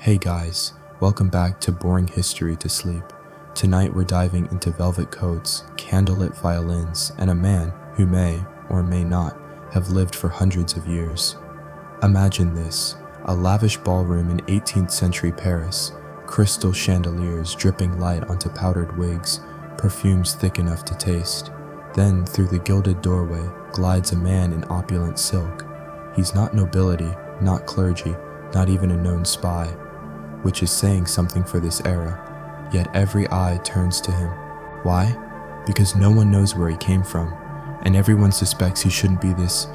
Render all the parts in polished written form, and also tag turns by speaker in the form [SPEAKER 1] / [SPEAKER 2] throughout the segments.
[SPEAKER 1] Hey guys, welcome back to Boring History to Sleep. Tonight we're diving into velvet coats, candlelit violins, and a man who may or may not have lived for hundreds of years. Imagine this, a lavish ballroom in 18th century Paris, crystal chandeliers dripping light onto powdered wigs, perfumes thick enough to taste. Then, through the gilded doorway, glides a man in opulent silk. He's not nobility, not clergy, not even a known spy, which is saying something for this era, yet every eye turns to him. Why? Because no one knows where he came from, and everyone suspects he shouldn't be this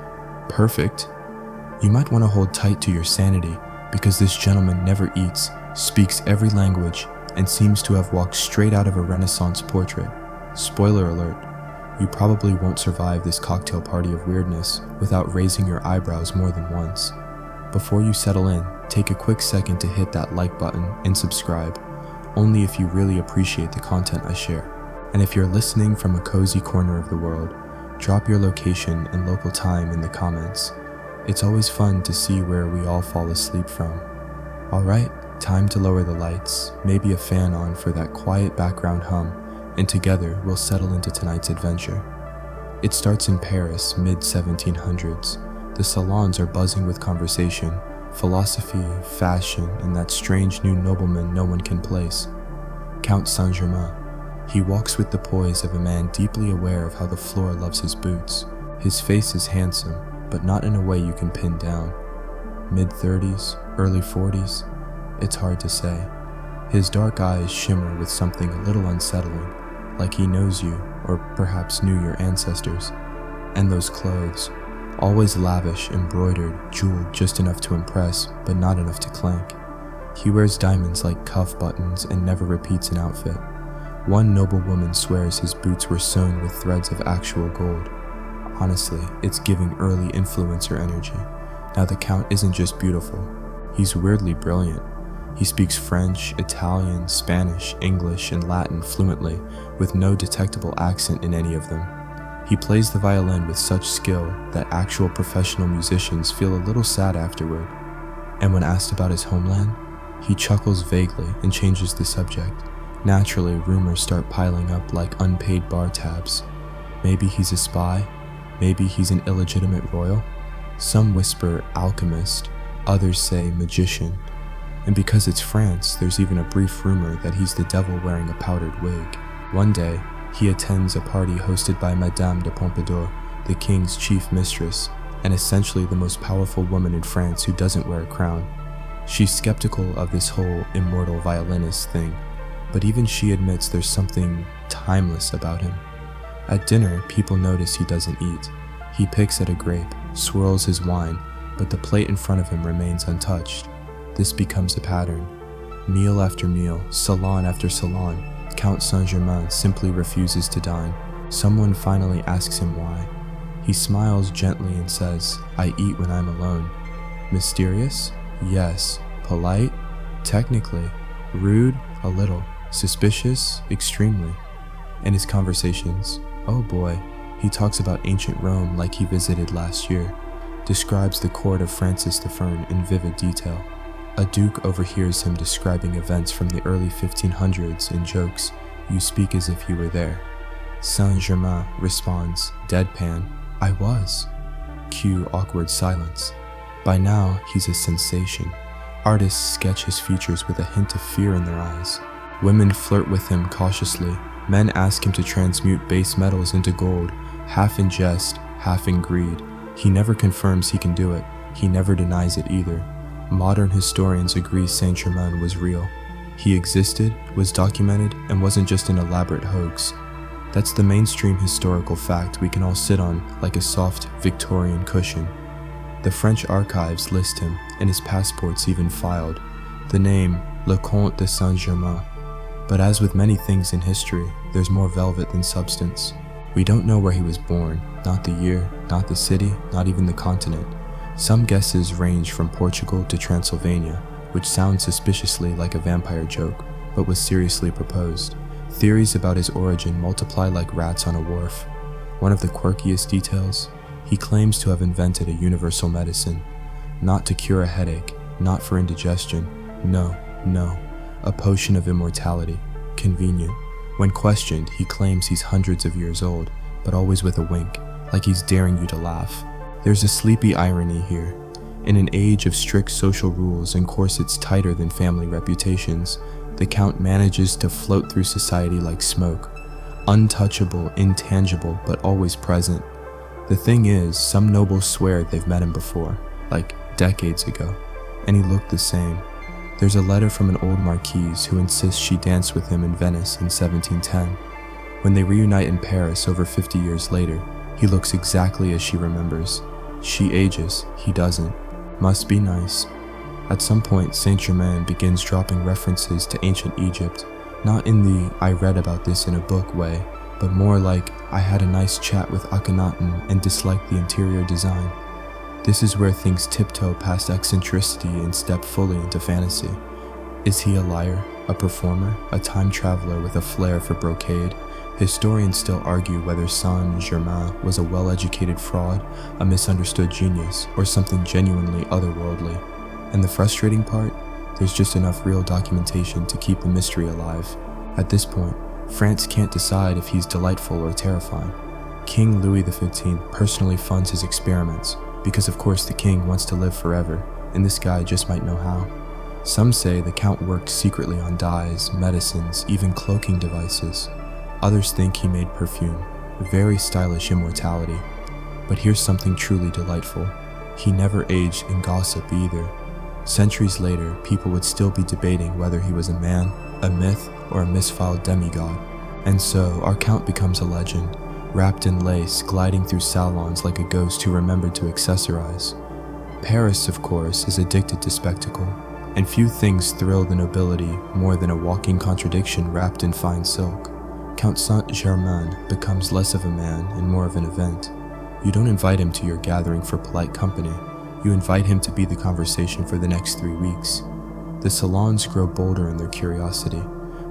[SPEAKER 1] perfect. You might want to hold tight to your sanity, because this gentleman never eats, speaks every language, and seems to have walked straight out of a Renaissance portrait. Spoiler alert, you probably won't survive this cocktail party of weirdness without raising your eyebrows more than once. Before you settle in, take a quick second to hit that like button and subscribe, only if you really appreciate the content I share. And if you're listening from a cozy corner of the world, drop your location and local time in the comments. It's always fun to see where we all fall asleep from. Alright, time to lower the lights, maybe a fan on for that quiet background hum, and together we'll settle into tonight's adventure. It starts in Paris, mid-1700s. The salons are buzzing with conversation, philosophy, fashion, and that strange new nobleman no one can place, Count Saint-Germain. He walks with the poise of a man deeply aware of how the floor loves his boots. His face is handsome, but not in a way you can pin down. Mid-30s, early 40s, it's hard to say. His dark eyes shimmer with something a little unsettling, like he knows you, or perhaps knew your ancestors. And those clothes, always lavish, embroidered, jeweled just enough to impress, but not enough to clank. He wears diamonds like cuff buttons and never repeats an outfit. One noble woman swears his boots were sewn with threads of actual gold. Honestly, it's giving early influencer energy. Now the Count isn't just beautiful, he's weirdly brilliant. He speaks French, Italian, Spanish, English, and Latin fluently, with no detectable accent in any of them. He plays the violin with such skill that actual professional musicians feel a little sad afterward. And when asked about his homeland, he chuckles vaguely and changes the subject. Naturally, rumors start piling up like unpaid bar tabs. Maybe he's a spy, maybe he's an illegitimate royal. Some whisper alchemist, others say magician. And because it's France, there's even a brief rumor that he's the devil wearing a powdered wig. One day, he attends a party hosted by Madame de Pompadour, the king's chief mistress, and essentially the most powerful woman in France who doesn't wear a crown. She's skeptical of this whole immortal violinist thing, but even she admits there's something timeless about him. At dinner, people notice he doesn't eat. He picks at a grape, swirls his wine, but the plate in front of him remains untouched. This becomes a pattern. Meal after meal, salon after salon, Count Saint-Germain simply refuses to dine. Someone finally asks him why. He smiles gently and says, "I eat when I'm alone." Mysterious? Yes. Polite? Technically. Rude? A little. Suspicious? Extremely. In his conversations, oh boy, he talks about ancient Rome like he visited last year, describes the court of Francis I in vivid detail. A duke overhears him describing events from the early 1500s and jokes, "You speak as if you were there." Saint-Germain responds, deadpan, "I was." Cue awkward silence. By now, he's a sensation. Artists sketch his features with a hint of fear in their eyes. Women flirt with him cautiously. Men ask him to transmute base metals into gold, half in jest, half in greed. He never confirms he can do it. He never denies it either. Modern historians agree Saint-Germain was real. He existed, was documented, and wasn't just an elaborate hoax. That's the mainstream historical fact we can all sit on like a soft Victorian cushion. The French archives list him, and his passport's even filed. The name, Le Comte de Saint-Germain. But as with many things in history, there's more velvet than substance. We don't know where he was born, not the year, not the city, not even the continent. Some guesses range from Portugal to Transylvania, which sounds suspiciously like a vampire joke, but was seriously proposed. Theories about his origin multiply like rats on a wharf. One of the quirkiest details, he claims to have invented a universal medicine, not to cure a headache, not for indigestion, No, no. A potion of immortality. Convenient. When questioned, he claims he's hundreds of years old, but always with a wink, like he's daring you to laugh. There's a sleepy irony here. In an age of strict social rules and corsets tighter than family reputations, the Count manages to float through society like smoke. Untouchable, intangible, but always present. The thing is, some nobles swear they've met him before, like decades ago, and he looked the same. There's a letter from an old marquise who insists she danced with him in Venice in 1710. When they reunite in Paris over 50 years later, he looks exactly as she remembers. She ages, he doesn't. Must be nice. At some point, Saint Germain begins dropping references to ancient Egypt, not in the "I read about this in a book" way, but more like "I had a nice chat with Akhenaten and disliked the interior design." This is where things tiptoe past eccentricity and step fully into fantasy. Is he a liar, a performer, a time traveler with a flair for brocade? Historians still argue whether Saint Germain was a well-educated fraud, a misunderstood genius, or something genuinely otherworldly. And the frustrating part? There's just enough real documentation to keep the mystery alive. At this point, France can't decide if he's delightful or terrifying. King Louis XV personally funds his experiments, because of course the king wants to live forever, and this guy just might know how. Some say the Count worked secretly on dyes, medicines, even cloaking devices. Others think he made perfume, very stylish immortality. But here's something truly delightful. He never aged in gossip either. Centuries later, people would still be debating whether he was a man, a myth, or a misfiled demigod. And so, our Count becomes a legend, wrapped in lace, gliding through salons like a ghost who remembered to accessorize. Paris, of course, is addicted to spectacle, and few things thrill the nobility more than a walking contradiction wrapped in fine silk. Count Saint-Germain becomes less of a man and more of an event. You don't invite him to your gathering for polite company. You invite him to be the conversation for the next 3 weeks. The salons grow bolder in their curiosity.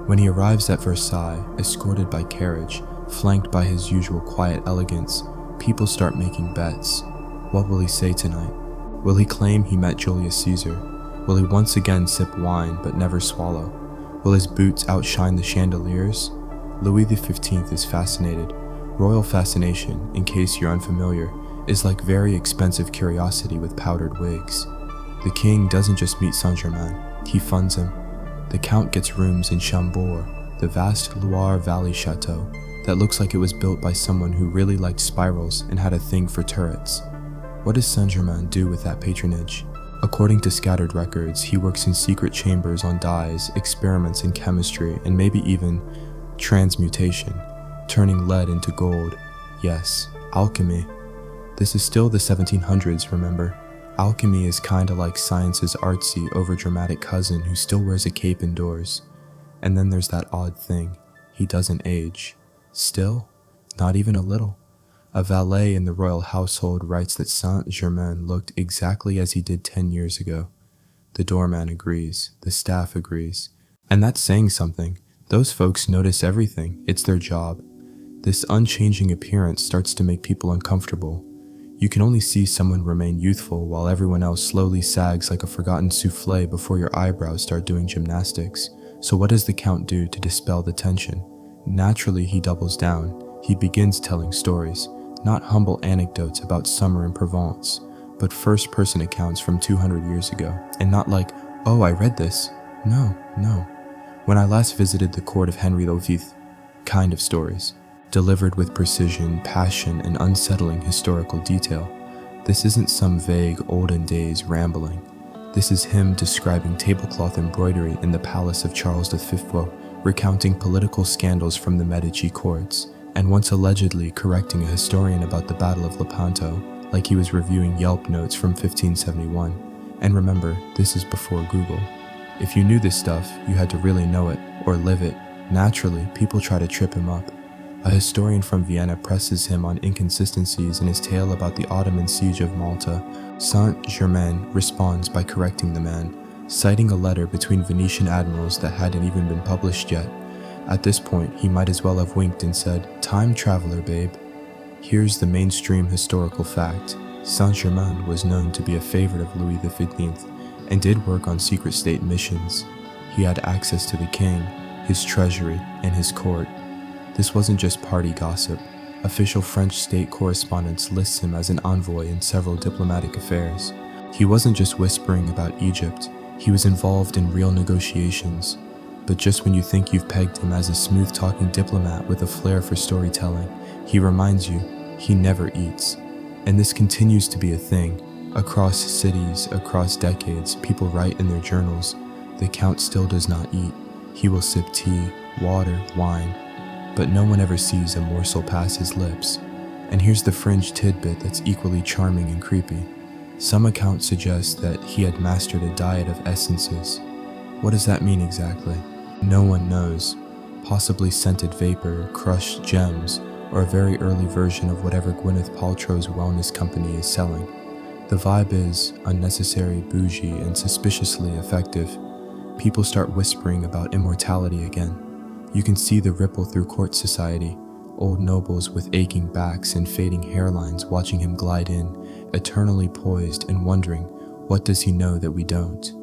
[SPEAKER 1] When he arrives at Versailles, escorted by carriage, flanked by his usual quiet elegance, people start making bets. What will he say tonight? Will he claim he met Julius Caesar? Will he once again sip wine but never swallow? Will his boots outshine the chandeliers? Louis XV is fascinated. Royal fascination, in case you're unfamiliar, is like very expensive curiosity with powdered wigs. The king doesn't just meet Saint-Germain, he funds him. The Count gets rooms in Chambord, the vast Loire Valley chateau that looks like it was built by someone who really liked spirals and had a thing for turrets. What does Saint-Germain do with that patronage? According to scattered records, he works in secret chambers on dyes, experiments in chemistry, and maybe even transmutation, turning lead into gold. Yes, alchemy. This is still the 1700s, remember? Alchemy is kinda like science's artsy, overdramatic cousin who still wears a cape indoors. And then there's that odd thing. He doesn't age. Still? Not even a little. A valet in the royal household writes that Saint-Germain looked exactly as he did 10 years ago. The doorman agrees. The staff agrees. And that's saying something. Those folks notice everything. It's their job. This unchanging appearance starts to make people uncomfortable. You can only see someone remain youthful while everyone else slowly sags like a forgotten souffle before your eyebrows start doing gymnastics. So what does the Count do to dispel the tension? Naturally, he doubles down. He begins telling stories, not humble anecdotes about summer in Provence, but first-person accounts from 200 years ago, and not like, "Oh, I read this." No. When I last visited the court of Henry V, kind of stories, delivered with precision, passion, and unsettling historical detail. This isn't some vague olden days rambling. This is him describing tablecloth embroidery in the palace of Charles V, recounting political scandals from the Medici courts, and once allegedly correcting a historian about the Battle of Lepanto, like he was reviewing Yelp notes from 1571. And remember, this is before Google. If you knew this stuff, you had to really know it, or live it. Naturally, people try to trip him up. A historian from Vienna presses him on inconsistencies in his tale about the Ottoman siege of Malta. Saint-Germain responds by correcting the man, citing a letter between Venetian admirals that hadn't even been published yet. At this point, he might as well have winked and said, "Time traveler, babe." Here's the mainstream historical fact. Saint-Germain was known to be a favorite of Louis XV. and did work on secret state missions. He had access to the king, his treasury, and his court. This wasn't just party gossip. Official French state correspondence lists him as an envoy in several diplomatic affairs. He wasn't just whispering about Egypt, he was involved in real negotiations. But just when you think you've pegged him as a smooth-talking diplomat with a flair for storytelling, he reminds you he never eats. And this continues to be a thing. Across cities, across decades, people write in their journals, the Count still does not eat. He will sip tea, water, wine, but no one ever sees a morsel pass his lips. And here's the fringe tidbit that's equally charming and creepy. Some accounts suggest that he had mastered a diet of essences. What does that mean exactly? No one knows. Possibly scented vapor, crushed gems, or a very early version of whatever Gwyneth Paltrow's wellness company is selling. The vibe is unnecessary, bougie, and suspiciously effective. People start whispering about immortality again. You can see the ripple through court society, old nobles with aching backs and fading hairlines watching him glide in, eternally poised and wondering, what does he know that we don't?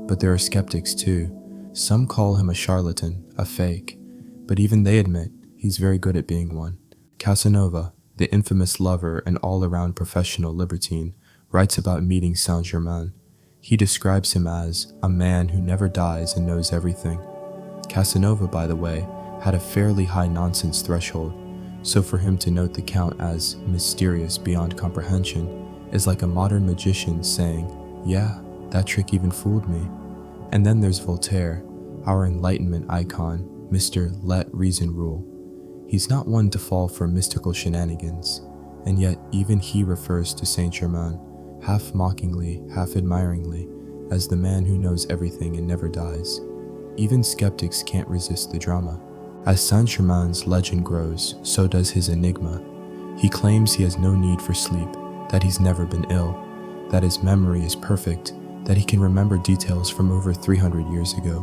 [SPEAKER 1] But there are skeptics too. Some call him a charlatan, a fake, but even they admit he's very good at being one. Casanova, the infamous lover and all-around professional libertine, writes about meeting Saint-Germain. He describes him as a man who never dies and knows everything. Casanova, by the way, had a fairly high nonsense threshold, so for him to note the Count as mysterious beyond comprehension is like a modern magician saying, yeah, that trick even fooled me. And then there's Voltaire, our Enlightenment icon, Mr. Let Reason Rule. He's not one to fall for mystical shenanigans, and yet even he refers to Saint-Germain, half mockingly, half admiringly, as the man who knows everything and never dies. Even skeptics can't resist the drama. As Saint-Germain's legend grows, so does his enigma. He claims he has no need for sleep, that he's never been ill, that his memory is perfect, that he can remember details from over 300 years ago.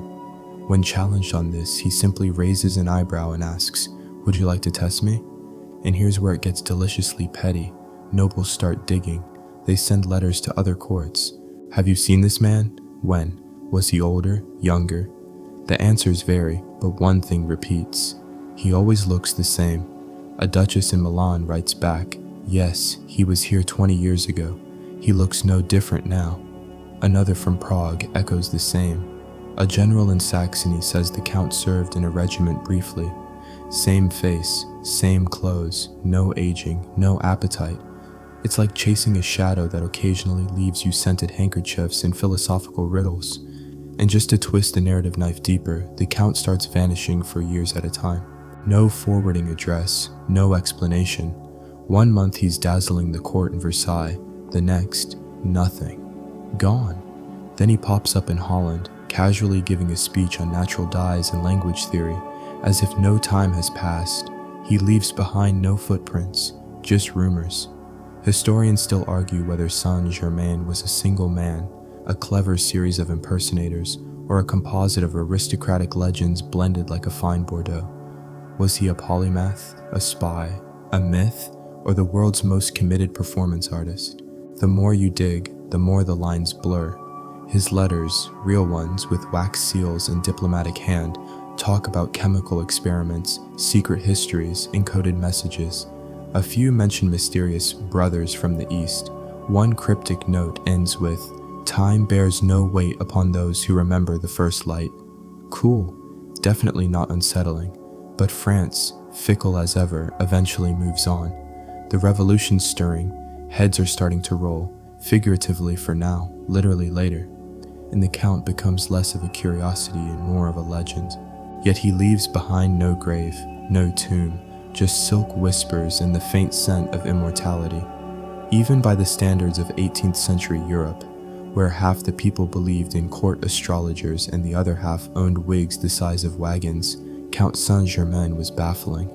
[SPEAKER 1] When challenged on this, he simply raises an eyebrow and asks, "Would you like to test me?" And here's where it gets deliciously petty. Nobles start digging. They send letters to other courts. Have you seen this man? When? Was he older? Younger? The answers vary, but one thing repeats. He always looks the same. A duchess in Milan writes back, "Yes, he was here 20 years ago. He looks no different now." Another from Prague echoes the same. A general in Saxony says the Count served in a regiment briefly. Same face, same clothes, no aging, no appetite. It's like chasing a shadow that occasionally leaves you scented handkerchiefs and philosophical riddles. And just to twist the narrative knife deeper, the Count starts vanishing for years at a time. No forwarding address, no explanation. One month he's dazzling the court in Versailles, the next, nothing. Gone. Then he pops up in Holland, casually giving a speech on natural dyes and language theory, as if no time has passed. He leaves behind no footprints, just rumors. Historians still argue whether Saint-Germain was a single man, a clever series of impersonators, or a composite of aristocratic legends blended like a fine Bordeaux. Was he a polymath, a spy, a myth, or the world's most committed performance artist? The more you dig, the more the lines blur. His letters, real ones with wax seals and diplomatic hand, talk about chemical experiments, secret histories, encoded messages. A few mention mysterious brothers from the East. One cryptic note ends with, "Time bears no weight upon those who remember the first light." Cool, definitely not unsettling. But France, fickle as ever, eventually moves on. The revolution's stirring, heads are starting to roll, figuratively for now, literally later. And the Count becomes less of a curiosity and more of a legend. Yet he leaves behind no grave, no tomb, just silk whispers and the faint scent of immortality. Even by the standards of 18th century Europe, where half the people believed in court astrologers and the other half owned wigs the size of wagons, Count Saint-Germain was baffling.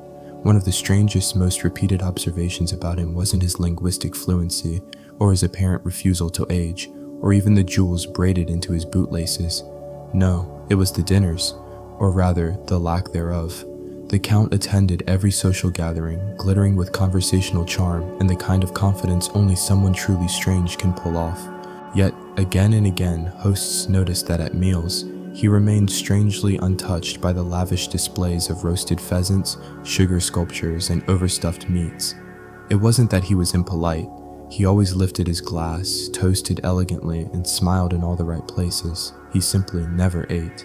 [SPEAKER 1] One of the strangest, most repeated observations about him wasn't his linguistic fluency, or his apparent refusal to age, or even the jewels braided into his bootlaces. No, it was the dinners, or rather, the lack thereof. The Count attended every social gathering, glittering with conversational charm and the kind of confidence only someone truly strange can pull off. Yet, Again and again, hosts noticed that at meals, he remained strangely untouched by the lavish displays of roasted pheasants, sugar sculptures, and overstuffed meats. It wasn't that he was impolite. He always lifted his glass, toasted elegantly, and smiled in all the right places. He simply never ate.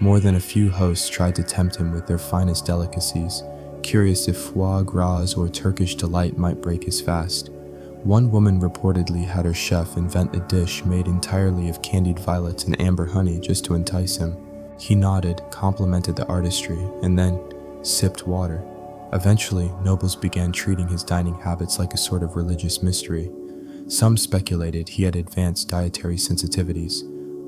[SPEAKER 1] More than a few hosts tried to tempt him with their finest delicacies, curious if foie gras or Turkish delight might break his fast. One woman reportedly had her chef invent a dish made entirely of candied violets and amber honey just to entice him. He nodded, complimented the artistry, and then sipped water. Eventually, nobles began treating his dining habits like a sort of religious mystery. Some speculated he had advanced dietary sensitivities.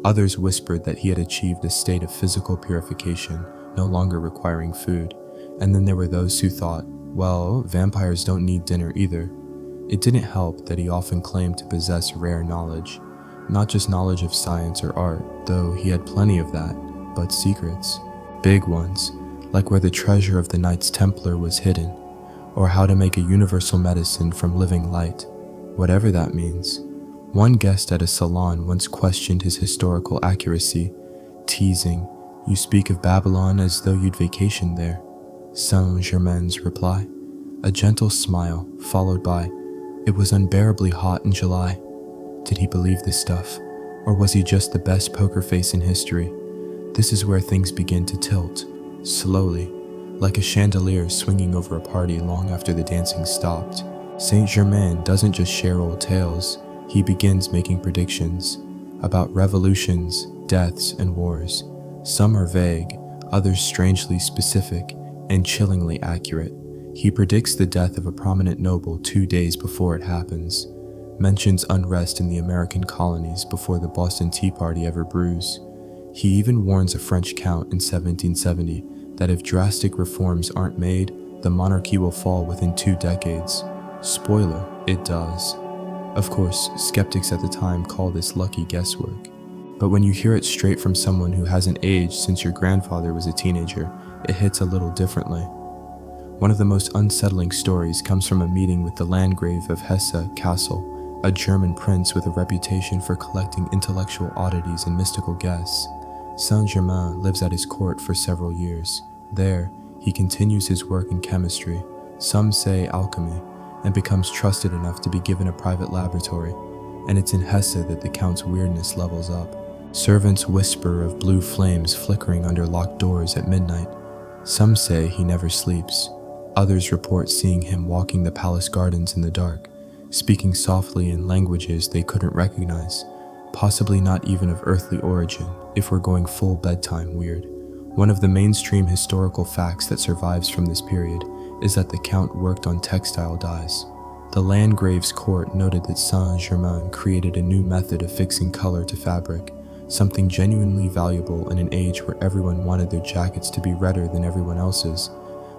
[SPEAKER 1] Others whispered that he had achieved a state of physical purification, no longer requiring food. And then there were those who thought, well, vampires don't need dinner either. It didn't help that he often claimed to possess rare knowledge. Not just knowledge of science or art, though he had plenty of that, but secrets. Big ones, like where the treasure of the Knights Templar was hidden, or how to make a universal medicine from living light, whatever that means. One guest at a salon once questioned his historical accuracy, teasing, "You speak of Babylon as though you'd vacationed there." Saint-Germain's reply, a gentle smile followed by, "It was unbearably hot in July." Did he believe this stuff, or was he just the best poker face in history? This is where things begin to tilt, slowly, like a chandelier swinging over a party long after the dancing stopped. Saint-Germain doesn't just share old tales, he begins making predictions about revolutions, deaths, and wars. Some are vague, others strangely specific, and chillingly accurate. He predicts the death of a prominent noble 2 days before it happens, mentions unrest in the American colonies before the Boston Tea Party ever brews. He even warns a French count in 1770 that if drastic reforms aren't made, the monarchy will fall within 2 decades. Spoiler, it does. Of course, skeptics at the time call this lucky guesswork. But when you hear it straight from someone who hasn't aged since your grandfather was a teenager, it hits a little differently. One of the most unsettling stories comes from a meeting with the Landgrave of Hesse Castle, a German prince with a reputation for collecting intellectual oddities and mystical guests. Saint-Germain lives at his court for several years. There, he continues his work in chemistry, some say alchemy, and becomes trusted enough to be given a private laboratory. And it's in Hesse that the Count's weirdness levels up. Servants whisper of blue flames flickering under locked doors at midnight. Some say he never sleeps. Others report seeing him walking the palace gardens in the dark, speaking softly in languages they couldn't recognize, possibly not even of earthly origin, if we're going full bedtime weird. One of the mainstream historical facts that survives from this period is that the Count worked on textile dyes. The Landgrave's court noted that Saint-Germain created a new method of fixing color to fabric, something genuinely valuable in an age where everyone wanted their jackets to be redder than everyone else's.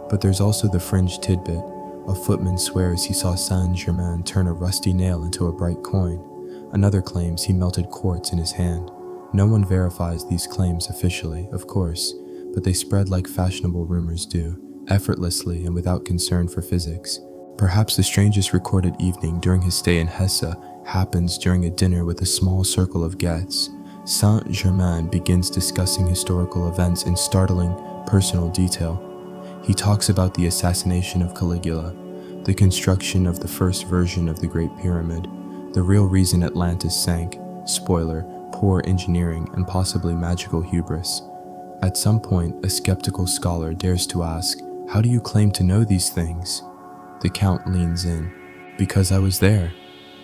[SPEAKER 1] But there's also the fringe tidbit. A footman swears he saw Saint-Germain turn a rusty nail into a bright coin. Another claims he melted quartz in his hand. No one verifies these claims officially, of course, but they spread like fashionable rumors do, effortlessly and without concern for physics. Perhaps the strangest recorded evening during his stay in Hesse happens during a dinner with a small circle of guests. Saint-Germain begins discussing historical events in startling, personal detail. He talks about the assassination of Caligula, the construction of the first version of the Great Pyramid, the real reason Atlantis sank, spoiler, poor engineering and possibly magical hubris. At some point, a skeptical scholar dares to ask, "How do you claim to know these things?" The Count leans in. "Because I was there."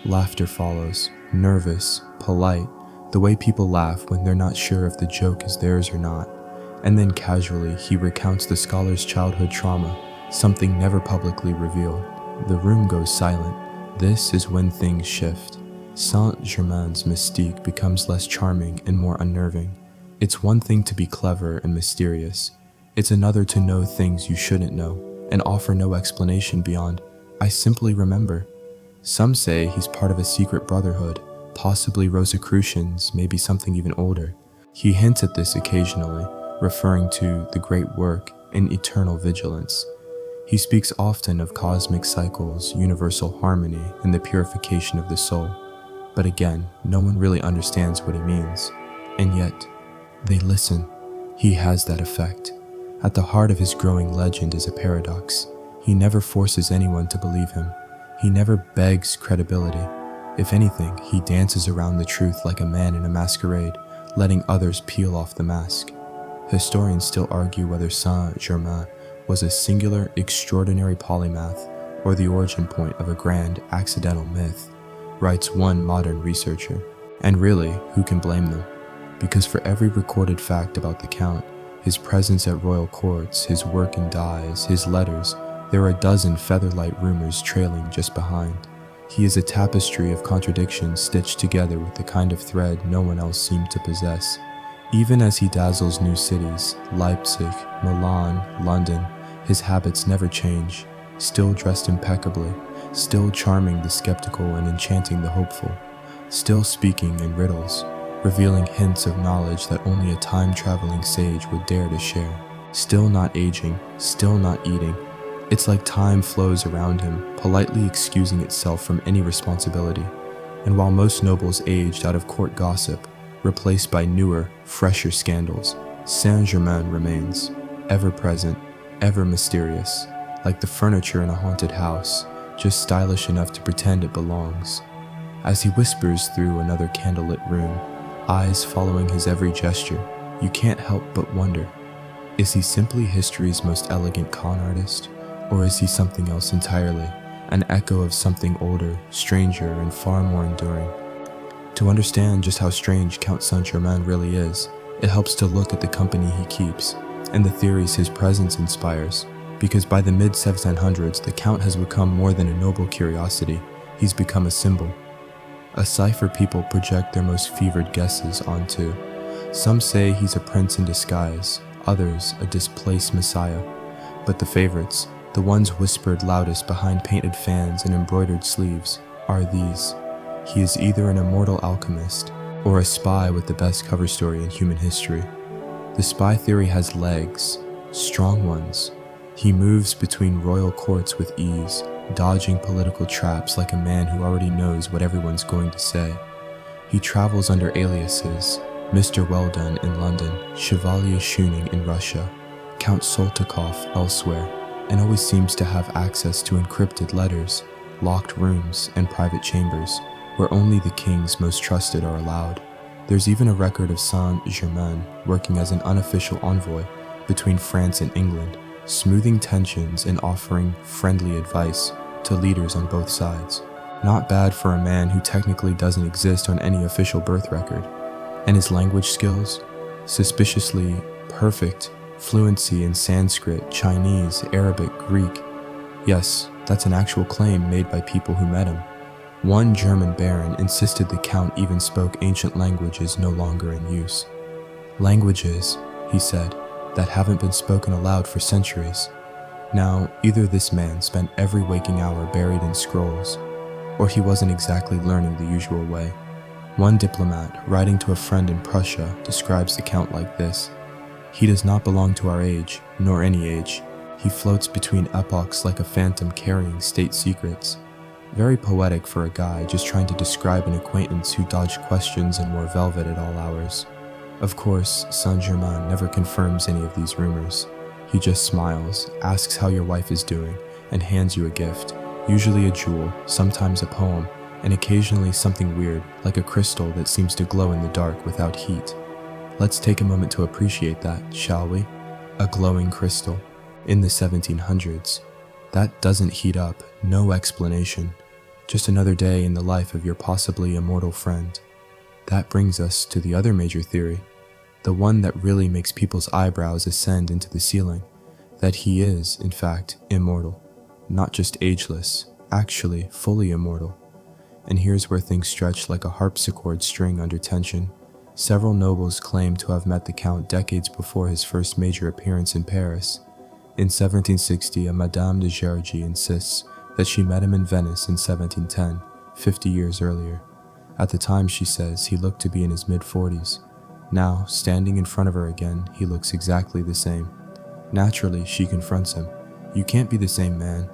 [SPEAKER 1] Laughter follows, nervous, polite, the way people laugh when they're not sure if the joke is theirs or not. And then casually, he recounts the scholar's childhood trauma, something never publicly revealed. The room goes silent. This is when things shift. Saint-Germain's mystique becomes less charming and more unnerving. It's one thing to be clever and mysterious. It's another to know things you shouldn't know and offer no explanation beyond, "I simply remember." Some say he's part of a secret brotherhood, possibly Rosicrucians, maybe something even older. He hints at this occasionally, referring to the great work and eternal vigilance. He speaks often of cosmic cycles, universal harmony, and the purification of the soul. But again, no one really understands what he means. And yet, they listen. He has that effect. At the heart of his growing legend is a paradox. He never forces anyone to believe him. He never begs credibility. If anything, he dances around the truth like a man in a masquerade, letting others peel off the mask. Historians still argue whether Saint-Germain was a singular, extraordinary polymath or the origin point of a grand, accidental myth, writes one modern researcher. And really, who can blame them? Because for every recorded fact about the Count, his presence at royal courts, his work in dyes, his letters, there are a dozen featherlight rumors trailing just behind. He is a tapestry of contradictions stitched together with the kind of thread no one else seemed to possess. Even as he dazzles new cities, Leipzig, Milan, London, his habits never change, still dressed impeccably, still charming the skeptical and enchanting the hopeful, still speaking in riddles, revealing hints of knowledge that only a time-traveling sage would dare to share, still not aging, still not eating. It's like time flows around him, politely excusing itself from any responsibility. And while most nobles aged out of court gossip, replaced by newer, fresher scandals, Saint-Germain remains, ever present, ever mysterious, like the furniture in a haunted house, just stylish enough to pretend it belongs. As he whispers through another candlelit room, eyes following his every gesture, you can't help but wonder, is he simply history's most elegant con artist? Or is he something else entirely, an echo of something older, stranger, and far more enduring? To understand just how strange Count Saint-Germain really is, it helps to look at the company he keeps, and the theories his presence inspires, because by the mid-1700s, the Count has become more than a noble curiosity, he's become a symbol. A cipher people project their most fevered guesses onto. Some say he's a prince in disguise, others a displaced messiah, but the favorites, the ones whispered loudest behind painted fans and embroidered sleeves, are these. He is either an immortal alchemist or a spy with the best cover story in human history. The spy theory has legs, strong ones. He moves between royal courts with ease, dodging political traps like a man who already knows what everyone's going to say. He travels under aliases, Mr. Weldon in London, Chevalier Schuning in Russia, Count Soltykov elsewhere, and always seems to have access to encrypted letters, locked rooms, and private chambers, where only the kings most trusted are allowed. There's even a record of Saint-Germain working as an unofficial envoy between France and England, smoothing tensions and offering friendly advice to leaders on both sides. Not bad for a man who technically doesn't exist on any official birth record. And his language skills? Suspiciously perfect. Fluency in Sanskrit, Chinese, Arabic, Greek. Yes, that's an actual claim made by people who met him. One German baron insisted the Count even spoke ancient languages no longer in use. Languages, he said, that haven't been spoken aloud for centuries. Now, either this man spent every waking hour buried in scrolls, or he wasn't exactly learning the usual way. One diplomat, writing to a friend in Prussia, describes the Count like this: "He does not belong to our age, nor any age. He floats between epochs like a phantom carrying state secrets." Very poetic for a guy just trying to describe an acquaintance who dodged questions and wore velvet at all hours. Of course, Saint-Germain never confirms any of these rumors. He just smiles, asks how your wife is doing, and hands you a gift, usually a jewel, sometimes a poem, and occasionally something weird, like a crystal that seems to glow in the dark without heat. Let's take a moment to appreciate that, shall we? A glowing crystal. In the 1700s. That doesn't heat up, no explanation. Just another day in the life of your possibly immortal friend. That brings us to the other major theory, the one that really makes people's eyebrows ascend into the ceiling, that he is, in fact, immortal. Not just ageless, actually fully immortal. And here's where things stretch like a harpsichord string under tension. Several nobles claim to have met the Count decades before his first major appearance in Paris. In 1760, a Madame de Gergy insists that she met him in Venice in 1710, 50 years earlier. At the time, she says, he looked to be in his mid-40s. Now, standing in front of her again, he looks exactly the same. Naturally, she confronts him. "You can't be the same man."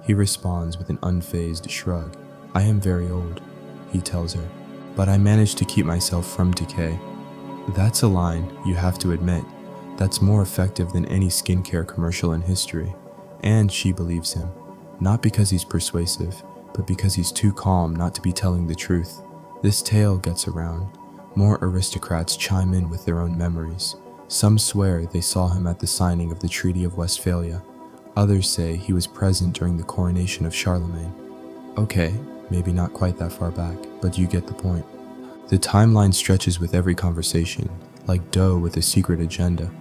[SPEAKER 1] He responds with an unfazed shrug. "I am very old." he tells her, but I managed to keep myself from decay. That's a line, you have to admit, that's more effective than any skincare commercial in history. And she believes him, not because he's persuasive, but because he's too calm not to be telling the truth. This tale gets around. More aristocrats chime in with their own memories. Some swear they saw him at the signing of the Treaty of Westphalia. Others say he was present during the coronation of Charlemagne. Okay, maybe not quite that far back, but you get the point. The timeline stretches with every conversation, like dough with a secret agenda,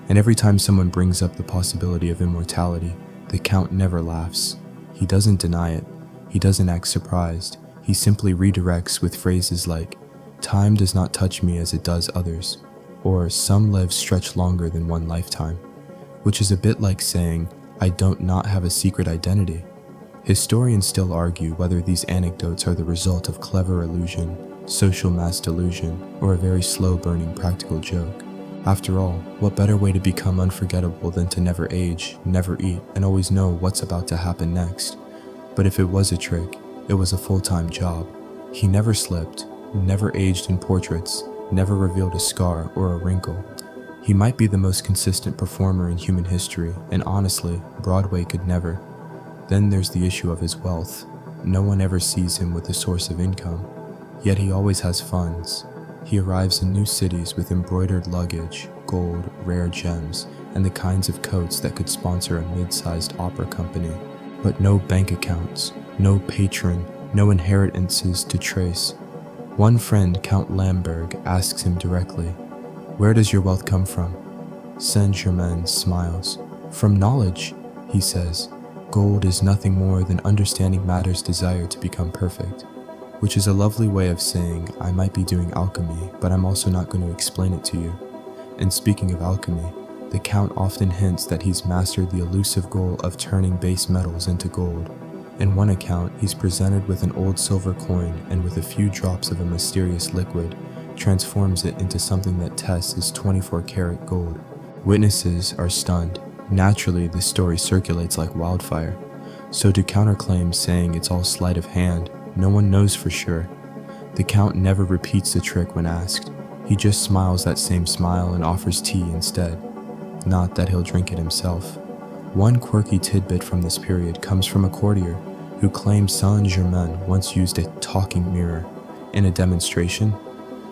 [SPEAKER 1] and every time someone brings up the possibility of immortality, the Count never laughs. He doesn't deny it. He doesn't act surprised. He simply redirects with phrases like, "Time does not touch me as it does others," or "Some lives stretch longer than one lifetime," which is a bit like saying, "I don't not have a secret identity." Historians still argue whether these anecdotes are the result of clever illusion, social mass delusion, or a very slow-burning practical joke. After all, what better way to become unforgettable than to never age, never eat, and always know what's about to happen next? But if it was a trick, it was a full-time job. He never slipped, never aged in portraits, never revealed a scar or a wrinkle. He might be the most consistent performer in human history, and honestly, Broadway could never. Then there's the issue of his wealth. No one ever sees him with a source of income, yet he always has funds. He arrives in new cities with embroidered luggage, gold, rare gems, and the kinds of coats that could sponsor a mid-sized opera company. But no bank accounts, no patron, no inheritances to trace. One friend, Count Lamberg, asks him directly, "Where does your wealth come from?" Saint-Germain smiles. "From knowledge," he says. "Gold is nothing more than understanding matter's desire to become perfect." Which is a lovely way of saying, I might be doing alchemy, but I'm also not going to explain it to you. And speaking of alchemy, the Count often hints that he's mastered the elusive goal of turning base metals into gold. In one account, he's presented with an old silver coin and with a few drops of a mysterious liquid, transforms it into something that tests as 24-karat gold. Witnesses are stunned. Naturally, this story circulates like wildfire. So to counterclaim saying it's all sleight of hand, no one knows for sure. The Count never repeats the trick when asked. He just smiles that same smile and offers tea instead. Not that he'll drink it himself. One quirky tidbit from this period comes from a courtier who claims Saint-Germain once used a talking mirror. In a demonstration,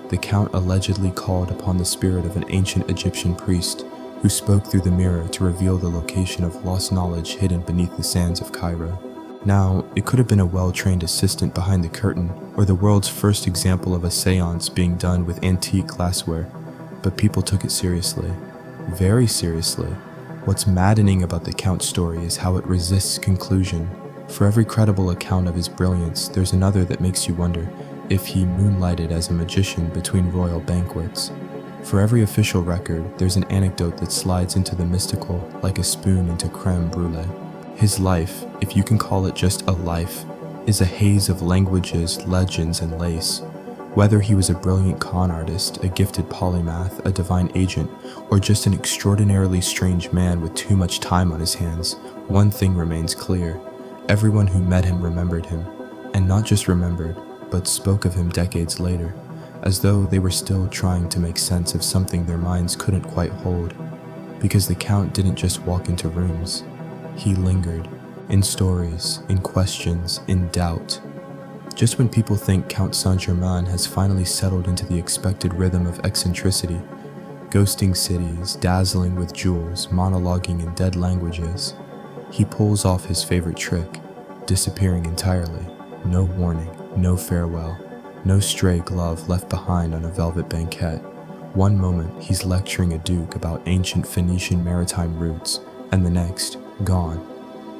[SPEAKER 1] the Count allegedly called upon the spirit of an ancient Egyptian priest who spoke through the mirror to reveal the location of lost knowledge hidden beneath the sands of Cairo. Now, it could have been a well-trained assistant behind the curtain, or the world's first example of a seance being done with antique glassware, but people took it seriously. Very seriously. What's maddening about the Count's story is how it resists conclusion. For every credible account of his brilliance, there's another that makes you wonder if he moonlighted as a magician between royal banquets. For every official record, there's an anecdote that slides into the mystical like a spoon into creme brulee. His life, if you can call it just a life, is a haze of languages, legends, and lace. Whether he was a brilliant con artist, a gifted polymath, a divine agent, or just an extraordinarily strange man with too much time on his hands, one thing remains clear. Everyone who met him remembered him, and not just remembered, but spoke of him decades later, as though they were still trying to make sense of something their minds couldn't quite hold. Because the Count didn't just walk into rooms. He lingered, in stories, in questions, in doubt. Just when people think Count Saint-Germain has finally settled into the expected rhythm of eccentricity, ghosting cities, dazzling with jewels, monologuing in dead languages, he pulls off his favorite trick, disappearing entirely. No warning, no farewell, no stray glove left behind on a velvet banquette. One moment, he's lecturing a duke about ancient Phoenician maritime routes, and the next, gone.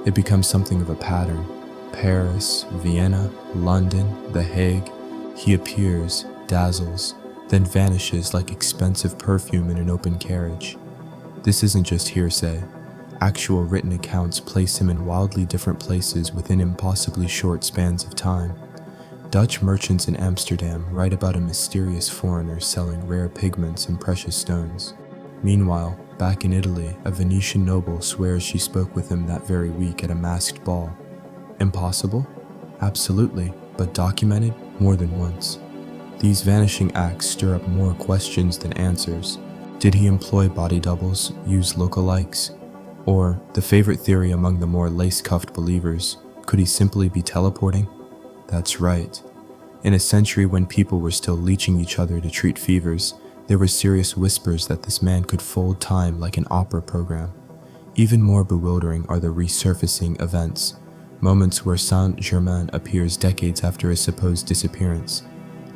[SPEAKER 1] It becomes something of a pattern. Paris, Vienna, London, The Hague. He appears, dazzles, then vanishes like expensive perfume in an open carriage. This isn't just hearsay. Actual written accounts place him in wildly different places within impossibly short spans of time. Dutch merchants in Amsterdam write about a mysterious foreigner selling rare pigments and precious stones. Meanwhile, back in Italy, a Venetian noble swears she spoke with him that very week at a masked ball. Impossible? Absolutely, but documented? more than once. These vanishing acts stir up more questions than answers. Did he employ body doubles, use lookalikes? Or, the favorite theory among the more lace-cuffed believers, could he simply be teleporting? That's right. In a century when people were still leeching each other to treat fevers, there were serious whispers that this man could fold time like an opera program. Even more bewildering are the resurfacing events, moments where Saint-Germain appears decades after his supposed disappearance,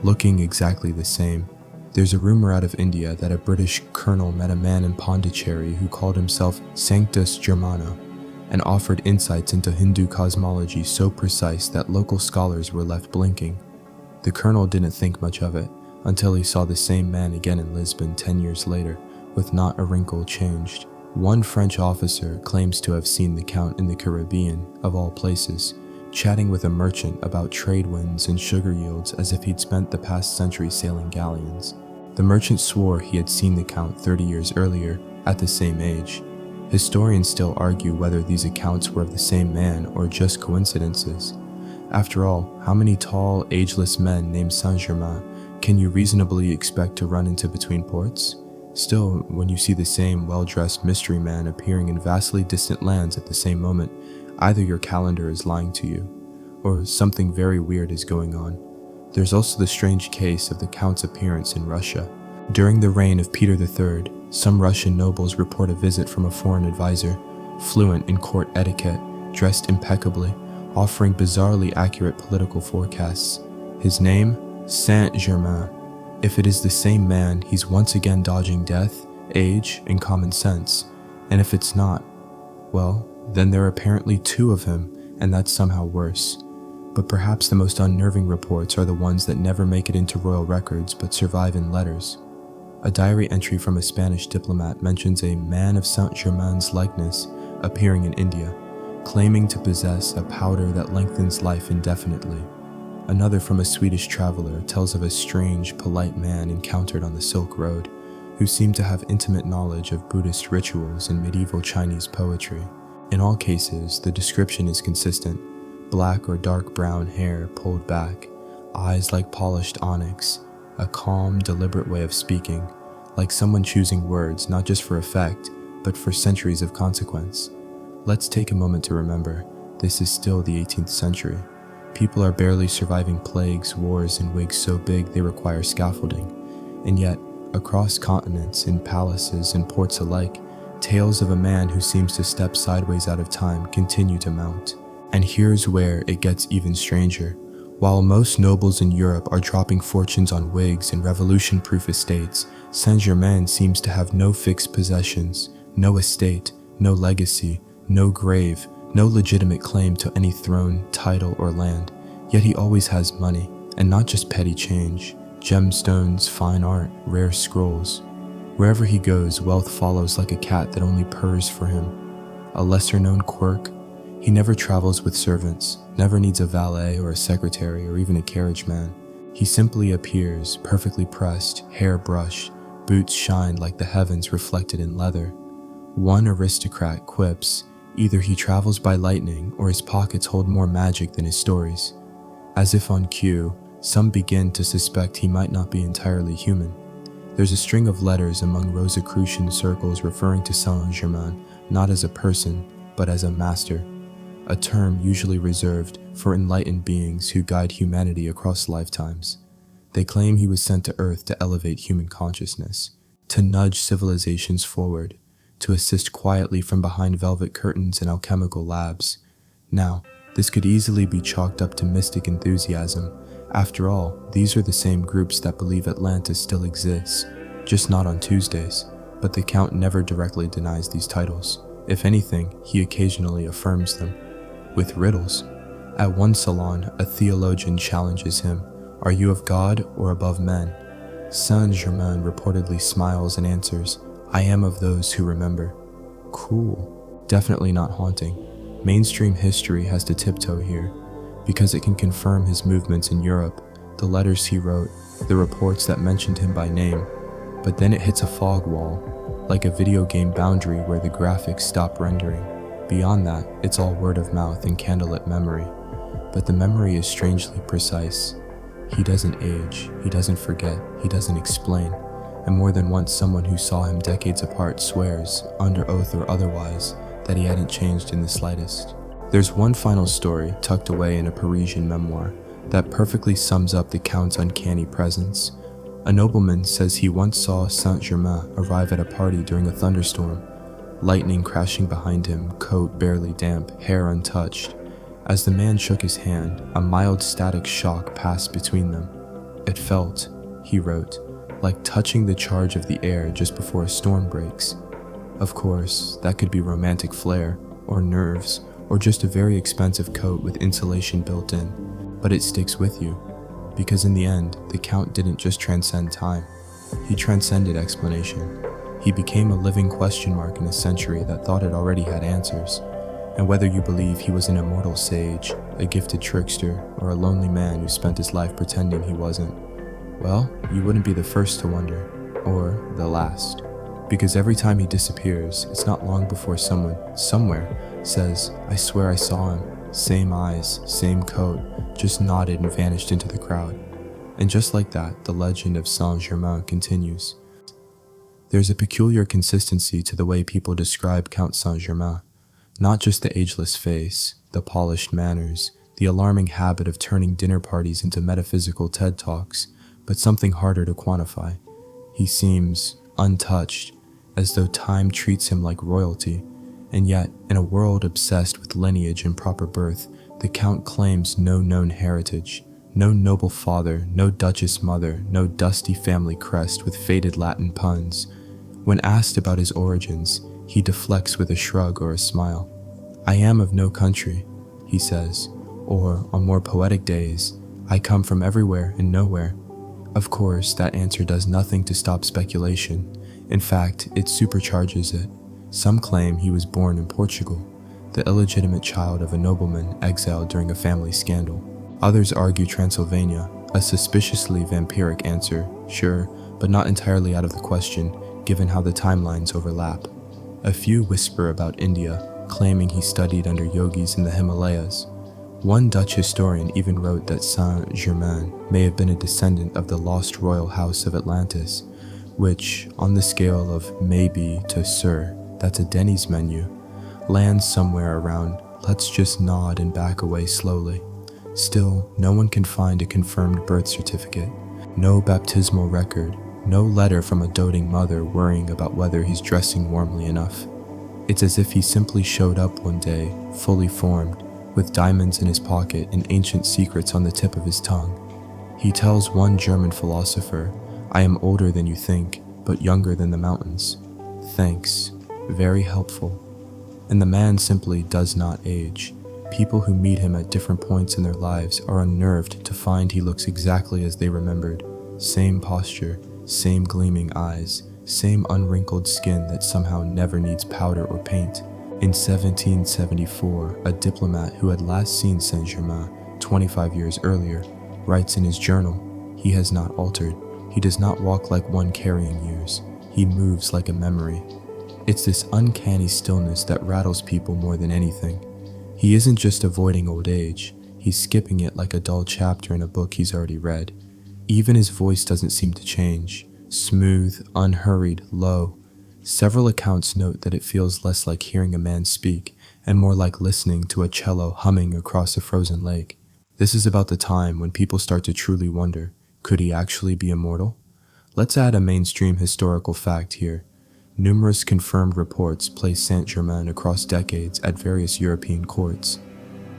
[SPEAKER 1] looking exactly the same. There's a rumor out of India that a British colonel met a man in Pondicherry who called himself Sanctus Germano and offered insights into Hindu cosmology so precise that local scholars were left blinking. The colonel didn't think much of it until he saw the same man again in Lisbon 10 years later, with not a wrinkle changed. One French officer claims to have seen the Count in the Caribbean, of all places, chatting with a merchant about trade winds and sugar yields as if he'd spent the past century sailing galleons. The merchant swore he had seen the Count 30 years earlier, at the same age. Historians still argue whether these accounts were of the same man or just coincidences. After all, how many tall, ageless men named Saint-Germain can you reasonably expect to run into between ports? Still, when you see the same well-dressed mystery man appearing in vastly distant lands at the same moment, either your calendar is lying to you, or something very weird is going on. There's also the strange case of the Count's appearance in Russia. During the reign of Peter III, some Russian nobles report a visit from a foreign advisor, fluent in court etiquette, dressed impeccably, offering bizarrely accurate political forecasts. His name? Saint-Germain. If it is the same man, he's once again dodging death, age, and common sense. And if it's not, well, then there are apparently two of him, and that's somehow worse. But perhaps the most unnerving reports are the ones that never make it into royal records but survive in letters. A diary entry from a Spanish diplomat mentions a man of Saint-Germain's likeness appearing in India, claiming to possess a powder that lengthens life indefinitely. Another from a Swedish traveler tells of a strange, polite man encountered on the Silk Road, who seemed to have intimate knowledge of Buddhist rituals and medieval Chinese poetry. In all cases, the description is consistent: black or dark brown hair pulled back, eyes like polished onyx, a calm, deliberate way of speaking, like someone choosing words not just for effect, but for centuries of consequence. Let's take a moment to remember, this is still the 18th century. People are barely surviving plagues, wars, and wigs so big they require scaffolding. And yet, across continents, in palaces and ports alike, tales of a man who seems to step sideways out of time continue to mount. And here's where it gets even stranger. While most nobles in Europe are dropping fortunes on wigs and revolution-proof estates, Saint-Germain seems to have no fixed possessions, no estate, no legacy, no grave, no legitimate claim to any throne, title, or land. Yet he always has money, and not just petty change, gemstones, fine art, rare scrolls. Wherever he goes, wealth follows like a cat that only purrs for him. A lesser-known quirk: he never travels with servants, never needs a valet or a secretary or even a carriage man. He simply appears, perfectly pressed, hair brushed, boots shine like the heavens reflected in leather. One aristocrat quips, either he travels by lightning or his pockets hold more magic than his stories. As if on cue, some begin to suspect he might not be entirely human. There's a string of letters among Rosicrucian circles referring to Saint-Germain not as a person, but as a master, a term usually reserved for enlightened beings who guide humanity across lifetimes. They claim he was sent to Earth to elevate human consciousness, to nudge civilizations forward, to assist quietly from behind velvet curtains in alchemical labs. Now, this could easily be chalked up to mystic enthusiasm. After all, these are the same groups that believe Atlantis still exists, just not on Tuesdays. But the Count never directly denies these titles. If anything, he occasionally affirms them, with riddles. At one salon, a theologian challenges him, "Are you of God or above men?" Saint-Germain reportedly smiles and answers, "I am of those who remember." Cool. Definitely not haunting. Mainstream history has to tiptoe here, because it can confirm his movements in Europe, the letters he wrote, the reports that mentioned him by name. But then it hits a fog wall, like a video game boundary where the graphics stop rendering. Beyond that, it's all word of mouth and candlelit memory. But the memory is strangely precise. He doesn't age, he doesn't forget, he doesn't explain, and more than once someone who saw him decades apart swears, under oath or otherwise, that he hadn't changed in the slightest. There's one final story tucked away in a Parisian memoir that perfectly sums up the Count's uncanny presence. A nobleman says he once saw Saint-Germain arrive at a party during a thunderstorm, lightning crashing behind him, coat barely damp, hair untouched. As the man shook his hand, a mild static shock passed between them. It felt, he wrote, like touching the charge of the air just before a storm breaks. Of course, that could be romantic flair, or nerves, or just a very expensive coat with insulation built in, but it sticks with you, because in the end, the Count didn't just transcend time. He transcended explanation. He became a living question mark in a century that thought it already had answers. And whether you believe he was an immortal sage, a gifted trickster, or a lonely man who spent his life pretending he wasn't, well, you wouldn't be the first to wonder, or the last. Because every time he disappears, it's not long before someone, somewhere, says, "I swear I saw him, same eyes, same coat," just nodded and vanished into the crowd. And just like that, the legend of Saint-Germain continues. There's a peculiar consistency to the way people describe Count Saint-Germain. Not just the ageless face, the polished manners, the alarming habit of turning dinner parties into metaphysical TED Talks, but something harder to quantify. He seems untouched, as though time treats him like royalty, and yet, in a world obsessed with lineage and proper birth, the Count claims no known heritage, no noble father, no duchess mother, no dusty family crest with faded Latin puns. When asked about his origins, he deflects with a shrug or a smile. "I am of no country," he says, or, on more poetic days, "I come from everywhere and nowhere." Of course, that answer does nothing to stop speculation. In fact, it supercharges it. Some claim he was born in Portugal, the illegitimate child of a nobleman exiled during a family scandal. Others argue Transylvania, a suspiciously vampiric answer, sure, but not entirely out of the question, given how the timelines overlap. A few whisper about India, claiming he studied under yogis in the Himalayas. One Dutch historian even wrote that Saint-Germain may have been a descendant of the lost royal house of Atlantis, which, on the scale of maybe to sir, that's a Denny's menu, lands somewhere around let's just nod and back away slowly. Still, no one can find a confirmed birth certificate, no baptismal record, no letter from a doting mother worrying about whether he's dressing warmly enough. It's as if he simply showed up one day, fully formed, with diamonds in his pocket and ancient secrets on the tip of his tongue. He tells one German philosopher, "I am older than you think, but younger than the mountains." Thanks. Very helpful. And the man simply does not age. People who meet him at different points in their lives are unnerved to find he looks exactly as they remembered. Same posture, same gleaming eyes, same unwrinkled skin that somehow never needs powder or paint. In 1774, a diplomat who had last seen Saint-Germain 25 years earlier writes in his journal, "He has not altered. He does not walk like one carrying years. He moves like a memory." It's this uncanny stillness that rattles people more than anything. He isn't just avoiding old age, he's skipping it like a dull chapter in a book he's already read. Even his voice doesn't seem to change. Smooth, unhurried, low. Several accounts note that it feels less like hearing a man speak and more like listening to a cello humming across a frozen lake. This is about the time when people start to truly wonder, could he actually be immortal? Let's add a mainstream historical fact here. Numerous confirmed reports place Saint-Germain across decades at various European courts.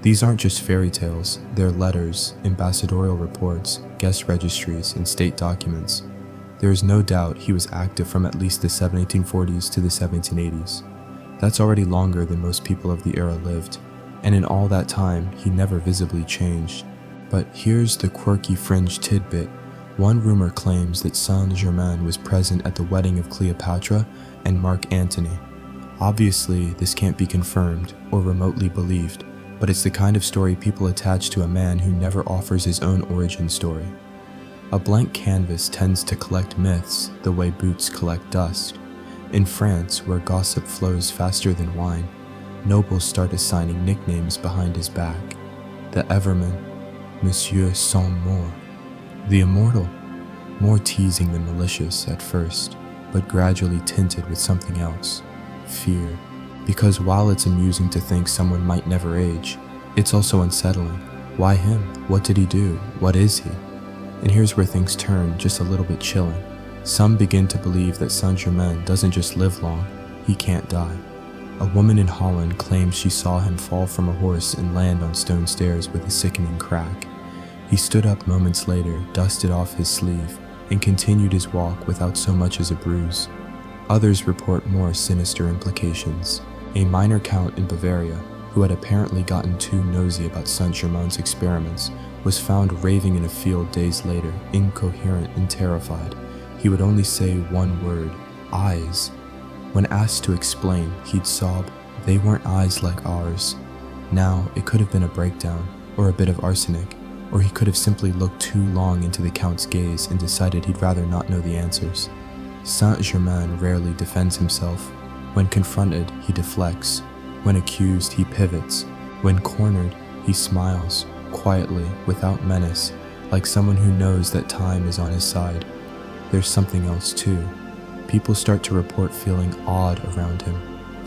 [SPEAKER 1] These aren't just fairy tales, they're letters, ambassadorial reports, guest registries, and state documents. There is no doubt he was active from at least the 1740s to the 1780s. That's already longer than most people of the era lived, and in all that time, he never visibly changed. But here's the quirky fringe tidbit. One rumor claims that Saint-Germain was present at the wedding of Cleopatra and Mark Antony. Obviously, this can't be confirmed or remotely believed, but it's the kind of story people attach to a man who never offers his own origin story. A blank canvas tends to collect myths the way boots collect dust. In France, where gossip flows faster than wine, nobles start assigning nicknames behind his back. The Everman, Monsieur Sans Mort, The Immortal, more teasing than malicious at first, but gradually tinted with something else, fear. Because while it's amusing to think someone might never age, it's also unsettling. Why him? What did he do? What is he? And here's where things turn just a little bit chilling. Some begin to believe that Saint-Germain doesn't just live long, he can't die. A woman in Holland claims she saw him fall from a horse and land on stone stairs with a sickening crack. He stood up moments later, dusted off his sleeve, and continued his walk without so much as a bruise. Others report more sinister implications. A minor count in Bavaria, who had apparently gotten too nosy about Saint-Germain's experiments, was found raving in a field days later, incoherent and terrified. He would only say one word, eyes. When asked to explain, he'd sob, "They weren't eyes like ours." Now, it could have been a breakdown, or a bit of arsenic, or he could have simply looked too long into the Count's gaze and decided he'd rather not know the answers. Saint-Germain rarely defends himself. When confronted, he deflects. When accused, he pivots. When cornered, he smiles, quietly, without menace, like someone who knows that time is on his side. There's something else too. People start to report feeling awed around him.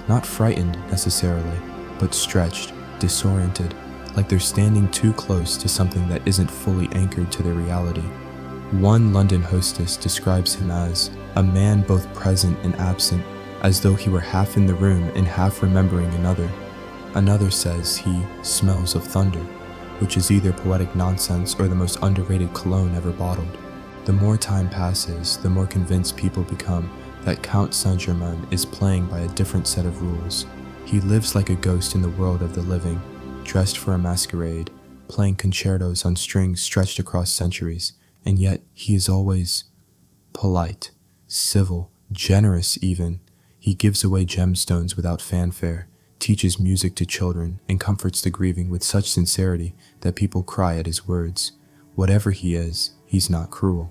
[SPEAKER 1] Not frightened, necessarily, but stretched, disoriented, like they're standing too close to something that isn't fully anchored to their reality. One London hostess describes him as a man both present and absent, as though he were half in the room and half remembering another. Another says he smells of thunder, which is either poetic nonsense or the most underrated cologne ever bottled. The more time passes, the more convinced people become that Count Saint-Germain is playing by a different set of rules. He lives like a ghost in the world of the living, dressed for a masquerade, playing concertos on strings stretched across centuries, and yet he is always polite, civil, generous even. He gives away gemstones without fanfare, teaches music to children, and comforts the grieving with such sincerity that people cry at his words. Whatever he is, he's not cruel.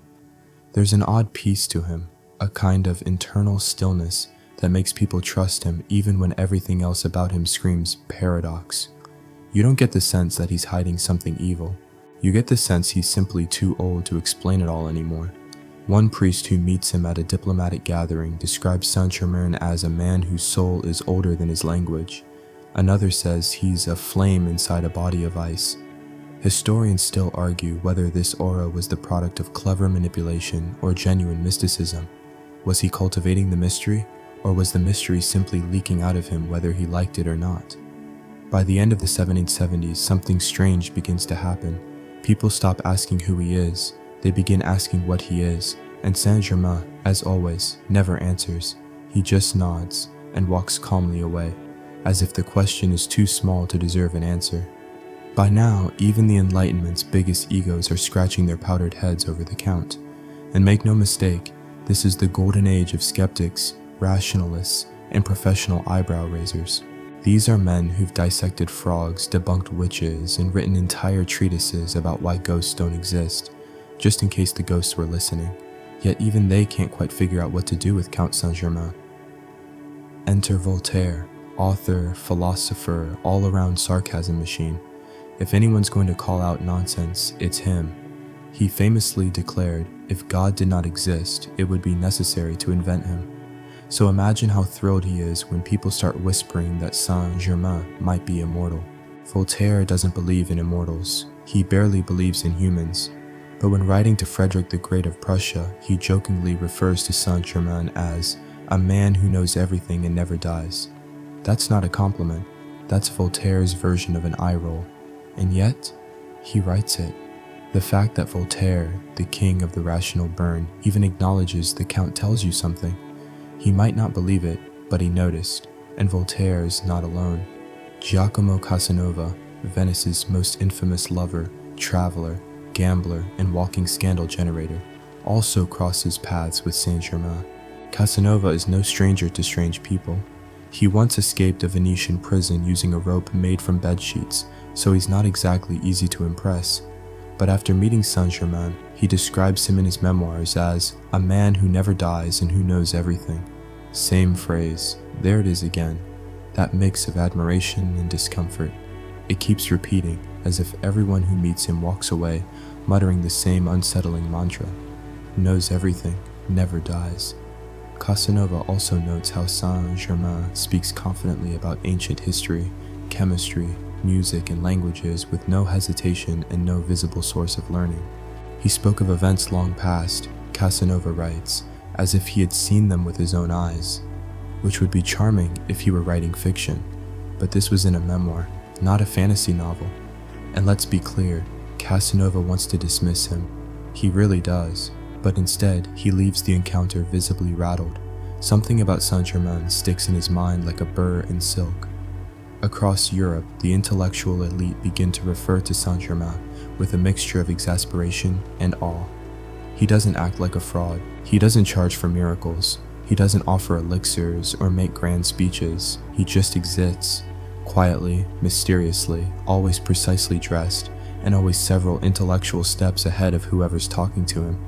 [SPEAKER 1] There's an odd peace to him, a kind of internal stillness that makes people trust him even when everything else about him screams paradox. You don't get the sense that he's hiding something evil. You get the sense he's simply too old to explain it all anymore. One priest who meets him at a diplomatic gathering describes Saint-Germain as a man whose soul is older than his language. Another says he's a flame inside a body of ice. Historians still argue whether this aura was the product of clever manipulation or genuine mysticism. Was he cultivating the mystery, or was the mystery simply leaking out of him whether he liked it or not? By the end of the 1770s, something strange begins to happen. People stop asking who he is, they begin asking what he is, and Saint-Germain, as always, never answers. He just nods and walks calmly away, as if the question is too small to deserve an answer. By now, even the Enlightenment's biggest egos are scratching their powdered heads over the Count. And make no mistake, this is the golden age of skeptics, rationalists, and professional eyebrow raisers. These are men who've dissected frogs, debunked witches, and written entire treatises about why ghosts don't exist, just in case the ghosts were listening. Yet even they can't quite figure out what to do with Count Saint-Germain. Enter Voltaire, author, philosopher, all-around sarcasm machine. If anyone's going to call out nonsense, it's him. He famously declared, if God did not exist, it would be necessary to invent him. So imagine how thrilled he is when people start whispering that Saint-Germain might be immortal. Voltaire doesn't believe in immortals. He barely believes in humans. But when writing to Frederick the Great of Prussia, he jokingly refers to Saint-Germain as a man who knows everything and never dies. That's not a compliment. That's Voltaire's version of an eye roll. And yet, he writes it. The fact that Voltaire, the king of the rational burn, even acknowledges the Count tells you something. He might not believe it, but he noticed, and Voltaire's not alone. Giacomo Casanova, Venice's most infamous lover, traveler, gambler, and walking scandal generator, also crosses paths with Saint-Germain. Casanova is no stranger to strange people. He once escaped a Venetian prison using a rope made from bedsheets, so he's not exactly easy to impress. But after meeting Saint-Germain, he describes him in his memoirs as a man who never dies and who knows everything. Same phrase, there it is again, that mix of admiration and discomfort. It keeps repeating, as if everyone who meets him walks away muttering the same unsettling mantra. Knows everything, never dies. Casanova also notes how Saint-Germain speaks confidently about ancient history, chemistry, music, and languages with no hesitation and no visible source of learning. He spoke of events long past, Casanova writes, as if he had seen them with his own eyes, which would be charming if he were writing fiction. But this was in a memoir, not a fantasy novel. And let's be clear, Casanova wants to dismiss him. He really does. But instead, he leaves the encounter visibly rattled. Something about Saint-Germain sticks in his mind like a burr in silk. Across Europe, the intellectual elite begin to refer to Saint-Germain with a mixture of exasperation and awe. He doesn't act like a fraud. He doesn't charge for miracles. He doesn't offer elixirs or make grand speeches. He just exists, quietly, mysteriously, always precisely dressed, and always several intellectual steps ahead of whoever's talking to him.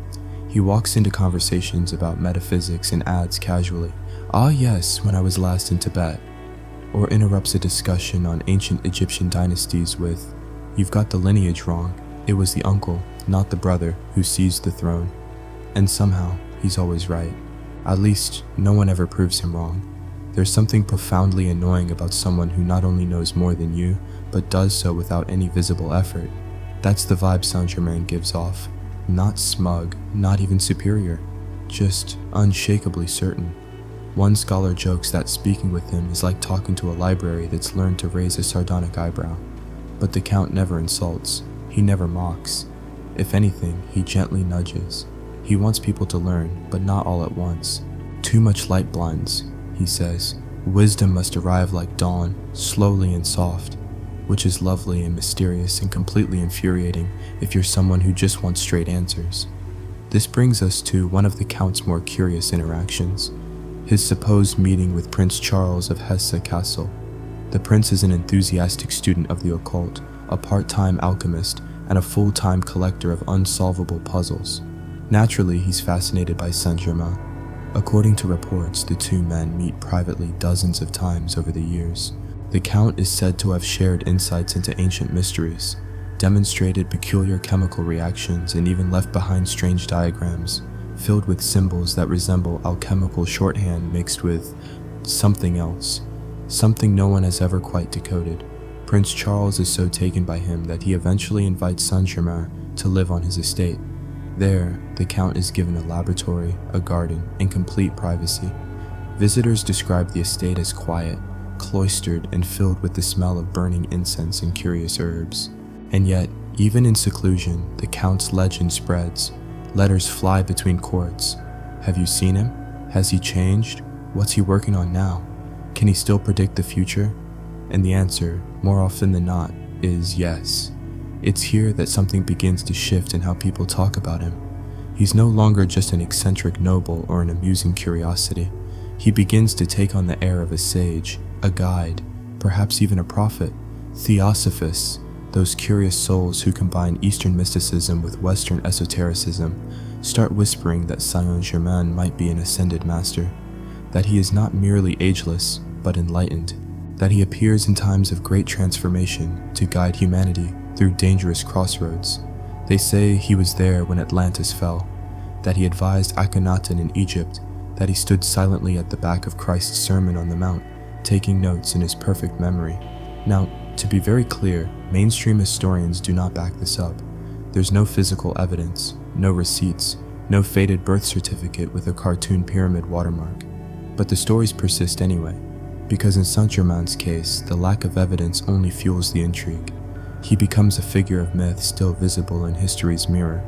[SPEAKER 1] He walks into conversations about metaphysics and adds casually, "Ah yes, when I was last in Tibet," or interrupts a discussion on ancient Egyptian dynasties with, "You've got the lineage wrong. It was the uncle, not the brother, who seized the throne." And somehow, he's always right. At least, no one ever proves him wrong. There's something profoundly annoying about someone who not only knows more than you, but does so without any visible effort. That's the vibe Saint-Germain gives off. Not smug, not even superior, just unshakably certain. One scholar jokes that speaking with him is like talking to a library that's learned to raise a sardonic eyebrow. But the Count never insults. He never mocks. If anything, he gently nudges. He wants people to learn, but not all at once. Too much light blinds, he says. Wisdom must arrive like dawn, slowly and soft, which is lovely and mysterious and completely infuriating if you're someone who just wants straight answers. This brings us to one of the Count's more curious interactions, his supposed meeting with Prince Charles of Hesse Castle. The prince is an enthusiastic student of the occult, a part-time alchemist, and a full-time collector of unsolvable puzzles. Naturally, he's fascinated by Saint-Germain. According to reports, the two men meet privately dozens of times over the years. The Count is said to have shared insights into ancient mysteries, demonstrated peculiar chemical reactions, and even left behind strange diagrams, filled with symbols that resemble alchemical shorthand mixed with something else, something no one has ever quite decoded. Prince Charles is so taken by him that he eventually invites Saint-Germain to live on his estate. There, the Count is given a laboratory, a garden, and complete privacy. Visitors describe the estate as quiet, cloistered, and filled with the smell of burning incense and curious herbs. And yet, even in seclusion, the Count's legend spreads. Letters fly between courts. Have you seen him? Has he changed? What's he working on now? Can he still predict the future? And the answer, more often than not, is yes. It's here that something begins to shift in how people talk about him. He's no longer just an eccentric noble or an amusing curiosity. He begins to take on the air of a sage, a guide, perhaps even a prophet. Theosophists, those curious souls who combine Eastern mysticism with Western esotericism, start whispering that Saint-Germain might be an ascended master, that he is not merely ageless, but enlightened, that he appears in times of great transformation to guide humanity through dangerous crossroads. They say he was there when Atlantis fell, that he advised Akhenaten in Egypt, that he stood silently at the back of Christ's Sermon on the Mount, taking notes in his perfect memory. Now, to be very clear, mainstream historians do not back this up. There's no physical evidence, no receipts, no faded birth certificate with a cartoon pyramid watermark. But the stories persist anyway, because in Saint-Germain's case, the lack of evidence only fuels the intrigue. He becomes a figure of myth still visible in history's mirror,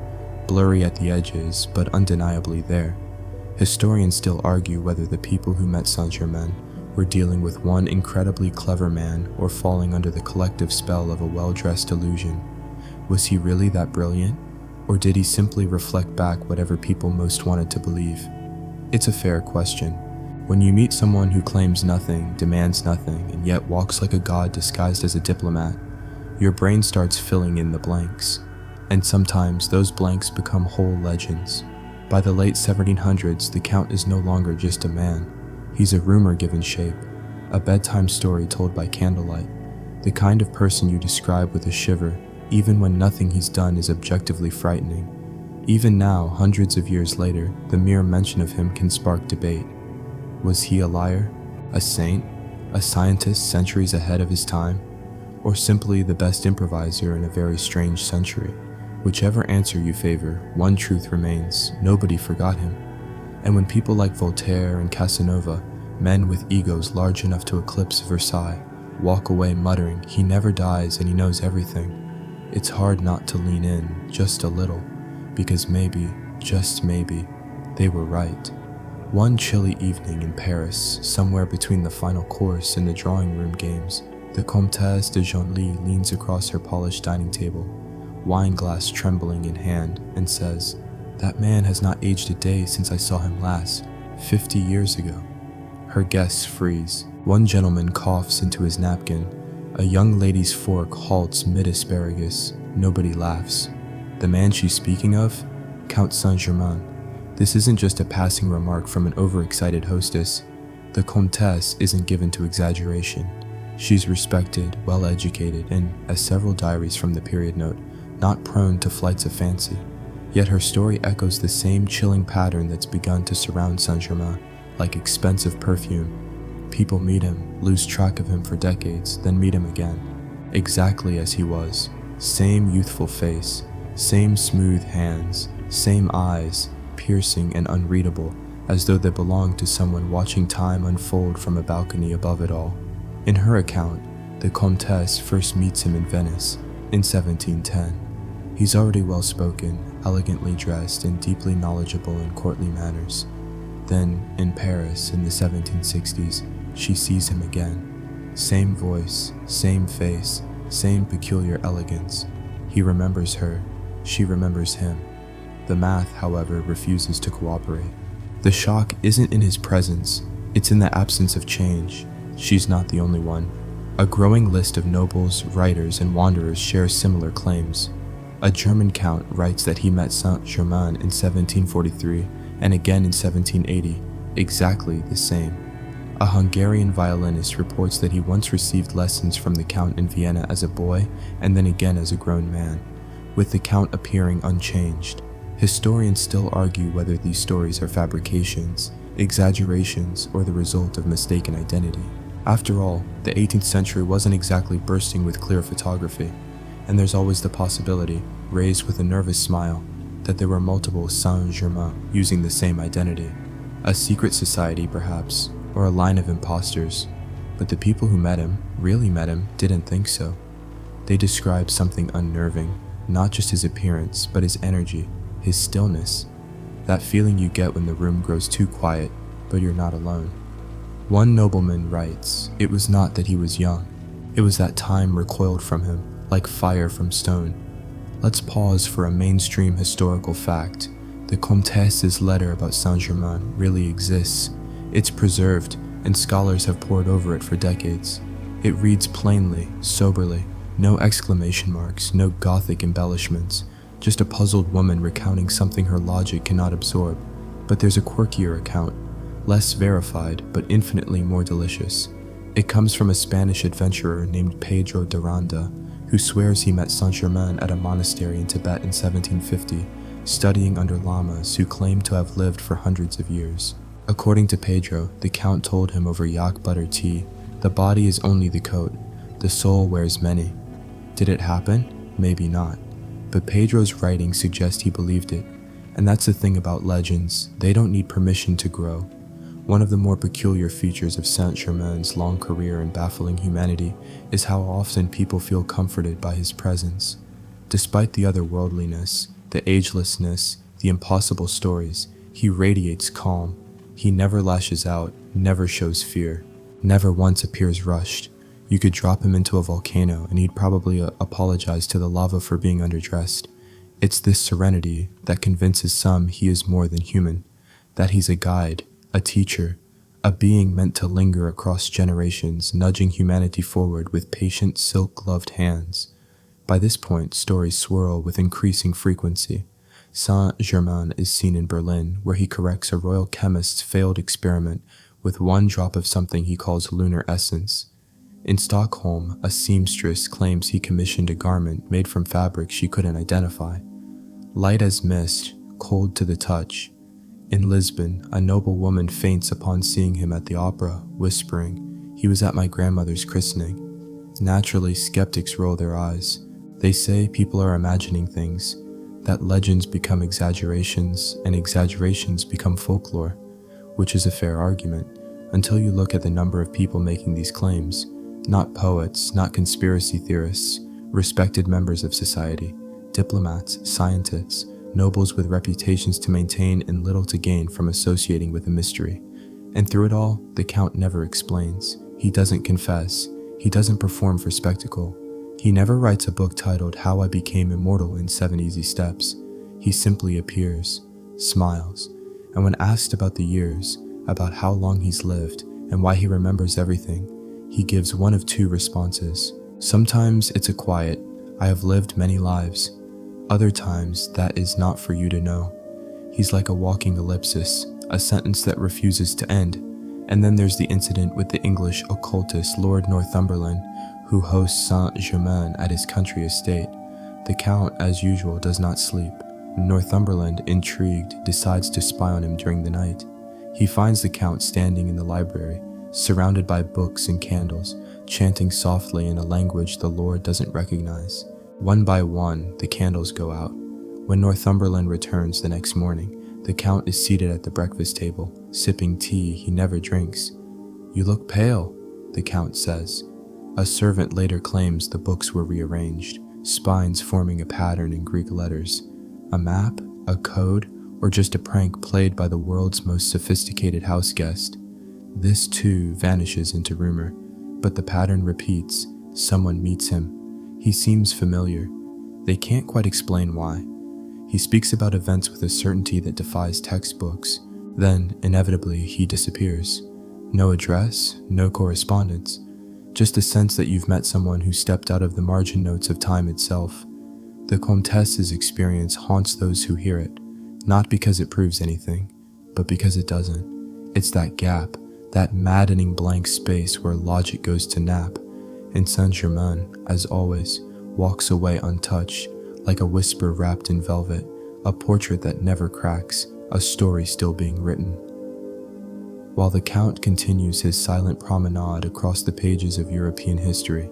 [SPEAKER 1] blurry at the edges, but undeniably there. Historians still argue whether the people who met Saint-Germain were dealing with one incredibly clever man or falling under the collective spell of a well-dressed illusion. Was he really that brilliant? Or did he simply reflect back whatever people most wanted to believe? It's a fair question. When you meet someone who claims nothing, demands nothing, and yet walks like a god disguised as a diplomat, your brain starts filling in the blanks. And sometimes those blanks become whole legends. By the late 1700s, the Count is no longer just a man. He's a rumor given shape, a bedtime story told by candlelight, the kind of person you describe with a shiver even when nothing he's done is objectively frightening. Even now, hundreds of years later, the mere mention of him can spark debate. Was he a liar? A saint? A scientist centuries ahead of his time? Or simply the best improviser in a very strange century? Whichever answer you favor, one truth remains: nobody forgot him. And when people like Voltaire and Casanova, men with egos large enough to eclipse Versailles, walk away muttering he never dies and he knows everything, it's hard not to lean in just a little, because maybe, just maybe, they were right. One chilly evening in Paris, somewhere between the final course and the drawing room games, the Comtesse de Genlis leans across her polished dining table, wine glass trembling in hand, and says, "That man has not aged a day since I saw him last, 50 years ago." Her guests freeze. One gentleman coughs into his napkin. A young lady's fork halts mid-asparagus. Nobody laughs. The man she's speaking of? Count Saint-Germain. This isn't just a passing remark from an overexcited hostess. The Comtesse isn't given to exaggeration. She's respected, well-educated, and, as several diaries from the period note, not prone to flights of fancy. Yet her story echoes the same chilling pattern that's begun to surround Saint-Germain, like expensive perfume. People meet him, lose track of him for decades, then meet him again, exactly as he was. Same youthful face, same smooth hands, same eyes, piercing and unreadable, as though they belonged to someone watching time unfold from a balcony above it all. In her account, the Comtesse first meets him in Venice, in 1710. He's already well-spoken, elegantly dressed, and deeply knowledgeable in courtly manners. Then, in Paris in the 1760s, she sees him again. Same voice, same face, same peculiar elegance. He remembers her, she remembers him. The math, however, refuses to cooperate. The shock isn't in his presence, it's in the absence of change. She's not the only one. A growing list of nobles, writers, and wanderers share similar claims. A German count writes that he met Saint-Germain in 1743 and again in 1780, exactly the same. A Hungarian violinist reports that he once received lessons from the Count in Vienna as a boy and then again as a grown man, with the Count appearing unchanged. Historians still argue whether these stories are fabrications, exaggerations, or the result of mistaken identity. After all, the 18th century wasn't exactly bursting with clear photography, and there's always the possibility, raised with a nervous smile, that there were multiple Saint-Germain using the same identity. A secret society, perhaps, or a line of imposters. But the people who met him, really met him, didn't think so. They described something unnerving, not just his appearance, but his energy, his stillness. That feeling you get when the room grows too quiet, but you're not alone. One nobleman writes, "It was not that he was young. It was that time recoiled from him, like fire from stone." Let's pause for a mainstream historical fact. The Comtesse's letter about Saint-Germain really exists. It's preserved, and scholars have pored over it for decades. It reads plainly, soberly, no exclamation marks, no Gothic embellishments, just a puzzled woman recounting something her logic cannot absorb. But there's a quirkier account, less verified, but infinitely more delicious. It comes from a Spanish adventurer named Pedro de Randa, who swears he met Saint-Germain at a monastery in Tibet in 1750, studying under lamas who claimed to have lived for hundreds of years. According to Pedro, the Count told him over yak butter tea, "The body is only the coat, the soul wears many." Did it happen? Maybe not. But Pedro's writings suggest he believed it. And that's the thing about legends, they don't need permission to grow. One of the more peculiar features of Saint-Germain's long career in baffling humanity is how often people feel comforted by his presence. Despite the otherworldliness, the agelessness, the impossible stories, he radiates calm. He never lashes out, never shows fear, never once appears rushed. You could drop him into a volcano and he'd probably apologize to the lava for being underdressed. It's this serenity that convinces some he is more than human, that he's a guide, a teacher, a being meant to linger across generations, nudging humanity forward with patient, silk-gloved hands. By this point, stories swirl with increasing frequency. Saint-Germain is seen in Berlin, where he corrects a royal chemist's failed experiment with one drop of something he calls lunar essence. In Stockholm, a seamstress claims he commissioned a garment made from fabric she couldn't identify. Light as mist, cold to the touch. In Lisbon, a noble woman faints upon seeing him at the opera, whispering, "He was at my grandmother's christening." Naturally, skeptics roll their eyes. They say people are imagining things, that legends become exaggerations, and exaggerations become folklore, which is a fair argument, until you look at the number of people making these claims. Not poets, not conspiracy theorists, respected members of society, diplomats, scientists, nobles with reputations to maintain and little to gain from associating with a mystery. And through it all, the Count never explains. He doesn't confess. He doesn't perform for spectacle. He never writes a book titled How I Became Immortal in 7 Easy Steps. He simply appears, smiles, and when asked about the years, about how long he's lived, and why he remembers everything, he gives one of two responses. Sometimes it's a quiet, "I have lived many lives." Other times, that is not for you to know. He's like a walking ellipsis, a sentence that refuses to end. And then there's the incident with the English occultist Lord Northumberland, who hosts Saint-Germain at his country estate. The Count, as usual, does not sleep. Northumberland, intrigued, decides to spy on him during the night. He finds the Count standing in the library, surrounded by books and candles, chanting softly in a language the Lord doesn't recognize. One by one, the candles go out. When Northumberland returns the next morning, the Count is seated at the breakfast table, sipping tea he never drinks. "You look pale," the Count says. A servant later claims the books were rearranged, spines forming a pattern in Greek letters. A map, a code, or just a prank played by the world's most sophisticated houseguest. This too vanishes into rumor, but the pattern repeats. Someone meets him. He seems familiar. They can't quite explain why. He speaks about events with a certainty that defies textbooks. Then, inevitably, he disappears. No address, no correspondence. Just a sense that you've met someone who stepped out of the margin notes of time itself. The Comtesse's experience haunts those who hear it, not because it proves anything, but because it doesn't. It's that gap, that maddening blank space where logic goes to nap. And Saint-Germain, as always, walks away untouched, like a whisper wrapped in velvet, a portrait that never cracks, a story still being written. While the Count continues his silent promenade across the pages of European history,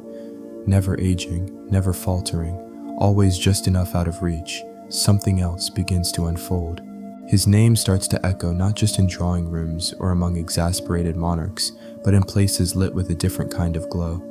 [SPEAKER 1] never aging, never faltering, always just enough out of reach, something else begins to unfold. His name starts to echo not just in drawing rooms or among exasperated monarchs, but in places lit with a different kind of glow.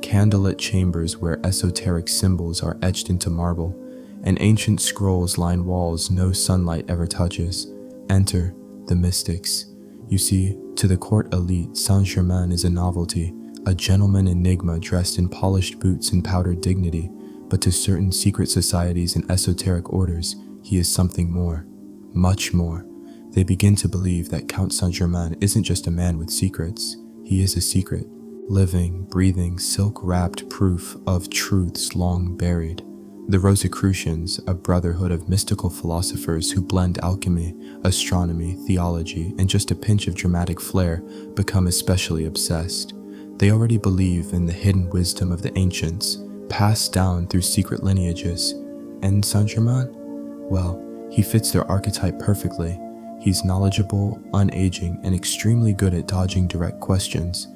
[SPEAKER 1] Candlelit chambers where esoteric symbols are etched into marble, and ancient scrolls line walls no sunlight ever touches. Enter the mystics. You see, to the court elite, Saint-Germain is a novelty, a gentleman enigma dressed in polished boots and powdered dignity, but to certain secret societies and esoteric orders, he is something more, much more. They begin to believe that Count Saint-Germain isn't just a man with secrets, he is a secret, living, breathing, silk-wrapped proof of truths long buried. The Rosicrucians, a brotherhood of mystical philosophers who blend alchemy, astronomy, theology, and just a pinch of dramatic flair, become especially obsessed. They already believe in the hidden wisdom of the ancients, passed down through secret lineages. And Saint-Germain? Well, he fits their archetype perfectly. He's knowledgeable, unaging, and extremely good at dodging direct questions.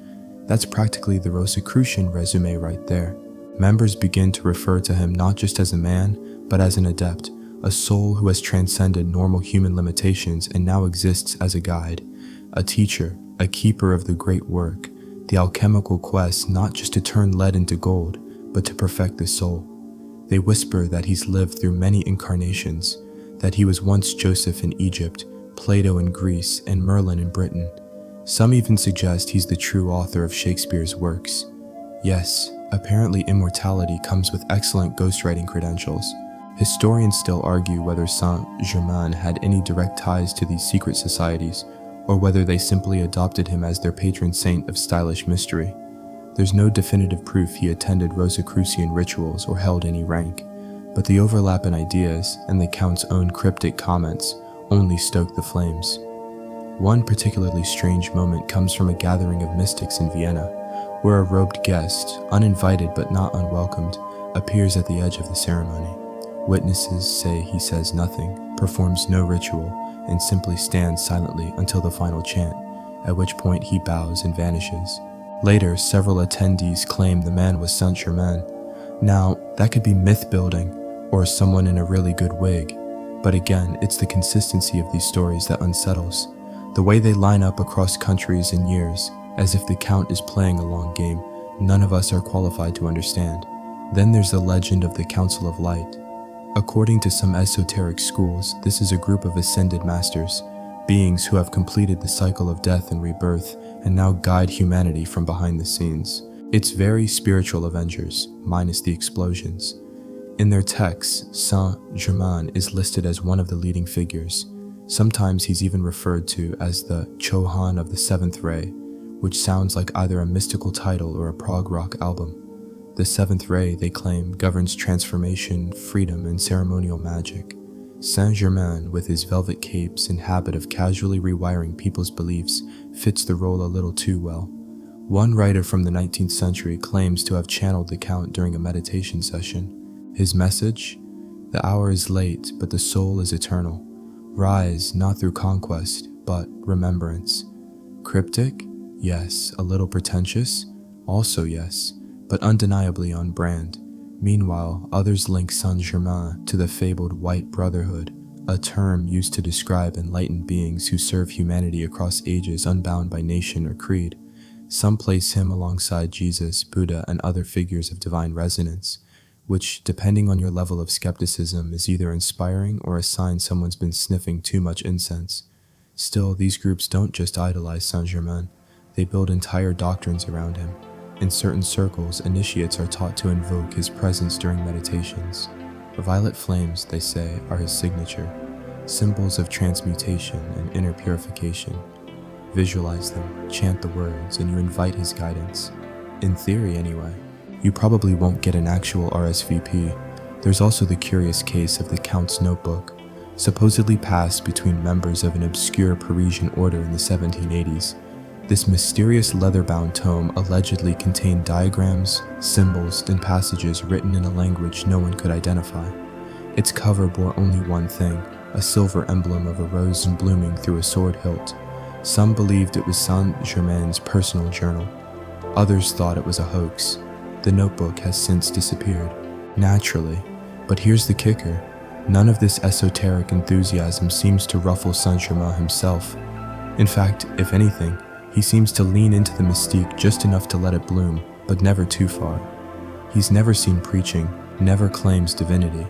[SPEAKER 1] That's practically the Rosicrucian resume right there. Members begin to refer to him not just as a man, but as an adept, a soul who has transcended normal human limitations and now exists as a guide, a teacher, a keeper of the great work, the alchemical quest not just to turn lead into gold, but to perfect the soul. They whisper that he's lived through many incarnations, that he was once Joseph in Egypt, Plato in Greece, and Merlin in Britain. Some even suggest he's the true author of Shakespeare's works. Yes, apparently immortality comes with excellent ghostwriting credentials. Historians still argue whether Saint-Germain had any direct ties to these secret societies, or whether they simply adopted him as their patron saint of stylish mystery. There's no definitive proof he attended Rosicrucian rituals or held any rank, but the overlap in ideas and the Count's own cryptic comments only stoke the flames. One particularly strange moment comes from a gathering of mystics in Vienna, where a robed guest, uninvited but not unwelcomed, appears at the edge of the ceremony. Witnesses say he says nothing, performs no ritual, and simply stands silently until the final chant, at which point he bows and vanishes. Later, several attendees claim the man was Saint-Germain. Now, that could be myth building, or someone in a really good wig, but again, it's the consistency of these stories that unsettles. The way they line up across countries and years, as if the Count is playing a long game, none of us are qualified to understand. Then there's the legend of the Council of Light. According to some esoteric schools, this is a group of ascended masters, beings who have completed the cycle of death and rebirth and now guide humanity from behind the scenes. It's very spiritual Avengers, minus the explosions. In their texts, Saint-Germain is listed as one of the leading figures. Sometimes he's even referred to as the Chohan of the Seventh Ray, which sounds like either a mystical title or a prog rock album. The Seventh Ray, they claim, governs transformation, freedom, and ceremonial magic. Saint-Germain, with his velvet capes and habit of casually rewiring people's beliefs, fits the role a little too well. One writer from the 19th century claims to have channeled the Count during a meditation session. His message? The hour is late, but the soul is eternal. Rise, not through conquest, but remembrance. Cryptic? Yes. A little pretentious? Also yes, but undeniably on brand. Meanwhile, others link Saint-Germain to the fabled White Brotherhood, a term used to describe enlightened beings who serve humanity across ages unbound by nation or creed. Some place him alongside Jesus, Buddha, and other figures of divine resonance, which, depending on your level of skepticism, is either inspiring or a sign someone's been sniffing too much incense. Still, these groups don't just idolize Saint-Germain, they build entire doctrines around him. In certain circles, initiates are taught to invoke his presence during meditations. Violet flames, they say, are his signature, symbols of transmutation and inner purification. Visualize them, chant the words, and you invite his guidance. In theory, anyway. You probably won't get an actual RSVP. There's also the curious case of the Count's notebook, supposedly passed between members of an obscure Parisian order in the 1780s. This mysterious leather-bound tome allegedly contained diagrams, symbols, and passages written in a language no one could identify. Its cover bore only one thing, a silver emblem of a rose blooming through a sword hilt. Some believed it was Saint-Germain's personal journal. Others thought it was a hoax. The notebook has since disappeared. Naturally. But here's the kicker. None of this esoteric enthusiasm seems to ruffle Saint-Germain himself. In fact, if anything, he seems to lean into the mystique just enough to let it bloom, but never too far. He's never seen preaching, never claims divinity.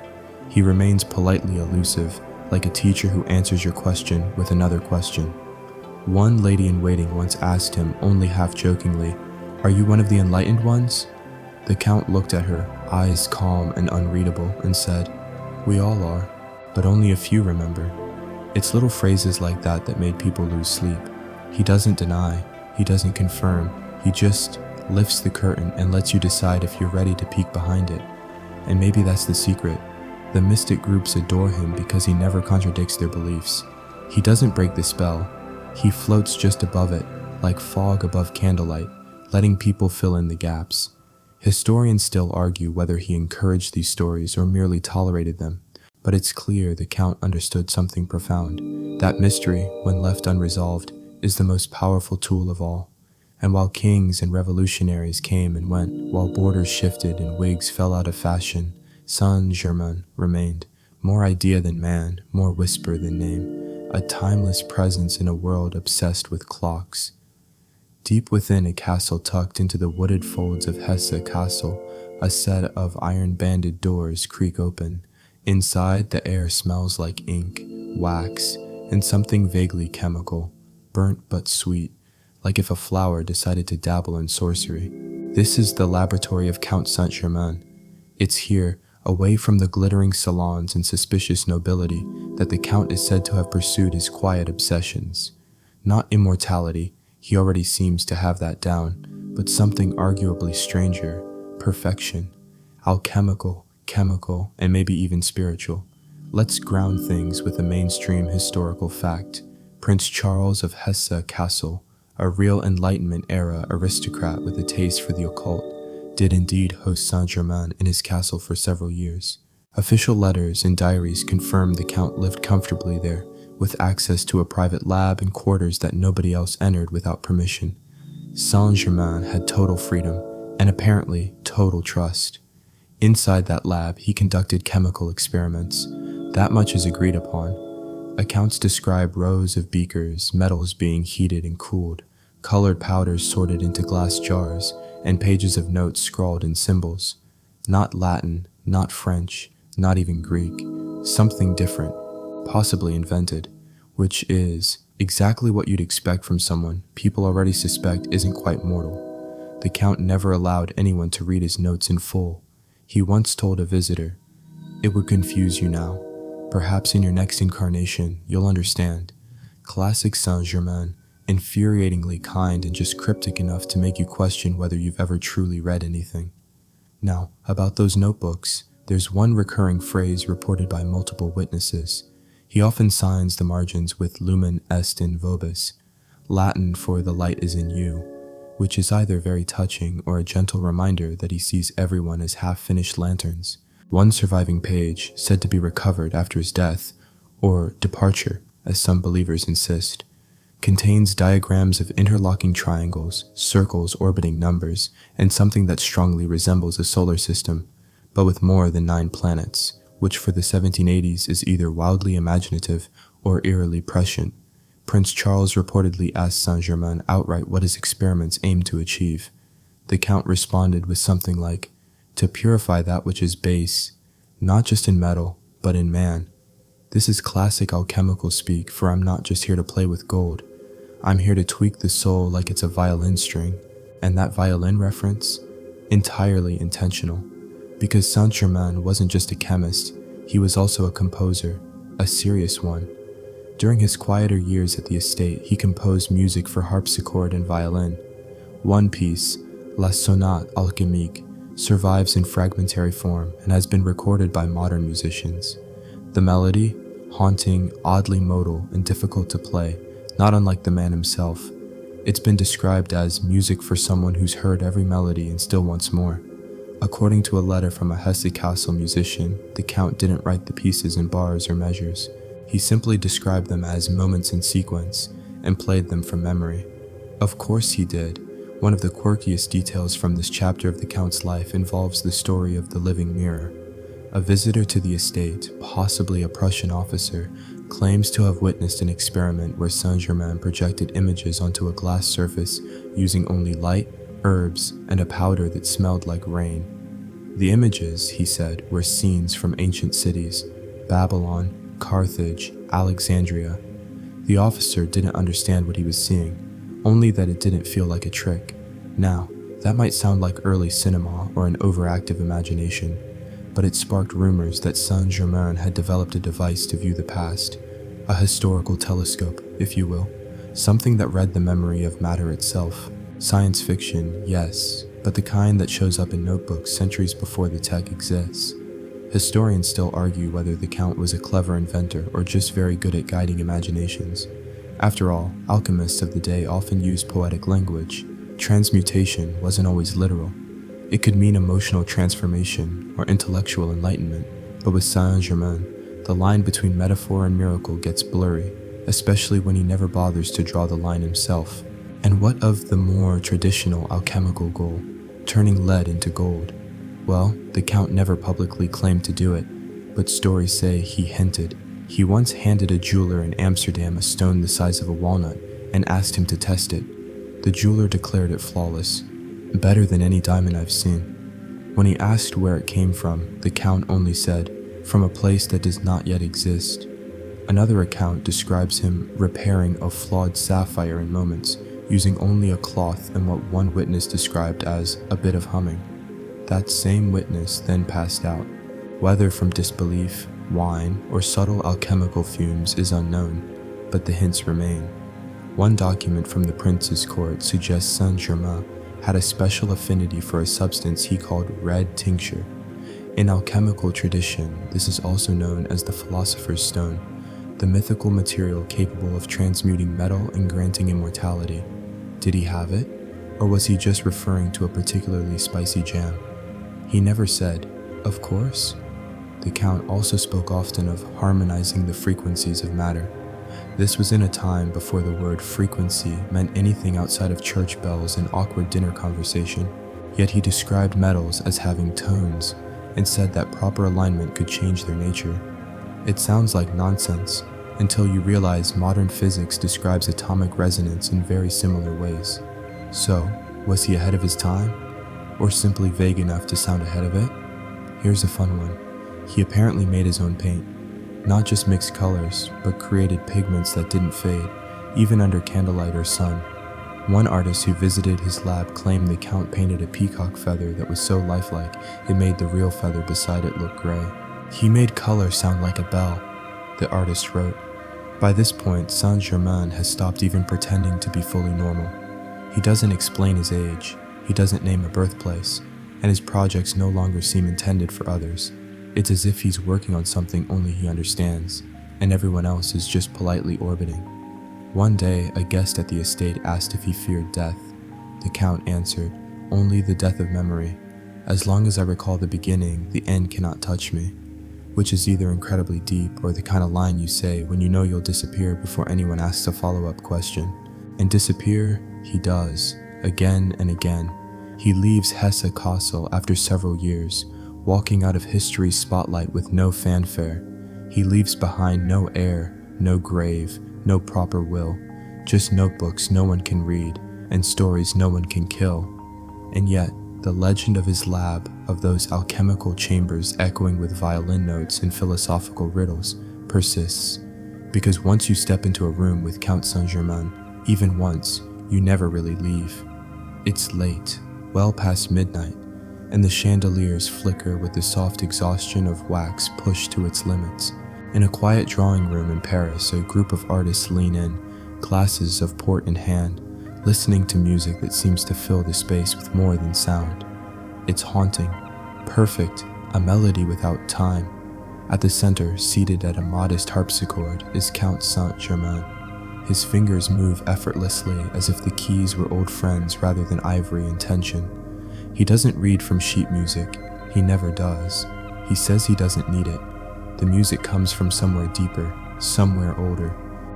[SPEAKER 1] He remains politely elusive, like a teacher who answers your question with another question. One lady-in-waiting once asked him, only half-jokingly, "Are you one of the enlightened ones?" The Count looked at her, eyes calm and unreadable, and said, "We all are, but only a few remember." It's little phrases like that that made people lose sleep. He doesn't deny, he doesn't confirm, he just lifts the curtain and lets you decide if you're ready to peek behind it. And maybe that's the secret. The mystic groups adore him because he never contradicts their beliefs. He doesn't break the spell. He floats just above it, like fog above candlelight, letting people fill in the gaps. Historians still argue whether he encouraged these stories or merely tolerated them, but it's clear the Count understood something profound. That mystery, when left unresolved, is the most powerful tool of all. And while kings and revolutionaries came and went, while borders shifted and wigs fell out of fashion, Saint-Germain remained, more idea than man, more whisper than name, a timeless presence in a world obsessed with clocks. Deep within a castle tucked into the wooded folds of Hesse Castle, a set of iron-banded doors creak open. Inside, the air smells like ink, wax, and something vaguely chemical, burnt but sweet, like if a flower decided to dabble in sorcery. This is the laboratory of Count Saint-Germain. It's here, away from the glittering salons and suspicious nobility, that the Count is said to have pursued his quiet obsessions. Not immortality, he already seems to have that down, but something arguably stranger, perfection, alchemical, chemical, and maybe even spiritual. Let's ground things with a mainstream historical fact. Prince Charles of Hesse Castle, a real Enlightenment-era aristocrat with a taste for the occult, did indeed host Saint-Germain in his castle for several years. Official letters and diaries confirm the Count lived comfortably there, with access to a private lab and quarters that nobody else entered without permission. Saint-Germain had total freedom, and apparently total trust. Inside that lab, he conducted chemical experiments. That much is agreed upon. Accounts describe rows of beakers, metals being heated and cooled, colored powders sorted into glass jars, and pages of notes scrawled in symbols. Not Latin, not French, not even Greek. Something different, possibly invented, which is exactly what you'd expect from someone people already suspect isn't quite mortal. The Count never allowed anyone to read his notes in full. He once told a visitor, "It would confuse you now. Perhaps in your next incarnation, you'll understand." Classic Saint-Germain, infuriatingly kind and just cryptic enough to make you question whether you've ever truly read anything. Now, about those notebooks, there's one recurring phrase reported by multiple witnesses. He often signs the margins with lumen est in vobis, Latin for "the light is in you," which is either very touching or a gentle reminder that he sees everyone as half-finished lanterns. One surviving page, said to be recovered after his death, or departure, as some believers insist, contains diagrams of interlocking triangles, circles orbiting numbers, and something that strongly resembles a solar system, but with more than 9 planets, which for the 1780s is either wildly imaginative or eerily prescient. Prince Charles reportedly asked Saint-Germain outright what his experiments aimed to achieve. The Count responded with something like, "To purify that which is base, not just in metal, but in man." This is classic alchemical speak, for I'm not just here to play with gold. I'm here to tweak the soul like it's a violin string. And that violin reference? Entirely intentional. Because Saint-Germain wasn't just a chemist, he was also a composer, a serious one. During his quieter years at the estate, he composed music for harpsichord and violin. One piece, La Sonate Alchimique, survives in fragmentary form and has been recorded by modern musicians. The melody, haunting, oddly modal, and difficult to play, not unlike the man himself. It's been described as music for someone who's heard every melody and still wants more. According to a letter from a Hesse Castle musician, the Count didn't write the pieces in bars or measures. He simply described them as moments in sequence and played them from memory. Of course he did. One of the quirkiest details from this chapter of the Count's life involves the story of the living mirror. A visitor to the estate, possibly a Prussian officer, claims to have witnessed an experiment where Saint-Germain projected images onto a glass surface using only light, herbs, and a powder that smelled like rain. The images, he said, were scenes from ancient cities, Babylon, Carthage, Alexandria. The officer didn't understand what he was seeing, only that it didn't feel like a trick. Now, that might sound like early cinema or an overactive imagination, but it sparked rumors that Saint-Germain had developed a device to view the past, a historical telescope, if you will, something that read the memory of matter itself. Science fiction, yes, but the kind that shows up in notebooks centuries before the tech exists. Historians still argue whether the Count was a clever inventor or just very good at guiding imaginations. After all, alchemists of the day often used poetic language. Transmutation wasn't always literal. It could mean emotional transformation or intellectual enlightenment, but with Saint-Germain, the line between metaphor and miracle gets blurry, especially when he never bothers to draw the line himself. And what of the more traditional alchemical goal, turning lead into gold? Well, the Count never publicly claimed to do it, but stories say he hinted. He once handed a jeweler in Amsterdam a stone the size of a walnut and asked him to test it. The jeweler declared it flawless, better than any diamond I've seen. When he asked where it came from, the Count only said, "From a place that does not yet exist." Another account describes him repairing a flawed sapphire in moments, using only a cloth and what one witness described as a bit of humming. That same witness then passed out. Whether from disbelief, wine, or subtle alchemical fumes is unknown, but the hints remain. One document from the prince's court suggests Saint-Germain had a special affinity for a substance he called red tincture. In alchemical tradition, this is also known as the philosopher's stone, the mythical material capable of transmuting metal and granting immortality. Did he have it? Or was he just referring to a particularly spicy jam? He never said, "Of course." The Count also spoke often of harmonizing the frequencies of matter. This was in a time before the word frequency meant anything outside of church bells and awkward dinner conversation. Yet he described metals as having tones and said that proper alignment could change their nature. It sounds like nonsense until you realize modern physics describes atomic resonance in very similar ways. So, was he ahead of his time? Or simply vague enough to sound ahead of it? Here's a fun one. He apparently made his own paint. Not just mixed colors, but created pigments that didn't fade, even under candlelight or sun. One artist who visited his lab claimed the Count painted a peacock feather that was so lifelike it made the real feather beside it look gray. He made color sound like a bell, the artist wrote. By this point, Saint-Germain has stopped even pretending to be fully normal. He doesn't explain his age, he doesn't name a birthplace, and his projects no longer seem intended for others. It's as if he's working on something only he understands, and everyone else is just politely orbiting. One day, a guest at the estate asked if he feared death. The Count answered, "Only the death of memory. As long as I recall the beginning, the end cannot touch me." Which is either incredibly deep or the kind of line you say when you know you'll disappear before anyone asks a follow-up question. And disappear, he does, again and again. He leaves Hesse Castle after several years, walking out of history's spotlight with no fanfare. He leaves behind no heir, no grave, no proper will, just notebooks no one can read, and stories no one can kill. And yet, the legend of his lab, of those alchemical chambers echoing with violin notes and philosophical riddles, persists. Because once you step into a room with Count Saint-Germain, even once, you never really leave. It's late, well past midnight, and the chandeliers flicker with the soft exhaustion of wax pushed to its limits. In a quiet drawing room in Paris, a group of artists lean in, glasses of port in hand, listening to music that seems to fill the space with more than sound. It's haunting, perfect, a melody without time. At the center, seated at a modest harpsichord, is Count Saint-Germain. His fingers move effortlessly as if the keys were old friends rather than ivory and tension. He doesn't read from sheet music. He never does. He says he doesn't need it. The music comes from somewhere deeper, somewhere older.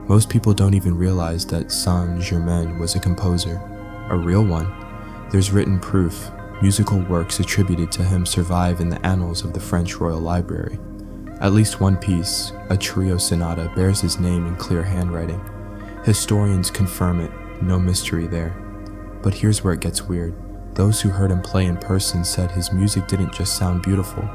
[SPEAKER 1] Most people don't even realize that Saint-Germain was a composer, a real one. There's written proof. Musical works attributed to him survive in the annals of the French Royal Library. At least one piece, a trio sonata, bears his name in clear handwriting. Historians confirm it, no mystery there. But here's where it gets weird. Those who heard him play in person said his music didn't just sound beautiful,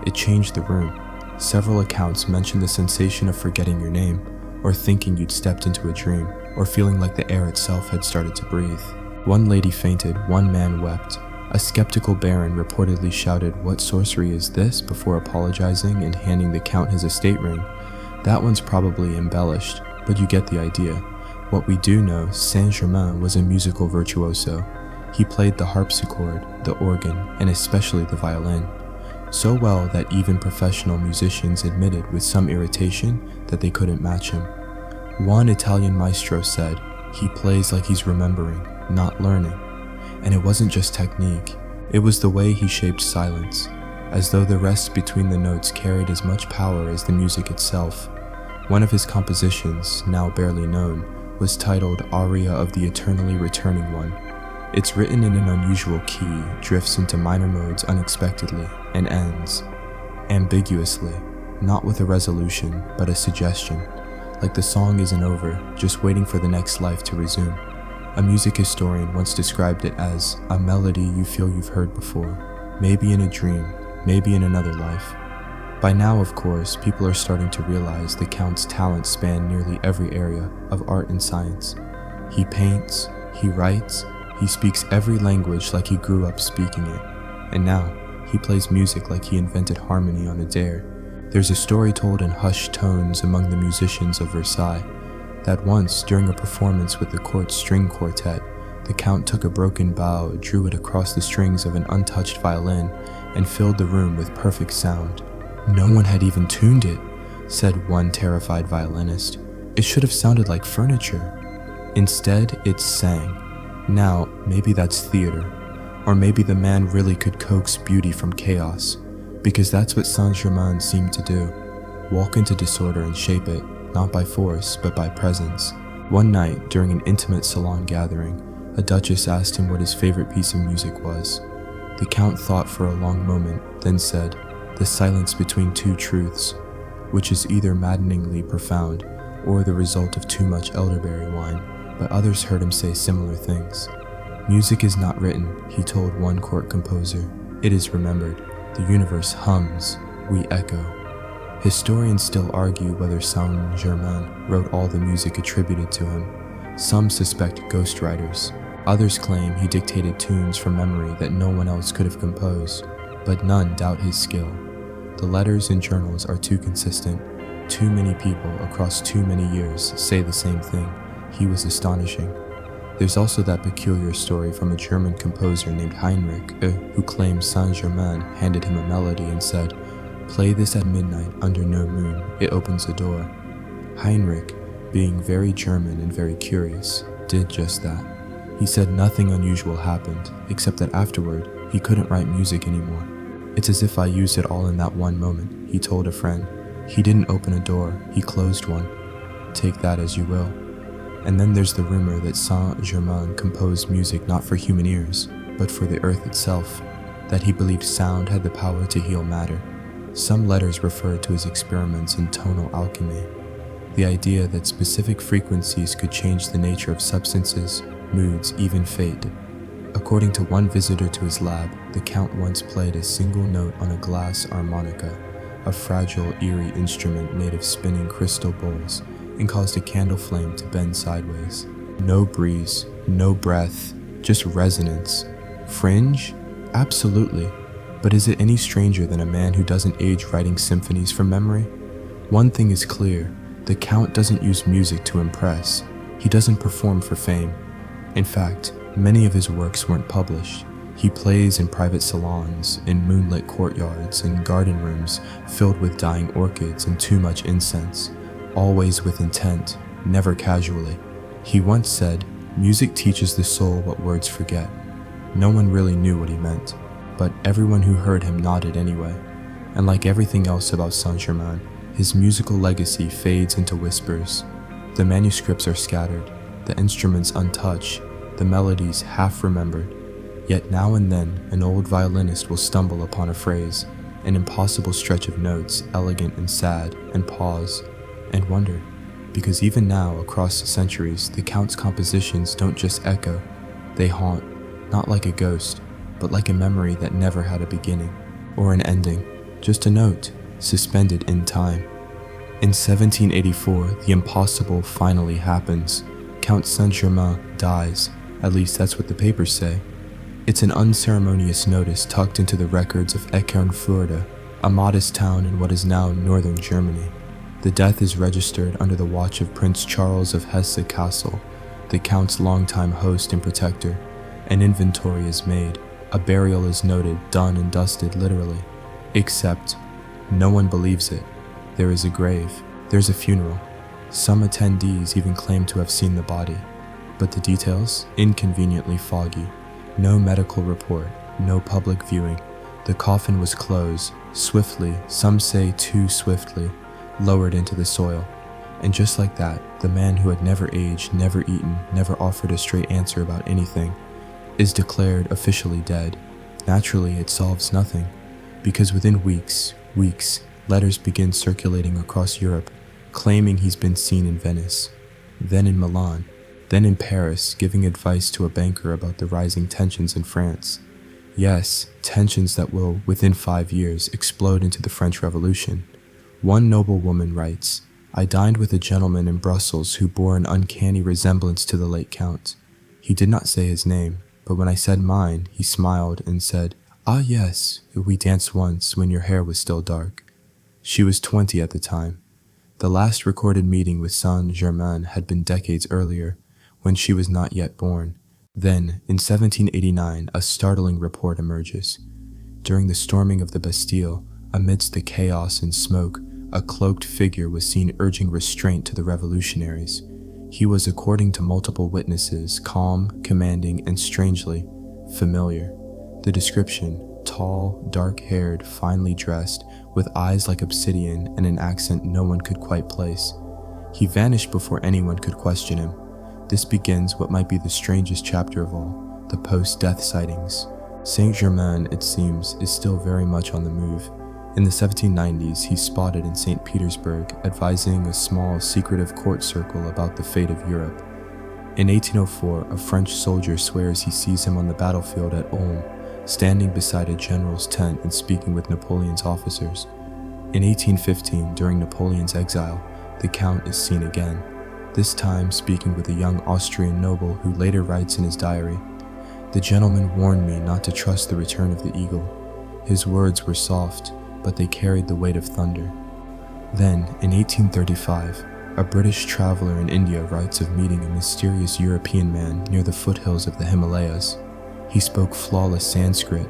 [SPEAKER 1] it changed the room. Several accounts mention the sensation of forgetting your name, or thinking you'd stepped into a dream, or feeling like the air itself had started to breathe. One lady fainted, one man wept. A skeptical baron reportedly shouted, "What sorcery is this?" before apologizing and handing the Count his estate ring. That one's probably embellished, but you get the idea. What we do know, Saint-Germain was a musical virtuoso. He played the harpsichord, the organ, and especially the violin. So well that even professional musicians admitted with some irritation that they couldn't match him. One Italian maestro said, "He plays like he's remembering, not learning." And it wasn't just technique, it was the way he shaped silence, as though the rest between the notes carried as much power as the music itself. One of his compositions, now barely known, was titled Aria of the Eternally Returning One. It's written in an unusual key, drifts into minor modes unexpectedly, and ends ambiguously, not with a resolution, but a suggestion, like the song isn't over, just waiting for the next life to resume. A music historian once described it as a melody you feel you've heard before, maybe in a dream, maybe in another life. By now, of course, people are starting to realize the Count's talents span nearly every area of art and science. He paints, he writes, he speaks every language like he grew up speaking it, and now he plays music like he invented harmony on a dare. There's a story told in hushed tones among the musicians of Versailles, that once, during a performance with the court string quartet, the Count took a broken bow, drew it across the strings of an untouched violin, and filled the room with perfect sound. "No one had even tuned it," said one terrified violinist. "It should have sounded like furniture." Instead, it sang. Now, maybe that's theater, or maybe the man really could coax beauty from chaos, because that's what Saint-Germain seemed to do, walk into disorder and shape it, not by force, but by presence. One night, during an intimate salon gathering, a duchess asked him what his favorite piece of music was. The count thought for a long moment, then said, "The silence between two truths," which is either maddeningly profound or the result of too much elderberry wine, but others heard him say similar things. "Music is not written," he told one court composer. "It is remembered. The universe hums. We echo." Historians still argue whether Saint-Germain wrote all the music attributed to him. Some suspect ghostwriters. Others claim he dictated tunes from memory that no one else could have composed, but none doubt his skill. The letters and journals are too consistent. Too many people across too many years say the same thing. He was astonishing. There's also that peculiar story from a German composer named Heinrich, who claims Saint-Germain handed him a melody and said, "Play this at midnight under no moon, it opens a door." Heinrich, being very German and very curious, did just that. He said nothing unusual happened, except that afterward, he couldn't write music anymore. "It's as if I used it all in that one moment," he told a friend. "He didn't open a door, he closed one. Take that as you will." And then there's the rumor that Saint-Germain composed music not for human ears, but for the earth itself, that he believed sound had the power to heal matter. Some letters refer to his experiments in tonal alchemy, the idea that specific frequencies could change the nature of substances, moods, even fate. According to one visitor to his lab, the Count once played a single note on a glass harmonica, a fragile, eerie instrument made of spinning crystal bowls, and caused a candle flame to bend sideways. No breeze, no breath, just resonance. Fringe? Absolutely. But is it any stranger than a man who doesn't age writing symphonies from memory? One thing is clear, the Count doesn't use music to impress. He doesn't perform for fame. In fact, many of his works weren't published. He plays in private salons, in moonlit courtyards, in garden rooms filled with dying orchids and too much incense, always with intent, never casually. He once said, "Music teaches the soul what words forget." No one really knew what he meant, but everyone who heard him nodded anyway. And like everything else about Saint-Germain, his musical legacy fades into whispers. The manuscripts are scattered, the instruments untouched, the melodies half-remembered. Yet now and then, an old violinist will stumble upon a phrase, an impossible stretch of notes, elegant and sad, and pause, and wonder, because even now, across the centuries, the Count's compositions don't just echo, they haunt, not like a ghost, but like a memory that never had a beginning, or an ending, just a note, suspended in time. In 1784, the impossible finally happens. Count Saint-Germain dies, at least that's what the papers say. It's an unceremonious notice tucked into the records of Eckernförde, a modest town in what is now northern Germany. The death is registered under the watch of Prince Charles of Hesse Castle, the Count's longtime host and protector. An inventory is made, a burial is noted, done and dusted literally. Except, no one believes it. There is a grave, there's a funeral. Some attendees even claim to have seen the body, but the details, inconveniently foggy. No medical report, no public viewing. The coffin was closed, swiftly, some say too swiftly, lowered into the soil. And just like that, the man who had never aged, never eaten, never offered a straight answer about anything, is declared officially dead. Naturally, it solves nothing, because within weeks, letters begin circulating across Europe, claiming he's been seen in Venice, then in Milan, then in Paris, giving advice to a banker about the rising tensions in France. Yes, tensions that will, within 5 years, explode into the French Revolution. One noble woman writes, "I dined with a gentleman in Brussels who bore an uncanny resemblance to the late Count. He did not say his name, but when I said mine, he smiled and said, 'Ah yes, we danced once when your hair was still dark.'" She was 20 at the time. The last recorded meeting with Saint-Germain had been decades earlier, when she was not yet born. Then, in 1789, a startling report emerges. During the storming of the Bastille, amidst the chaos and smoke, a cloaked figure was seen urging restraint to the revolutionaries. He was, according to multiple witnesses, calm, commanding, and strangely familiar. The description: tall, dark-haired, finely dressed, with eyes like obsidian and an accent no one could quite place. He vanished before anyone could question him. This begins what might be the strangest chapter of all, the post-death sightings. Saint Germain, it seems, is still very much on the move. In the 1790s, he's spotted in St. Petersburg, advising a small, secretive court circle about the fate of Europe. In 1804, a French soldier swears he sees him on the battlefield at Ulm, standing beside a general's tent and speaking with Napoleon's officers. In 1815, during Napoleon's exile, the Count is seen again, this time speaking with a young Austrian noble who later writes in his diary, "The gentleman warned me not to trust the return of the eagle. His words were soft, but they carried the weight of thunder." Then, in 1835, a British traveler in India writes of meeting a mysterious European man near the foothills of the Himalayas. He spoke flawless Sanskrit,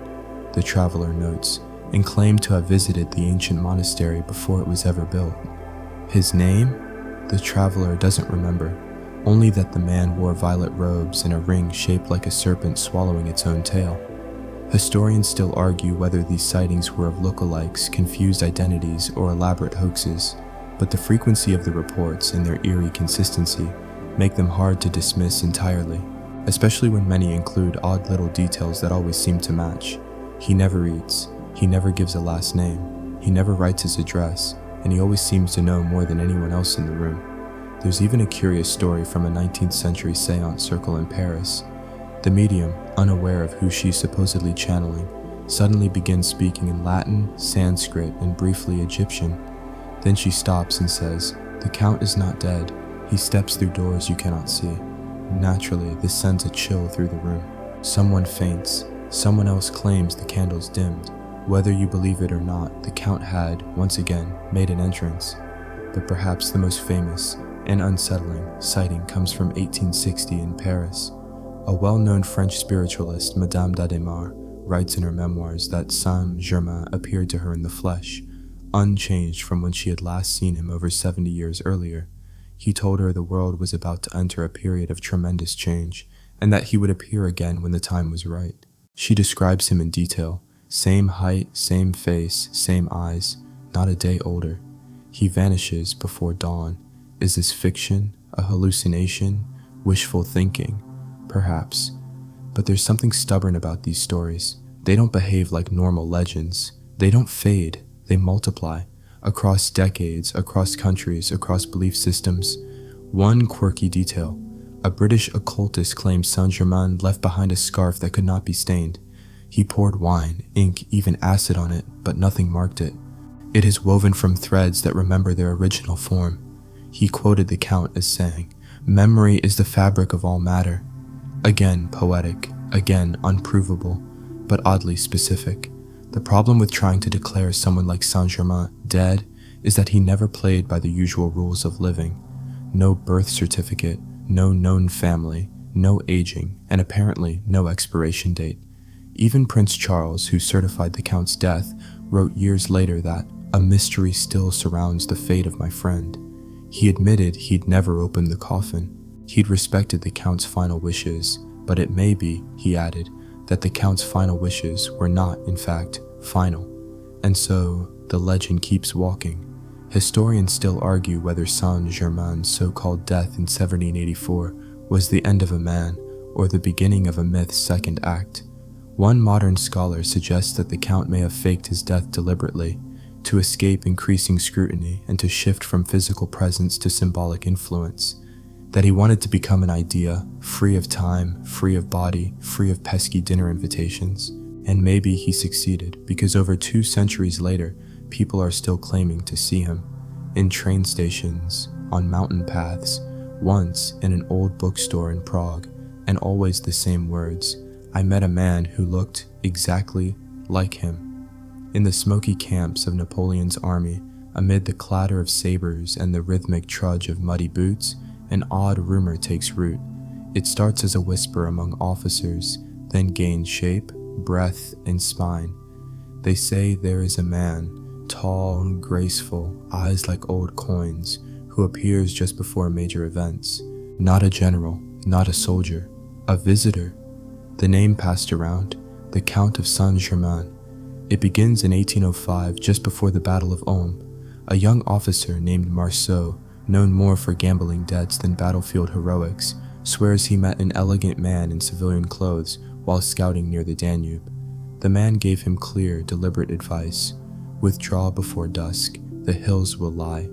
[SPEAKER 1] the traveler notes, and claimed to have visited the ancient monastery before it was ever built. His name? The traveler doesn't remember, only that the man wore violet robes and a ring shaped like a serpent swallowing its own tail. Historians still argue whether these sightings were of lookalikes, confused identities, or elaborate hoaxes, but the frequency of the reports and their eerie consistency make them hard to dismiss entirely, especially when many include odd little details that always seem to match. He never eats, he never gives a last name, he never writes his address, and he always seems to know more than anyone else in the room. There's even a curious story from a 19th century seance circle in Paris. The medium, unaware of who she's supposedly channeling, suddenly begins speaking in Latin, Sanskrit, and briefly Egyptian. Then she stops and says, "The Count is not dead. He steps through doors you cannot see." Naturally, this sends a chill through the room. Someone faints. Someone else claims the candles dimmed. Whether you believe it or not, the Count had, once again, made an entrance. But perhaps the most famous and unsettling sighting comes from 1860 in Paris. A well-known French spiritualist, Madame d'Adhémar, writes in her memoirs that Saint Germain appeared to her in the flesh, unchanged from when she had last seen him over 70 years earlier. He told her the world was about to enter a period of tremendous change, and that he would appear again when the time was right. She describes him in detail: same height, same face, same eyes, not a day older. He vanishes before dawn. Is this fiction, a hallucination, wishful thinking? Perhaps. But there's something stubborn about these stories. They don't behave like normal legends. They don't fade, they multiply. Across decades, across countries, across belief systems. One quirky detail. A British occultist claims Saint-Germain left behind a scarf that could not be stained. He poured wine, ink, even acid on it, but nothing marked it. It is woven from threads that remember their original form. He quoted the Count as saying, "Memory is the fabric of all matter." Again poetic, again unprovable, but oddly specific. The problem with trying to declare someone like Saint-Germain dead is that he never played by the usual rules of living. No birth certificate, no known family, no aging, and apparently no expiration date. Even Prince Charles, who certified the Count's death, wrote years later that a mystery still surrounds the fate of my friend. He admitted he'd never opened the coffin. He'd respected the Count's final wishes, but it may be, he added, that the Count's final wishes were not, in fact, final. And so, the legend keeps walking. Historians still argue whether Saint-Germain's so-called death in 1784 was the end of a man or the beginning of a myth's second act. One modern scholar suggests that the Count may have faked his death deliberately, to escape increasing scrutiny and to shift from physical presence to symbolic influence. That he wanted to become an idea, free of time, free of body, free of pesky dinner invitations. And maybe he succeeded, because over 2 centuries later, people are still claiming to see him. In train stations, on mountain paths, once in an old bookstore in Prague, and always the same words: "I met a man who looked exactly like him." In the smoky camps of Napoleon's army, amid the clatter of sabers and the rhythmic trudge of muddy boots, an odd rumor takes root. It starts as a whisper among officers, then gains shape, breadth, and spine. They say there is a man, tall, graceful, eyes like old coins, who appears just before major events. Not a general, not a soldier, a visitor. The name passed around, the Count of Saint-Germain. It begins in 1805, just before the Battle of Ulm. A young officer named Marceau, known more for gambling debts than battlefield heroics, swears he met an elegant man in civilian clothes while scouting near the Danube. The man gave him clear, deliberate advice. Withdraw before dusk, the hills will lie.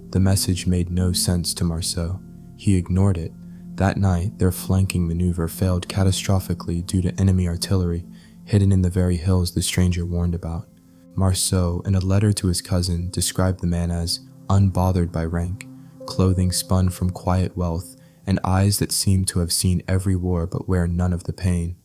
[SPEAKER 1] The message made no sense to Marceau. He ignored it. That night, their flanking maneuver failed catastrophically due to enemy artillery hidden in the very hills the stranger warned about. Marceau, in a letter to his cousin, described the man as unbothered by rank, clothing spun from quiet wealth, and eyes that seemed to have seen every war but wear none of the pain.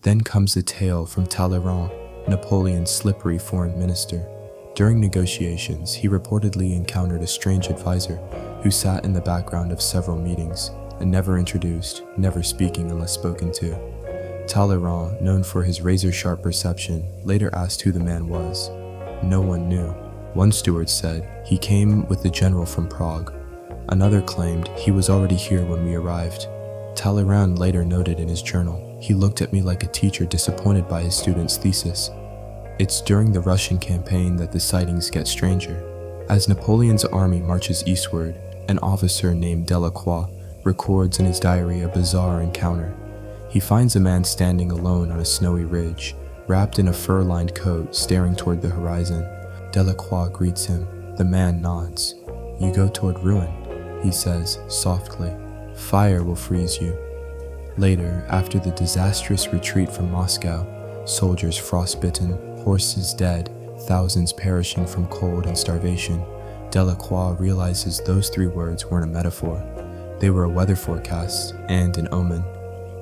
[SPEAKER 1] Then comes the tale from Talleyrand, Napoleon's slippery foreign minister. During negotiations, he reportedly encountered a strange advisor who sat in the background of several meetings and never introduced, never speaking unless spoken to. Talleyrand, known for his razor-sharp perception, later asked who the man was. No one knew. One steward said he came with the general from Prague. Another claimed he was already here when we arrived. Talleyrand later noted in his journal, "He looked at me like a teacher disappointed by his student's thesis." It's during the Russian campaign that the sightings get stranger. As Napoleon's army marches eastward, an officer named Delacroix records in his diary a bizarre encounter. He finds a man standing alone on a snowy ridge, wrapped in a fur-lined coat, staring toward the horizon. Delacroix greets him. The man nods. "You go toward ruin," he says softly. "Fire will freeze you." Later, after the disastrous retreat from Moscow, soldiers frostbitten, horses dead, thousands perishing from cold and starvation, Delacroix realizes those three words weren't a metaphor. They were a weather forecast and an omen.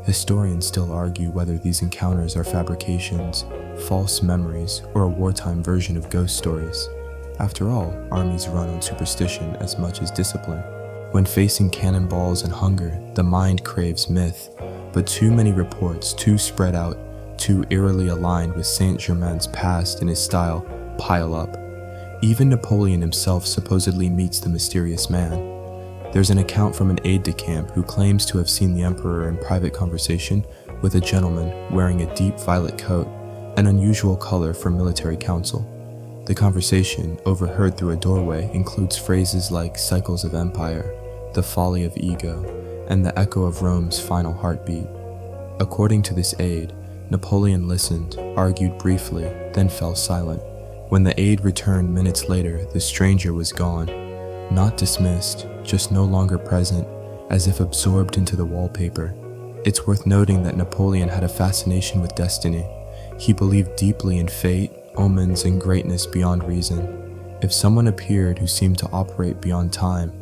[SPEAKER 1] Historians still argue whether these encounters are fabrications, false memories, or a wartime version of ghost stories. After all, armies run on superstition as much as discipline. When facing cannonballs and hunger, the mind craves myth, but too many reports, too spread out, too eerily aligned with Saint-Germain's past and his style, pile up. Even Napoleon himself supposedly meets the mysterious man. There's an account from an aide-de-camp who claims to have seen the emperor in private conversation with a gentleman wearing a deep violet coat, an unusual color for military council. The conversation, overheard through a doorway, includes phrases like cycles of empire, the folly of ego, and the echo of Rome's final heartbeat. According to this aide, Napoleon listened, argued briefly, then fell silent. When the aide returned minutes later, the stranger was gone. Not dismissed, just no longer present, as if absorbed into the wallpaper. It's worth noting that Napoleon had a fascination with destiny. He believed deeply in fate, omens, and greatness beyond reason. If someone appeared who seemed to operate beyond time,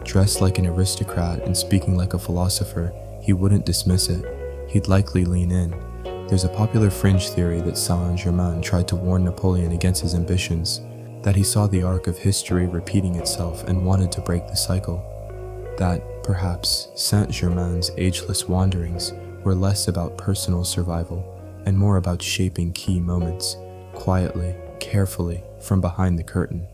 [SPEAKER 1] dressed like an aristocrat and speaking like a philosopher, he wouldn't dismiss it. He'd likely lean in. There's a popular fringe theory that Saint-Germain tried to warn Napoleon against his ambitions, that he saw the arc of history repeating itself and wanted to break the cycle. That, perhaps, Saint-Germain's ageless wanderings were less about personal survival and more about shaping key moments, quietly, carefully, from behind the curtain.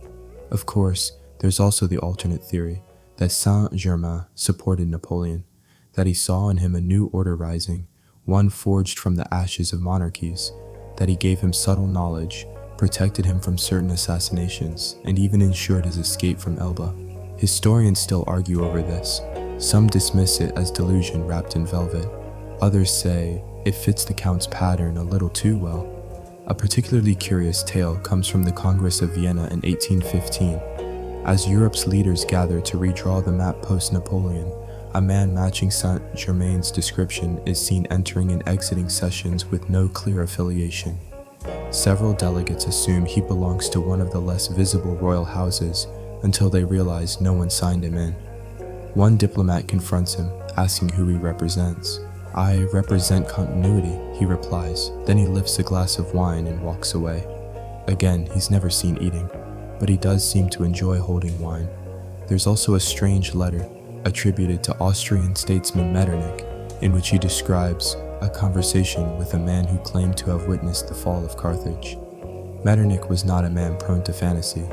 [SPEAKER 1] Of course, there's also the alternate theory that Saint-Germain supported Napoleon, that he saw in him a new order rising, one forged from the ashes of monarchies, that he gave him subtle knowledge, protected him from certain assassinations, and even ensured his escape from Elba. Historians still argue over this. Some dismiss it as delusion wrapped in velvet. Others say it fits the Count's pattern a little too well. A particularly curious tale comes from the Congress of Vienna in 1815. As Europe's leaders gathered to redraw the map post-Napoleon, a man matching Saint-Germain's description is seen entering and exiting sessions with no clear affiliation. Several delegates assume he belongs to one of the less visible royal houses until they realize no one signed him in. One diplomat confronts him, asking who he represents. "I represent continuity," he replies. Then he lifts a glass of wine and walks away. Again, he's never seen eating, but he does seem to enjoy holding wine. There's also a strange letter attributed to Austrian statesman Metternich, in which he describes a conversation with a man who claimed to have witnessed the fall of Carthage. Metternich was not a man prone to fantasy.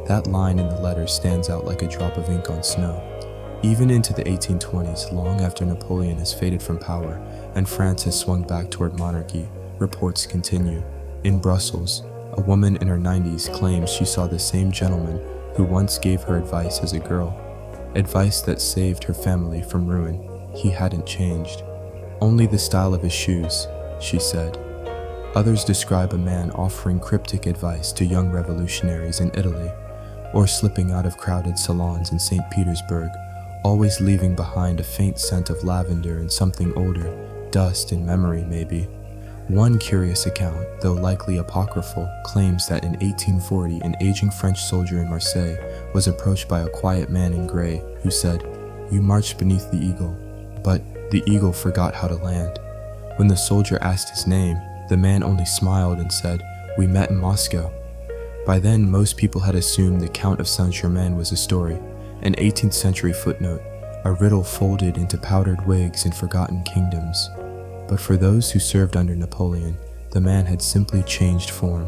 [SPEAKER 1] That line in the letter stands out like a drop of ink on snow. Even into the 1820s, long after Napoleon has faded from power and France has swung back toward monarchy, reports continue. In Brussels, a woman in her 90s claims she saw the same gentleman who once gave her advice as a girl, advice that saved her family from ruin. He hadn't changed. Only the style of his shoes, she said. Others describe a man offering cryptic advice to young revolutionaries in Italy, or slipping out of crowded salons in St. Petersburg, always leaving behind a faint scent of lavender and something older, dust and memory maybe. One curious account, though likely apocryphal, claims that in 1840 an aging French soldier in Marseille was approached by a quiet man in gray who said, "You marched beneath the eagle," but the eagle forgot how to land. When the soldier asked his name, the man only smiled and said, "We met in Moscow." By then, most people had assumed the Count of Saint-Germain was a story, an 18th century footnote, a riddle folded into powdered wigs in forgotten kingdoms. But for those who served under Napoleon, the man had simply changed form,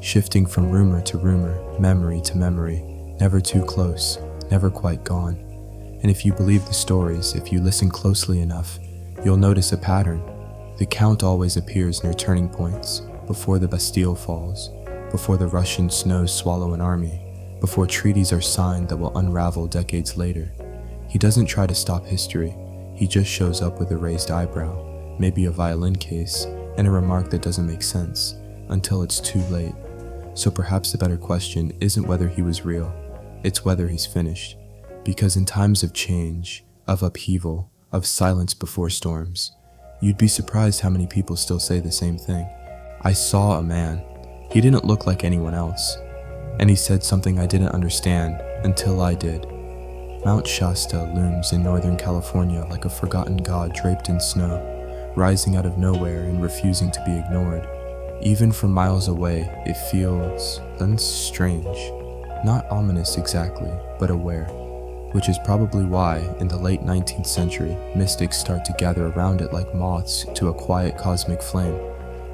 [SPEAKER 1] shifting from rumor to rumor, memory to memory, never too close, never quite gone. And if you believe the stories, if you listen closely enough, you'll notice a pattern. The Count always appears near turning points, before the Bastille falls, before the Russian snows swallow an army, before treaties are signed that will unravel decades later. He doesn't try to stop history, he just shows up with a raised eyebrow, maybe a violin case, and a remark that doesn't make sense, until it's too late. So perhaps the better question isn't whether he was real, it's whether he's finished. Because in times of change, of upheaval, of silence before storms, you'd be surprised how many people still say the same thing. I saw a man. He didn't look like anyone else. And he said something I didn't understand until I did. Mount Shasta looms in Northern California like a forgotten god draped in snow, rising out of nowhere and refusing to be ignored. Even from miles away, it feels strange. Not ominous exactly, but aware. Which is probably why, in the late 19th century, mystics start to gather around it like moths to a quiet cosmic flame,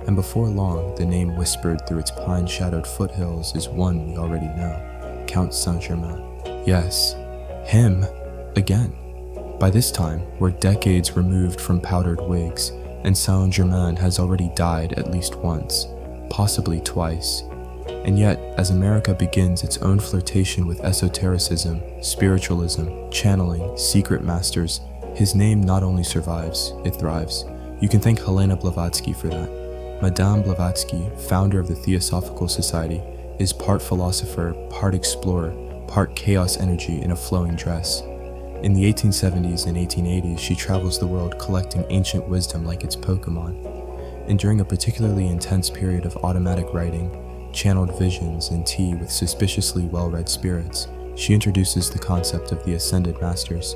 [SPEAKER 1] and before long, the name whispered through its pine-shadowed foothills is one we already know, Count Saint-Germain. Yes, him, again. By this time, we're decades removed from powdered wigs, and Saint-Germain has already died at least once, possibly twice. And yet, as America begins its own flirtation with esotericism, spiritualism, channeling, secret masters, his name not only survives, it thrives. You can thank Helena Blavatsky for that. Madame Blavatsky, founder of the Theosophical Society, is part philosopher, part explorer, part chaos energy in a flowing dress. In the 1870s and 1880s, she travels the world collecting ancient wisdom like its Pokemon. And during a particularly intense period of automatic writing, channeled visions, and tea with suspiciously well-read spirits, she introduces the concept of the Ascended Masters.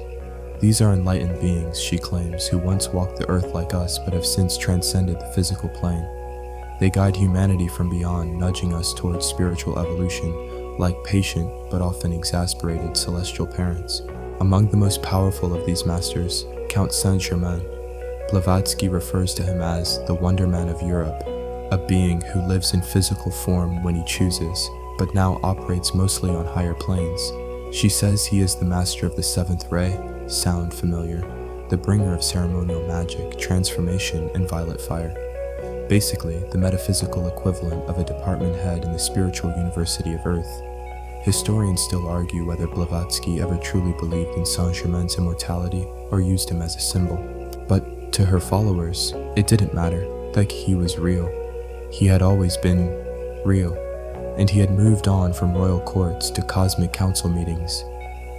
[SPEAKER 1] These are enlightened beings, she claims, who once walked the earth like us but have since transcended the physical plane. They guide humanity from beyond, nudging us towards spiritual evolution, like patient but often exasperated celestial parents. Among the most powerful of these masters, Count Saint-Germain, Blavatsky refers to him as the Wonder Man of Europe, a being who lives in physical form when he chooses, but now operates mostly on higher planes. She says he is the master of the seventh ray, sound familiar, the bringer of ceremonial magic, transformation, and violet fire. Basically, the metaphysical equivalent of a department head in the spiritual university of Earth. Historians still argue whether Blavatsky ever truly believed in Saint-Germain's immortality or used him as a symbol. But to her followers, it didn't matter, like he was real. He had always been real, and he had moved on from royal courts to cosmic council meetings.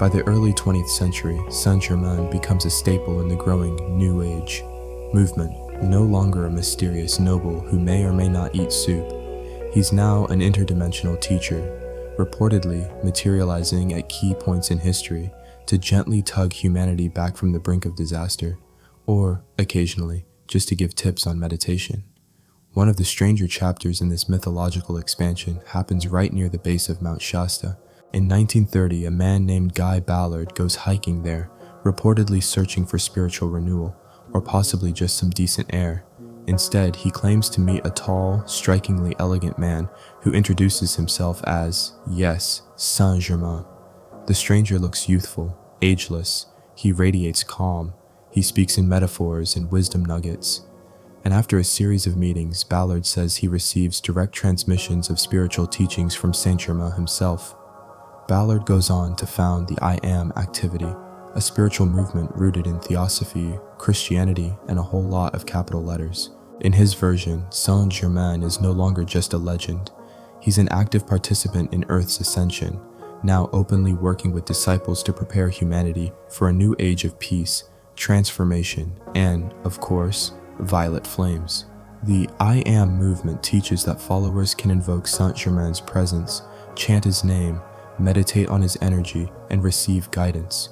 [SPEAKER 1] By the early 20th century, Saint-Germain becomes a staple in the growing New Age movement, no longer a mysterious noble who may or may not eat soup. He's now an interdimensional teacher, reportedly materializing at key points in history to gently tug humanity back from the brink of disaster, or, occasionally, just to give tips on meditation. One of the stranger chapters in this mythological expansion happens right near the base of Mount Shasta. In 1930, a man named Guy Ballard goes hiking there, reportedly searching for spiritual renewal, or possibly just some decent air. Instead, he claims to meet a tall, strikingly elegant man who introduces himself as, yes, Saint-Germain. The stranger looks youthful, ageless, He radiates calm. He speaks in metaphors and wisdom nuggets. And after a series of meetings, Ballard says he receives direct transmissions of spiritual teachings from Saint Germain himself. Ballard goes on to found the I Am activity, a spiritual movement rooted in theosophy, Christianity, and a whole lot of capital letters. In his version, Saint Germain is no longer just a legend. He's an active participant in Earth's ascension, now openly working with disciples to prepare humanity for a new age of peace, transformation, and, of course, violet flames. The I Am movement teaches that followers can invoke Saint Germain's presence, chant his name, meditate on his energy, and receive guidance.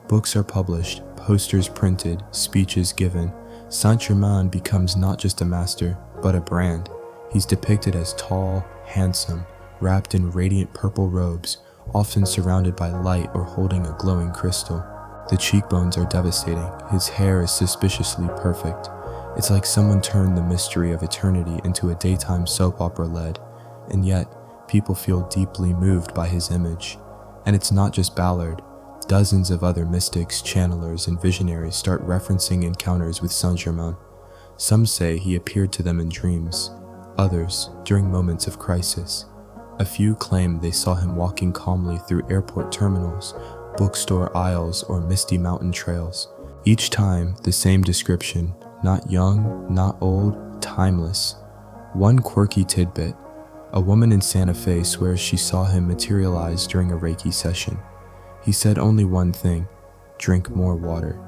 [SPEAKER 1] Books are published, posters printed, speeches given. Saint Germain becomes not just a master, but a brand. He's depicted as tall, handsome, wrapped in radiant purple robes, often surrounded by light or holding a glowing crystal. The cheekbones are devastating. His hair is suspiciously perfect. It's like someone turned the mystery of eternity into a daytime soap opera lead, and yet people feel deeply moved by his image. And it's not just Ballard. Dozens of other mystics, channelers, and visionaries start referencing encounters with Saint Germain. Some say he appeared to them in dreams, others during moments of crisis. A few claim they saw him walking calmly through airport terminals, bookstore aisles, or misty mountain trails. Each time, the same description: not young, not old, timeless. One quirky tidbit: a woman in Santa Fe swears she saw him materialize during a Reiki session. He said only one thing: drink more water,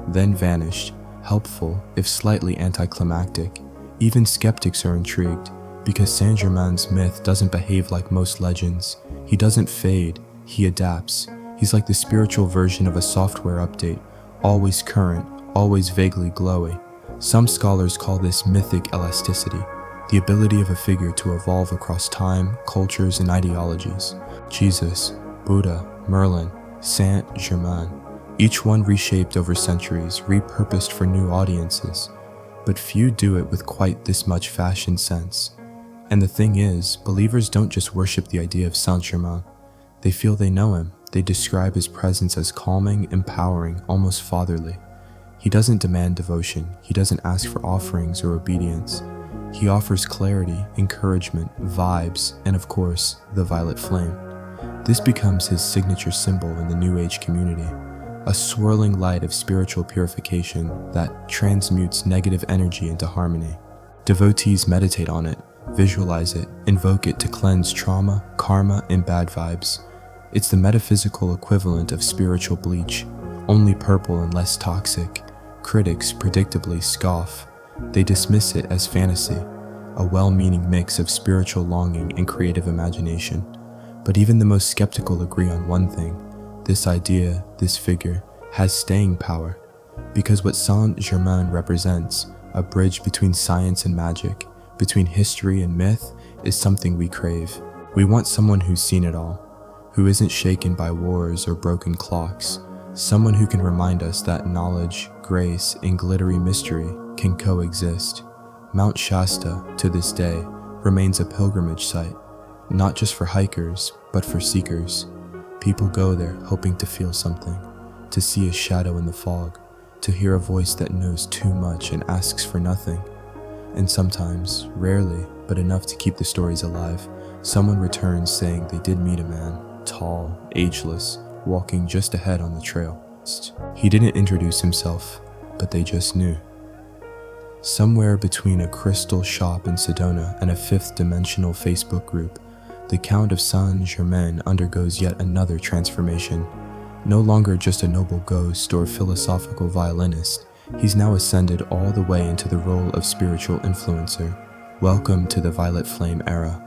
[SPEAKER 1] then vanished, helpful if slightly anticlimactic. Even skeptics are intrigued, because Saint Germain's myth doesn't behave like most legends. He doesn't fade, he adapts. He's like the spiritual version of a software update, always current, always vaguely glowy. Some scholars call this mythic elasticity, the ability of a figure to evolve across time, cultures, and ideologies. Jesus, Buddha, Merlin, Saint Germain, each one reshaped over centuries, repurposed for new audiences. But few do it with quite this much fashion sense. And the thing is, believers don't just worship the idea of Saint Germain. They feel they know him. They describe his presence as calming, empowering, almost fatherly. He doesn't demand devotion. He doesn't ask for offerings or obedience. He offers clarity, encouragement, vibes, and of course, the violet flame. This becomes his signature symbol in the New Age community, a swirling light of spiritual purification that transmutes negative energy into harmony. Devotees meditate on it, visualize it, invoke it to cleanse trauma, karma, and bad vibes. It's the metaphysical equivalent of spiritual bleach, only purple and less toxic. Critics predictably scoff. They dismiss it as fantasy, a well-meaning mix of spiritual longing and creative imagination. But even the most skeptical agree on one thing: this idea, this figure, has staying power. Because what Saint Germain represents, a bridge between science and magic, between history and myth, is something we crave. We want someone who's seen it all, who isn't shaken by wars or broken clocks, someone who can remind us that knowledge, grace, and glittery mystery can coexist. Mount Shasta, to this day, remains a pilgrimage site, not just for hikers, but for seekers. People go there hoping to feel something, to see a shadow in the fog, to hear a voice that knows too much and asks for nothing. And sometimes, rarely, but enough to keep the stories alive, someone returns saying they did meet a man, tall, ageless, walking just ahead on the trail. He didn't introduce himself, but they just knew. Somewhere between a crystal shop in Sedona and a fifth-dimensional Facebook group, the Count of Saint Germain undergoes yet another transformation. No longer just a noble ghost or philosophical violinist, he's now ascended all the way into the role of spiritual influencer. Welcome to the Violet Flame era.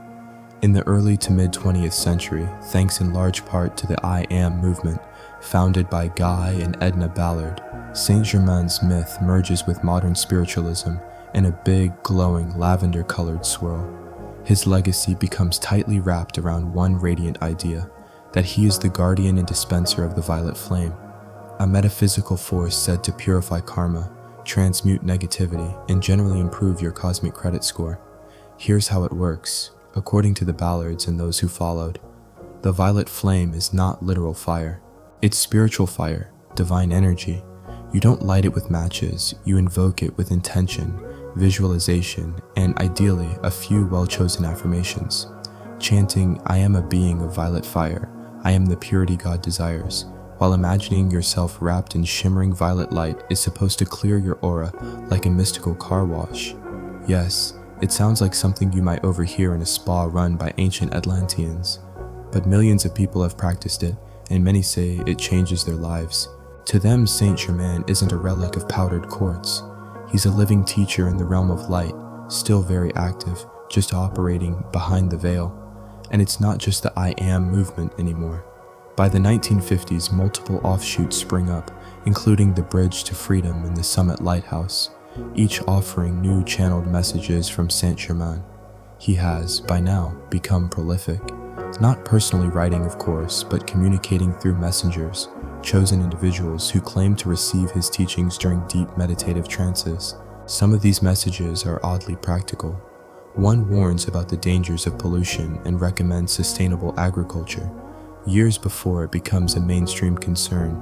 [SPEAKER 1] In the early to mid-20th century, thanks in large part to the I Am movement, founded by Guy and Edna Ballard, Saint Germain's myth merges with modern spiritualism in a big, glowing, lavender-colored swirl. His legacy becomes tightly wrapped around one radiant idea, that he is the guardian and dispenser of the violet flame, a metaphysical force said to purify karma, transmute negativity, and generally improve your cosmic credit score. Here's how it works. According to the Ballards and those who followed, the violet flame is not literal fire. It's spiritual fire, divine energy. You don't light it with matches, you invoke it with intention, visualization, and ideally a few well-chosen affirmations. Chanting, "I am a being of violet fire, I am the purity God desires," while imagining yourself wrapped in shimmering violet light is supposed to clear your aura like a mystical car wash. Yes, it sounds like something you might overhear in a spa run by ancient Atlanteans, but millions of people have practiced it, and many say it changes their lives. To them, Saint Germain isn't a relic of powdered quartz. He's a living teacher in the realm of light, still very active, just operating behind the veil. And it's not just the I Am movement anymore. By the 1950s, multiple offshoots spring up, including the Bridge to Freedom and the Summit Lighthouse, each offering new channeled messages from Saint Germain. He has, by now, become prolific, not personally writing, of course, but communicating through messengers, chosen individuals who claim to receive his teachings during deep meditative trances. Some of these messages are oddly practical. One warns about the dangers of pollution and recommends sustainable agriculture, years before it becomes a mainstream concern.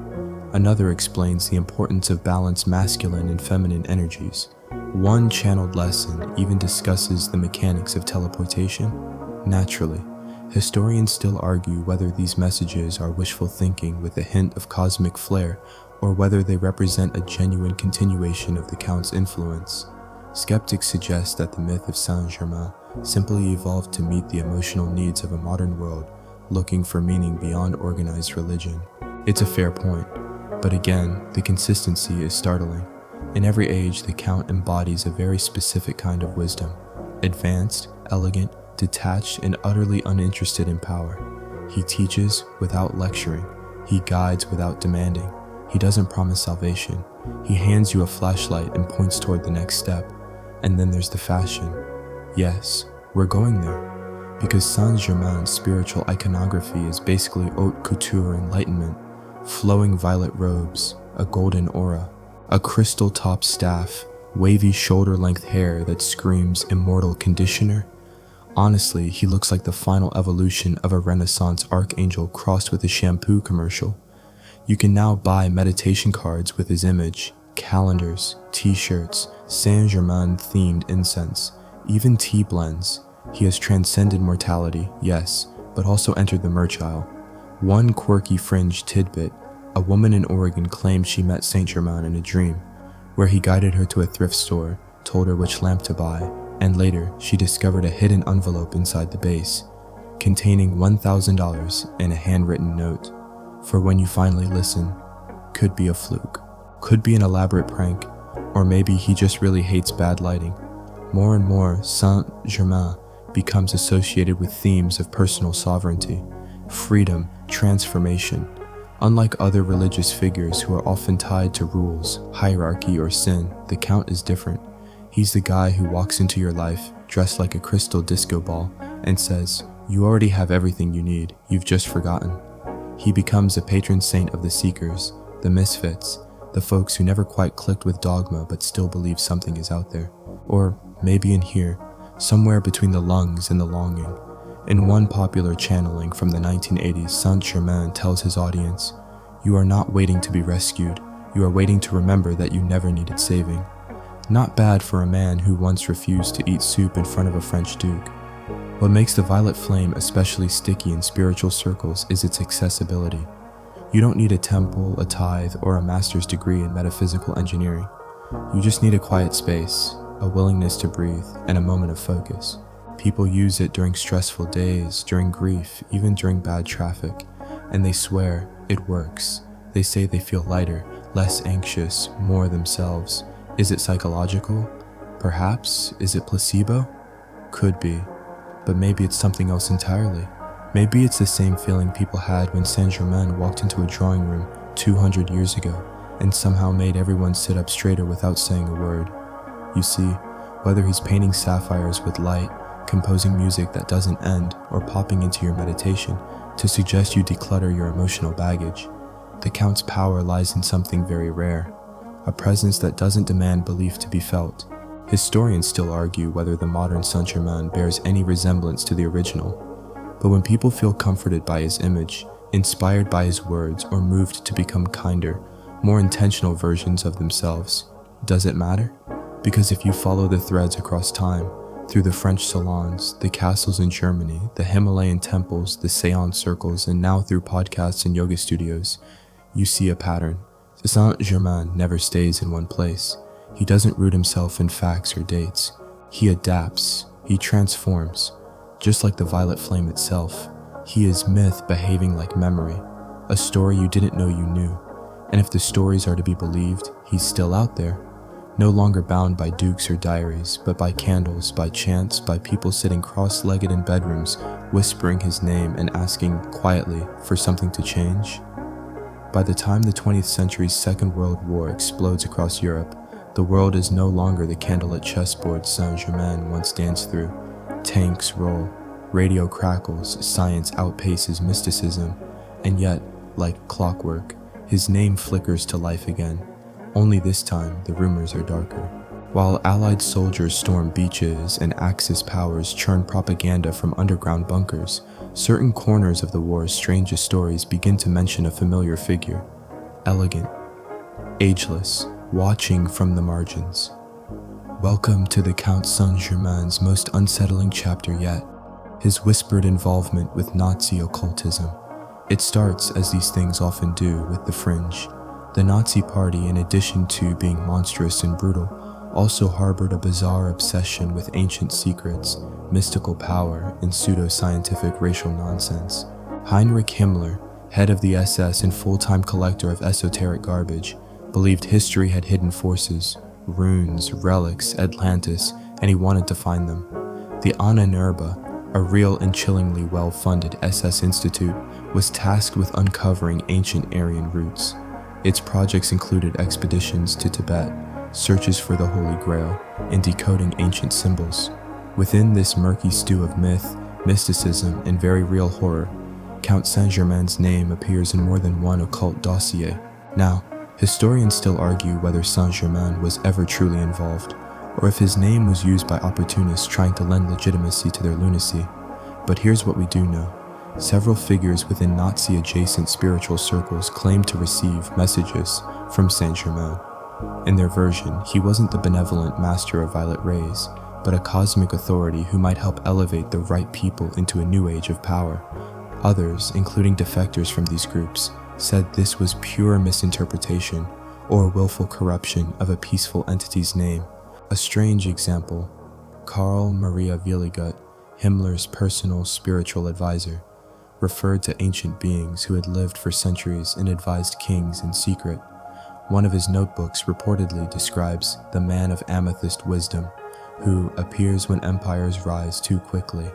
[SPEAKER 1] Another explains the importance of balanced masculine and feminine energies. One channeled lesson even discusses the mechanics of teleportation. Naturally, historians still argue whether these messages are wishful thinking with a hint of cosmic flair, or whether they represent a genuine continuation of the Count's influence. Skeptics suggest that the myth of Saint-Germain simply evolved to meet the emotional needs of a modern world, looking for meaning beyond organized religion. It's a fair point, but again, the consistency is startling. In every age, the Count embodies a very specific kind of wisdom, advanced, elegant, detached, and utterly uninterested in power. He teaches without lecturing. He guides without demanding. He doesn't promise salvation. He hands you a flashlight and points toward the next step. And then there's the fashion. Yes, we're going there. Because Saint-Germain's spiritual iconography is basically haute couture enlightenment, flowing violet robes, a golden aura, a crystal-topped staff, wavy shoulder-length hair that screams immortal conditioner. Honestly, he looks like the final evolution of a Renaissance archangel crossed with a shampoo commercial. You can now buy meditation cards with his image, calendars, t-shirts, Saint-Germain-themed incense, even tea blends. He has transcended mortality, yes, but also entered the merch aisle. One quirky fringe tidbit: a woman in Oregon claimed she met Saint Germain in a dream, where he guided her to a thrift store, told her which lamp to buy, and later she discovered a hidden envelope inside the base, containing $1,000 and a handwritten note. For when you finally listen, could be a fluke, could be an elaborate prank, or maybe he just really hates bad lighting. More and more, Saint-Germain becomes associated with themes of personal sovereignty, freedom, transformation. Unlike other religious figures who are often tied to rules, hierarchy, or sin, the Count is different. He's the guy who walks into your life, dressed like a crystal disco ball, and says, "You already have everything you need, you've just forgotten." He becomes a patron saint of the seekers, the misfits, the folks who never quite clicked with dogma but still believe something is out there. Or maybe in here, somewhere between the lungs and the longing. In one popular channeling from the 1980s, Saint-Germain tells his audience, "You are not waiting to be rescued, you are waiting to remember that you never needed saving." Not bad for a man who once refused to eat soup in front of a French duke. What makes the violet flame especially sticky in spiritual circles is its accessibility. You don't need a temple, a tithe, or a master's degree in metaphysical engineering. You just need a quiet space, a willingness to breathe, and a moment of focus. People use it during stressful days, during grief, even during bad traffic, and they swear it works. They say they feel lighter, less anxious, more themselves. Is it psychological? Perhaps. Is it placebo? Could be. But maybe it's something else entirely. Maybe it's the same feeling people had when Saint-Germain walked into a drawing room 200 years ago and somehow made everyone sit up straighter without saying a word. You see, whether he's painting sapphires with light, composing music that doesn't end, or popping into your meditation to suggest you declutter your emotional baggage, the Count's power lies in something very rare, a presence that doesn't demand belief to be felt. Historians still argue whether the modern Saint-Germain bears any resemblance to the original, but when people feel comforted by his image, inspired by his words, or moved to become kinder, more intentional versions of themselves. Does it matter? Because if you follow the threads across time, through the French salons, the castles in Germany, the Himalayan temples, the seance circles, and now through podcasts and yoga studios, you see a pattern. Saint-Germain never stays in one place. He doesn't root himself in facts or dates. He adapts. He transforms. Just like the violet flame itself, he is myth behaving like memory, a story you didn't know you knew. And if the stories are to be believed, he's still out there. No longer bound by dukes or diaries, but by candles, by chants, by people sitting cross-legged in bedrooms, whispering his name and asking quietly for something to change. By the time the 20th century's Second World War explodes across Europe, the world is no longer the candlelit chessboard Saint-Germain once danced through. Tanks roll, radio crackles, science outpaces mysticism, and yet, like clockwork, his name flickers to life again. Only this time, the rumors are darker. While Allied soldiers storm beaches and Axis powers churn propaganda from underground bunkers, certain corners of the war's strangest stories begin to mention a familiar figure. Elegant, ageless, watching from the margins. Welcome to the Count Saint-Germain's most unsettling chapter yet, his whispered involvement with Nazi occultism. It starts, as these things often do, with the fringe. The Nazi Party, in addition to being monstrous and brutal, also harbored a bizarre obsession with ancient secrets, mystical power, and pseudo-scientific racial nonsense. Heinrich Himmler, head of the SS and full-time collector of esoteric garbage, believed history had hidden forces, runes, relics, Atlantis, and he wanted to find them. The Anna Nerba, a real and chillingly well-funded SS institute, was tasked with uncovering ancient Aryan roots. Its projects included expeditions to Tibet, searches for the Holy Grail, and decoding ancient symbols. Within this murky stew of myth, mysticism, and very real horror, Count Saint-Germain's name appears in more than one occult dossier. Now, historians still argue whether Saint-Germain was ever truly involved, or if his name was used by opportunists trying to lend legitimacy to their lunacy. But here's what we do know. Several figures within Nazi-adjacent spiritual circles claimed to receive messages from Saint-Germain. In their version, he wasn't the benevolent master of violet rays, but a cosmic authority who might help elevate the right people into a new age of power. Others, including defectors from these groups, said this was pure misinterpretation or willful corruption of a peaceful entity's name. A strange example, Karl Maria Willigut, Himmler's personal spiritual advisor, referred to ancient beings who had lived for centuries and advised kings in secret. One of his notebooks reportedly describes the man of amethyst wisdom, who appears when empires rise too quickly.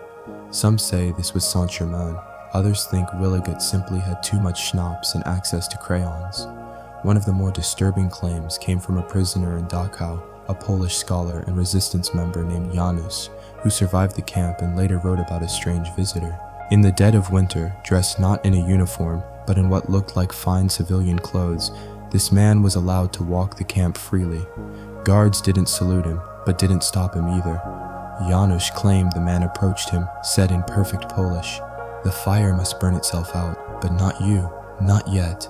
[SPEAKER 1] Some say this was Saint-Germain, others think Willigut simply had too much schnapps and access to crayons. One of the more disturbing claims came from a prisoner in Dachau, a Polish scholar and resistance member named Janusz, who survived the camp and later wrote about a strange visitor. In the dead of winter, dressed not in a uniform, but in what looked like fine civilian clothes, this man was allowed to walk the camp freely. Guards didn't salute him, but didn't stop him either. Janusz claimed the man approached him, said in perfect Polish, "The fire must burn itself out, but not you, not yet."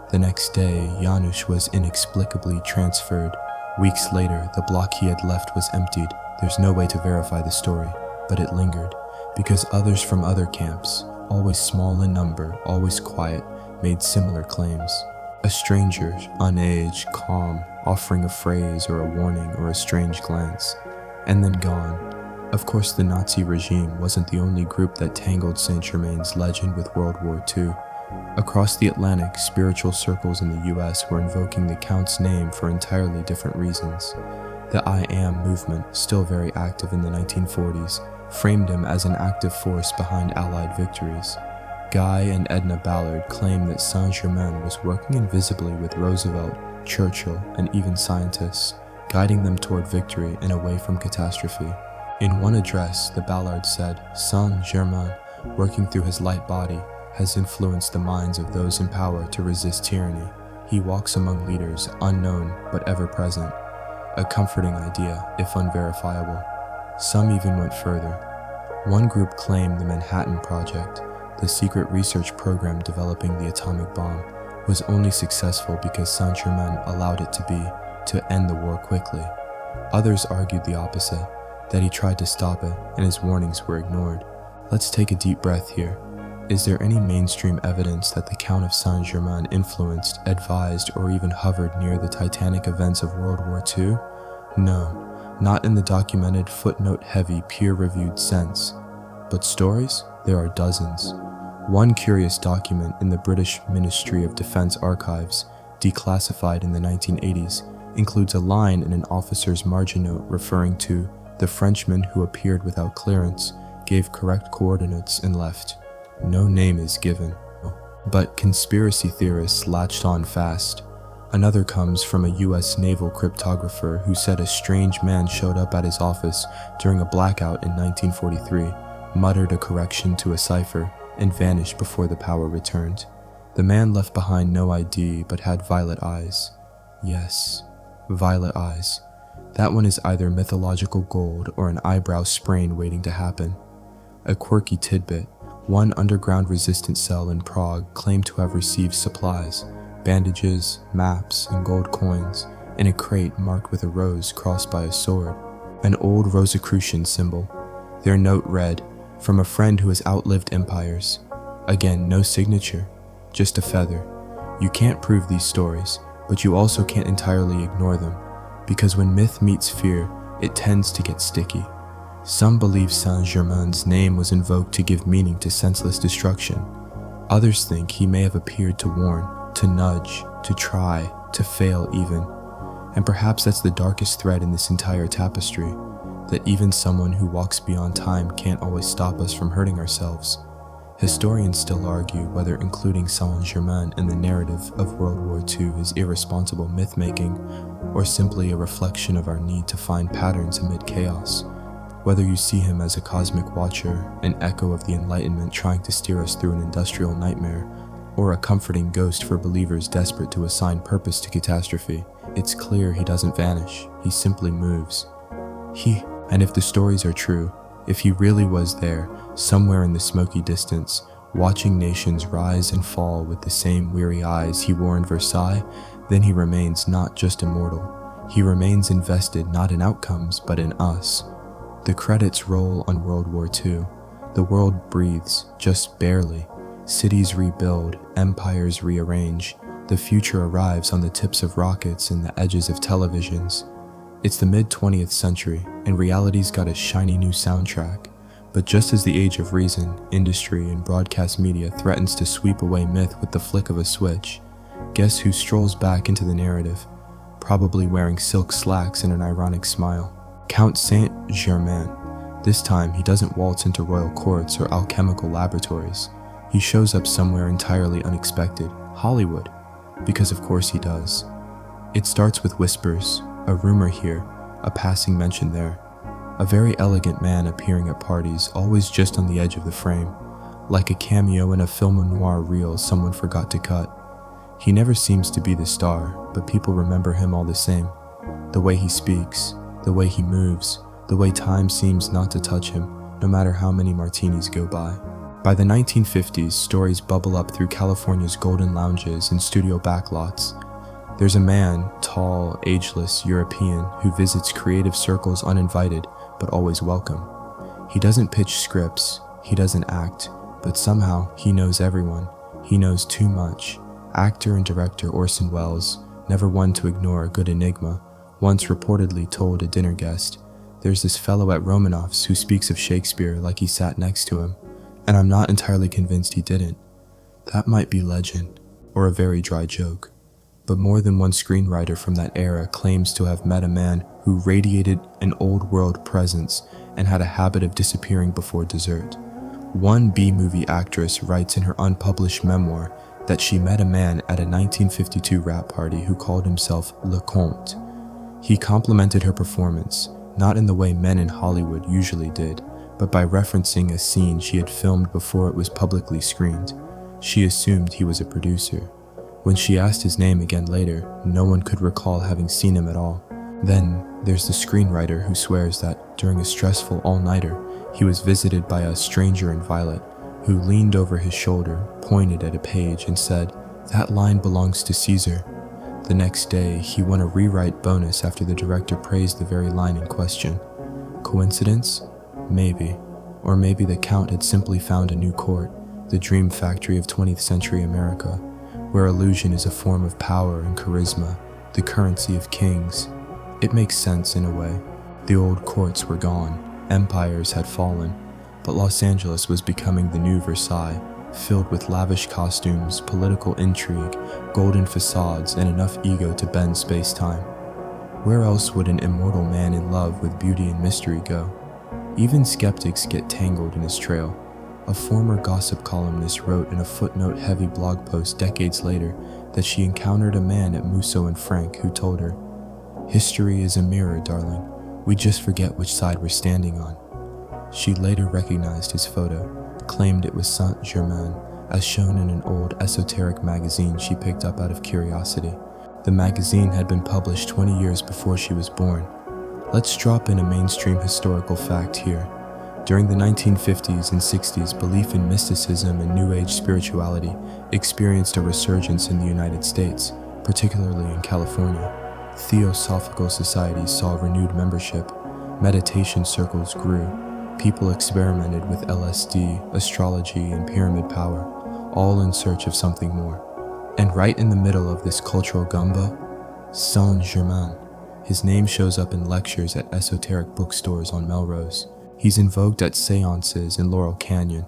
[SPEAKER 1] The next day, Janusz was inexplicably transferred. Weeks later, the block he had left was emptied. There's no way to verify the story, but it lingered, because others from other camps, always small in number, always quiet, made similar claims. A stranger, unaged, calm, offering a phrase or a warning or a strange glance, and then gone. Of course, the Nazi regime wasn't the only group that tangled Saint-Germain's legend with World War II. Across the Atlantic, spiritual circles in the US were invoking the Count's name for entirely different reasons. The I Am movement, still very active in the 1940s, framed him as an active force behind Allied victories. Guy and Edna Ballard claimed that Saint-Germain was working invisibly with Roosevelt, Churchill, and even scientists, guiding them toward victory and away from catastrophe. In one address, the Ballard said, "Saint-Germain, working through his light body, has influenced the minds of those in power to resist tyranny. He walks among leaders, unknown but ever present." A comforting idea, if unverifiable. Some even went further. One group claimed the Manhattan Project, the secret research program developing the atomic bomb, was only successful because Saint-Germain allowed it to be, to end the war quickly. Others argued the opposite, that he tried to stop it and his warnings were ignored. Let's take a deep breath here. Is there any mainstream evidence that the Count of Saint-Germain influenced, advised, or even hovered near the titanic events of World War II? No, not in the documented, footnote-heavy, peer-reviewed sense. But stories? There are dozens. One curious document in the British Ministry of Defense archives, declassified in the 1980s, includes a line in an officer's margin note referring to the Frenchman who appeared without clearance, gave correct coordinates, and left. No name is given. But conspiracy theorists latched on fast. Another comes from a US naval cryptographer who said a strange man showed up at his office during a blackout in 1943, muttered a correction to a cipher, and vanished before the power returned. The man left behind no ID but had violet eyes. Yes, violet eyes. That one is either mythological gold or an eyebrow sprain waiting to happen. A quirky tidbit, one underground resistance cell in Prague claimed to have received supplies, bandages, maps, and gold coins in a crate marked with a rose crossed by a sword, an old Rosicrucian symbol. Their note read, "From a friend who has outlived empires." Again, no signature, just a feather. You can't prove these stories, but you also can't entirely ignore them, because when myth meets fear, it tends to get sticky. Some believe Saint-Germain's name was invoked to give meaning to senseless destruction. Others think he may have appeared to warn, to nudge, to try, to fail even. And perhaps that's the darkest thread in this entire tapestry, that even someone who walks beyond time can't always stop us from hurting ourselves. Historians still argue whether including Saint-Germain in the narrative of World War II is irresponsible myth-making, or simply a reflection of our need to find patterns amid chaos. Whether you see him as a cosmic watcher, an echo of the Enlightenment trying to steer us through an industrial nightmare, or a comforting ghost for believers desperate to assign purpose to catastrophe, it's clear he doesn't vanish, he simply moves. And if the stories are true, if he really was there, somewhere in the smoky distance, watching nations rise and fall with the same weary eyes he wore in Versailles, then he remains not just immortal. He remains invested not in outcomes, but in us. The credits roll on World War II. The world breathes, just barely. Cities rebuild, empires rearrange. The future arrives on the tips of rockets and the edges of televisions. It's the mid-20th century, and reality's got a shiny new soundtrack. But just as the age of reason, industry, and broadcast media threatens to sweep away myth with the flick of a switch, guess who strolls back into the narrative, probably wearing silk slacks and an ironic smile? Count Saint-Germain. This time, he doesn't waltz into royal courts or alchemical laboratories. He shows up somewhere entirely unexpected, Hollywood, because of course he does. It starts with whispers, a rumor here, a passing mention there. A very elegant man appearing at parties, always just on the edge of the frame, like a cameo in a film noir reel someone forgot to cut. He never seems to be the star, but people remember him all the same. The way he speaks, the way he moves, the way time seems not to touch him, no matter how many martinis go by. By the 1950s, stories bubble up through California's golden lounges and studio backlots. There's a man, tall, ageless, European, who visits creative circles uninvited, but always welcome. He doesn't pitch scripts, he doesn't act, but somehow he knows everyone. He knows too much. Actor and director Orson Welles, never one to ignore a good enigma, once reportedly told a dinner guest, "There's this fellow at Romanoff's who speaks of Shakespeare like he sat next to him," and I'm not entirely convinced he didn't. That might be legend, or a very dry joke. But more than one screenwriter from that era claims to have met a man who radiated an old-world presence and had a habit of disappearing before dessert. One B-movie actress writes in her unpublished memoir that she met a man at a 1952 rap party who called himself Le Comte. He complimented her performance, not in the way men in Hollywood usually did, but by referencing a scene she had filmed before it was publicly screened. She assumed he was a producer. When she asked his name again later, no one could recall having seen him at all. Then, there's the screenwriter who swears that, during a stressful all-nighter, he was visited by a stranger in violet, who leaned over his shoulder, pointed at a page, and said, That line belongs to Caesar. The next day, he won a rewrite bonus after the director praised the very line in question. Coincidence? Maybe. Or maybe the Count had simply found a new court, the dream factory of 20th century America, where illusion is a form of power and charisma, the currency of kings. It makes sense in a way. The old courts were gone, empires had fallen, but Los Angeles was becoming the new Versailles, filled with lavish costumes, political intrigue, golden facades, and enough ego to bend space-time. Where else would an immortal man in love with beauty and mystery go? Even skeptics get tangled in his trail. A former gossip columnist wrote in a footnote-heavy blog post decades later that she encountered a man at Musso and Frank who told her, "History is a mirror, darling. We just forget which side we're standing on." She later recognized his photo, claimed it was Saint-Germain, as shown in an old esoteric magazine she picked up out of curiosity. The magazine had been published 20 years before she was born. Let's drop in a mainstream historical fact here. During the 1950s and 60s, belief in mysticism and New Age spirituality experienced a resurgence in the United States, particularly in California. Theosophical societies saw renewed membership, meditation circles grew, people experimented with LSD, astrology, and pyramid power, all in search of something more. And right in the middle of this cultural gumbo, Saint-Germain. His name shows up in lectures at esoteric bookstores on Melrose. He's invoked at seances in Laurel Canyon.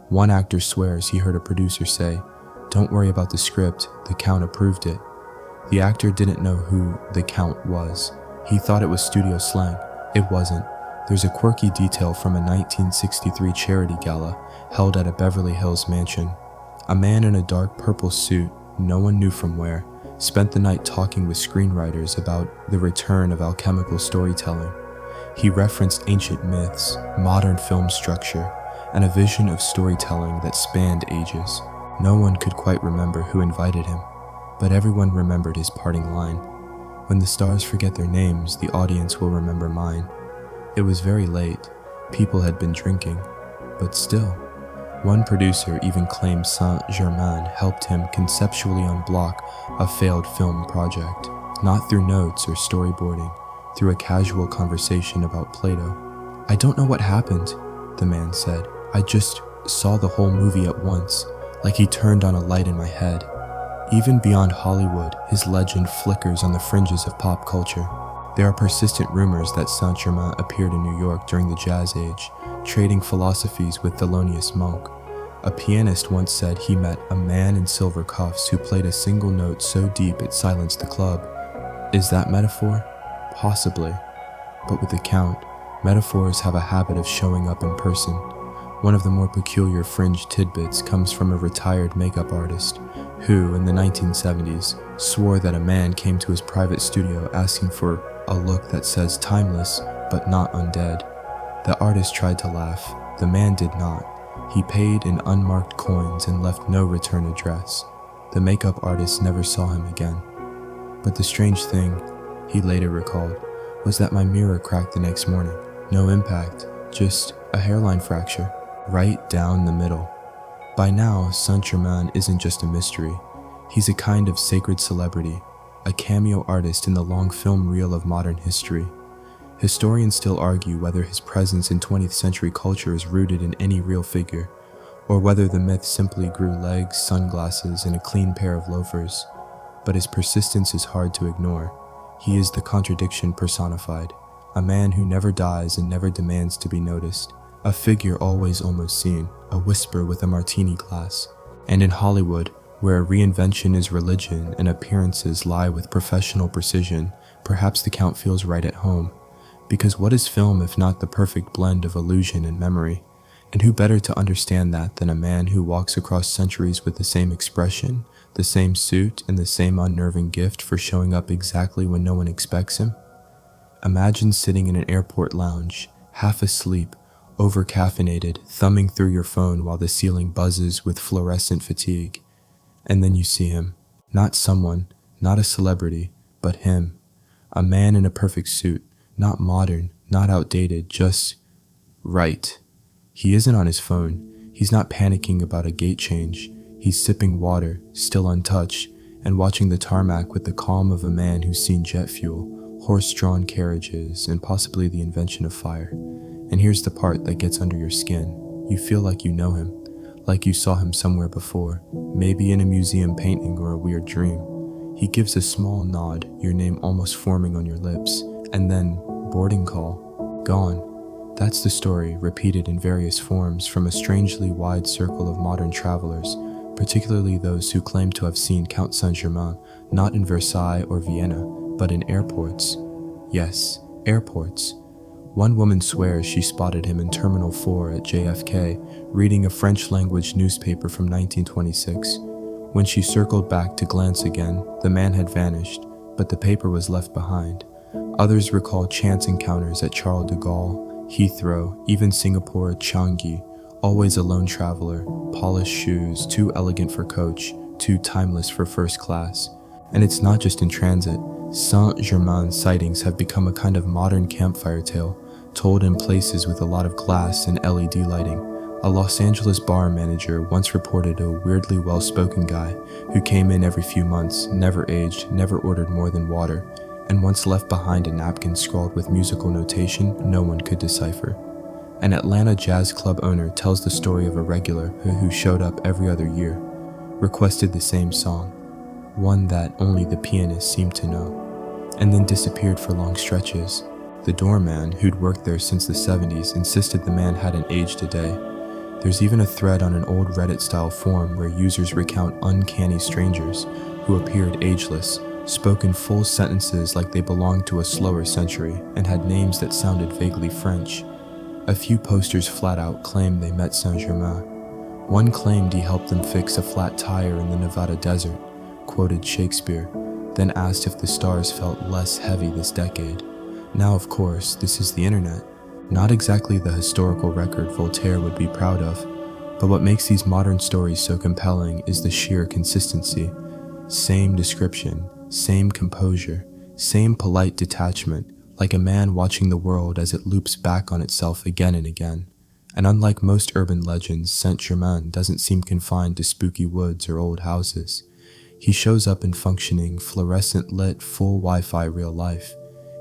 [SPEAKER 1] One actor swears he heard a producer say, "Don't worry about the script, the Count approved it." The actor didn't know who the Count was. He thought it was studio slang. It wasn't. There's a quirky detail from a 1963 charity gala held at a Beverly Hills mansion. A man in a dark purple suit, no one knew from where, spent the night talking with screenwriters about the return of alchemical storytelling. He referenced ancient myths, modern film structure, and a vision of storytelling that spanned ages. No one could quite remember who invited him, but everyone remembered his parting line. "When the stars forget their names, the audience will remember mine." It was very late. People had been drinking, but still. One producer even claimed Saint-Germain helped him conceptually unblock a failed film project, not through notes or storyboarding, through a casual conversation about Plato. "I don't know what happened," the man said. "I just saw the whole movie at once, like he turned on a light in my head." Even beyond Hollywood, his legend flickers on the fringes of pop culture. There are persistent rumors that Saint-Germain appeared in New York during the Jazz Age, trading philosophies with Thelonious Monk. A pianist once said he met a man in silver cuffs who played a single note so deep it silenced the club. Is that metaphor? Possibly. But with the Count, metaphors have a habit of showing up in person. One of the more peculiar fringe tidbits comes from a retired makeup artist who, in the 1970s, swore that a man came to his private studio asking for a look that says timeless but not undead. The artist tried to laugh. The man did not. He paid in unmarked coins and left no return address. The makeup artist never saw him again. But the strange thing, he later recalled, was that my mirror cracked the next morning. No impact, just a hairline fracture, right down the middle. By now, Saint-Germain isn't just a mystery. He's a kind of sacred celebrity, a cameo artist in the long film reel of modern history. Historians still argue whether his presence in 20th century culture is rooted in any real figure, or whether the myth simply grew legs, sunglasses, and a clean pair of loafers. But his persistence is hard to ignore. He is the contradiction personified, a man who never dies and never demands to be noticed, a figure always almost seen, a whisper with a martini glass. And in Hollywood, where reinvention is religion and appearances lie with professional precision, perhaps the Count feels right at home. Because what is film if not the perfect blend of illusion and memory? And who better to understand that than a man who walks across centuries with the same expression, the same suit, and the same unnerving gift for showing up exactly when no one expects him? Imagine sitting in an airport lounge, half asleep, over-caffeinated, thumbing through your phone while the ceiling buzzes with fluorescent fatigue. And then you see him. Not someone, not a celebrity, but him. A man in a perfect suit, not modern, not outdated, just right. He isn't on his phone. He's not panicking about a gate change. He's sipping water, still untouched, and watching the tarmac with the calm of a man who's seen jet fuel, horse-drawn carriages, and possibly the invention of fire. And here's the part that gets under your skin. You feel like you know him, like you saw him somewhere before, maybe in a museum painting or a weird dream. He gives a small nod, your name almost forming on your lips, and then, boarding call, gone. That's the story, repeated in various forms from a strangely wide circle of modern travelers, particularly those who claim to have seen Count Saint-Germain, not in Versailles or Vienna, but in airports. Yes, airports. One woman swears she spotted him in Terminal 4 at JFK, reading a French-language newspaper from 1926. When she circled back to glance again, the man had vanished, but the paper was left behind. Others recall chance encounters at Charles de Gaulle, Heathrow, even Singapore, Changi, always a lone traveler, polished shoes, too elegant for coach, too timeless for first class. And it's not just in transit. Saint-Germain sightings have become a kind of modern campfire tale, told in places with a lot of glass and LED lighting. A Los Angeles bar manager once reported a weirdly well-spoken guy who came in every few months, never aged, never ordered more than water, and once left behind a napkin scrawled with musical notation no one could decipher. An Atlanta jazz club owner tells the story of a regular who showed up every other year, requested the same song, one that only the pianist seemed to know, and then disappeared for long stretches. The doorman, who'd worked there since the 70s, insisted the man hadn't aged a day. There's even a thread on an old Reddit-style forum where users recount uncanny strangers who appeared ageless, spoke in full sentences like they belonged to a slower century, and had names that sounded vaguely French. A few posters flat out claimed they met Saint-Germain. One claimed he helped them fix a flat tire in the Nevada desert, quoted Shakespeare, then asked if the stars felt less heavy this decade. Now, of course, this is the internet. Not exactly the historical record Voltaire would be proud of, but what makes these modern stories so compelling is the sheer consistency. Same description, same composure, same polite detachment, like a man watching the world as it loops back on itself again and again. And unlike most urban legends, Saint-Germain doesn't seem confined to spooky woods or old houses. He shows up in functioning, fluorescent-lit, full Wi-Fi real life.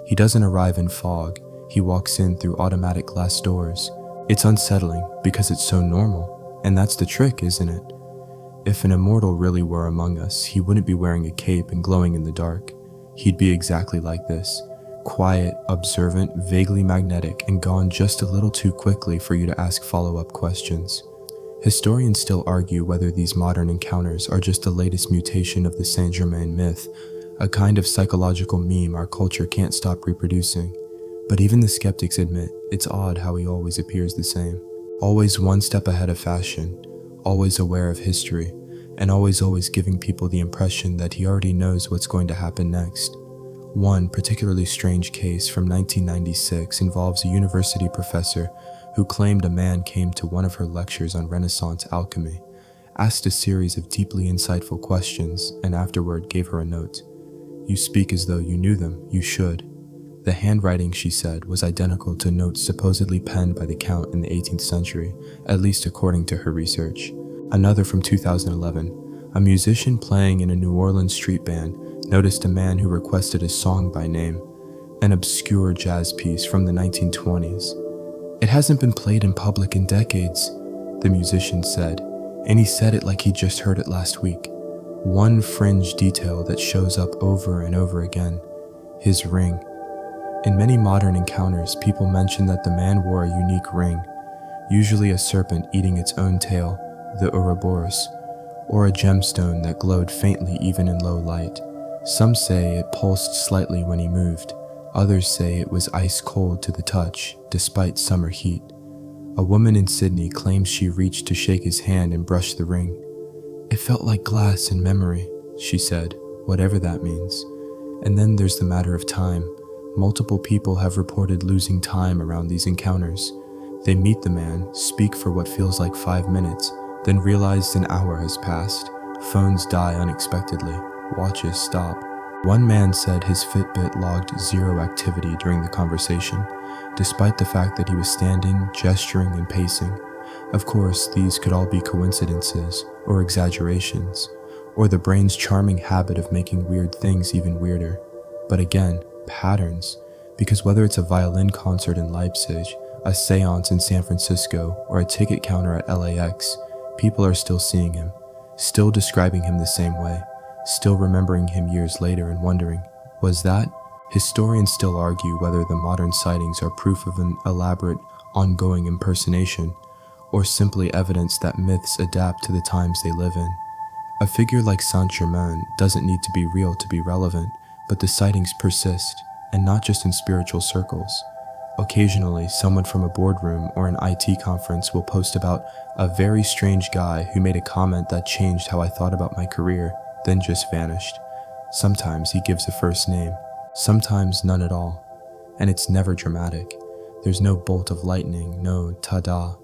[SPEAKER 1] He doesn't arrive in fog. He walks in through automatic glass doors. It's unsettling because it's so normal, and that's the trick, isn't it? If an immortal really were among us, he wouldn't be wearing a cape and glowing in the dark. He'd be exactly like this. Quiet, observant, vaguely magnetic, and gone just a little too quickly for you to ask follow-up questions. Historians still argue whether these modern encounters are just the latest mutation of the Saint-Germain myth, a kind of psychological meme our culture can't stop reproducing. But even the skeptics admit it's odd how he always appears the same. Always one step ahead of fashion, always aware of history, and always giving people the impression that he already knows what's going to happen next. One particularly strange case from 1996 involves a university professor who claimed a man came to one of her lectures on Renaissance alchemy, asked a series of deeply insightful questions, and afterward gave her a note. "You speak as though you knew them, you should." The handwriting, she said, was identical to notes supposedly penned by the Count in the 18th century, at least according to her research. Another from 2011, a musician playing in a New Orleans street band noticed a man who requested a song by name, an obscure jazz piece from the 1920s. "It hasn't been played in public in decades," the musician said, and he said it like he just heard it last week. One fringe detail that shows up over and over again: his ring. In many modern encounters, people mention that the man wore a unique ring, usually a serpent eating its own tail, the Ouroboros, or a gemstone that glowed faintly even in low light. Some say it pulsed slightly when he moved. Others say it was ice cold to the touch, despite summer heat. A woman in Sydney claims she reached to shake his hand and brush the ring. "It felt like glass in memory," she said, whatever that means. And then there's the matter of time. Multiple people have reported losing time around these encounters. They meet the man, speak for what feels like 5 minutes, then realize an hour has passed. Phones die unexpectedly. Watches stop. One man said his Fitbit logged 0 activity during the conversation, despite the fact that he was standing, gesturing, and pacing. Of course, these could all be coincidences or exaggerations, or the brain's charming habit of making weird things even weirder. But again, patterns, because whether it's a violin concert in Leipzig, a seance in San Francisco, or a ticket counter at LAX, people are still seeing him, still describing him the same way, still remembering him years later and wondering, was that? Historians still argue whether the modern sightings are proof of an elaborate, ongoing impersonation, or simply evidence that myths adapt to the times they live in. A figure like Saint-Germain doesn't need to be real to be relevant, but the sightings persist, and not just in spiritual circles. Occasionally, someone from a boardroom or an IT conference will post about a very strange guy who made a comment that changed how I thought about my career, then just vanished. Sometimes he gives a first name, sometimes none at all, and it's never dramatic. There's no bolt of lightning, no ta-da,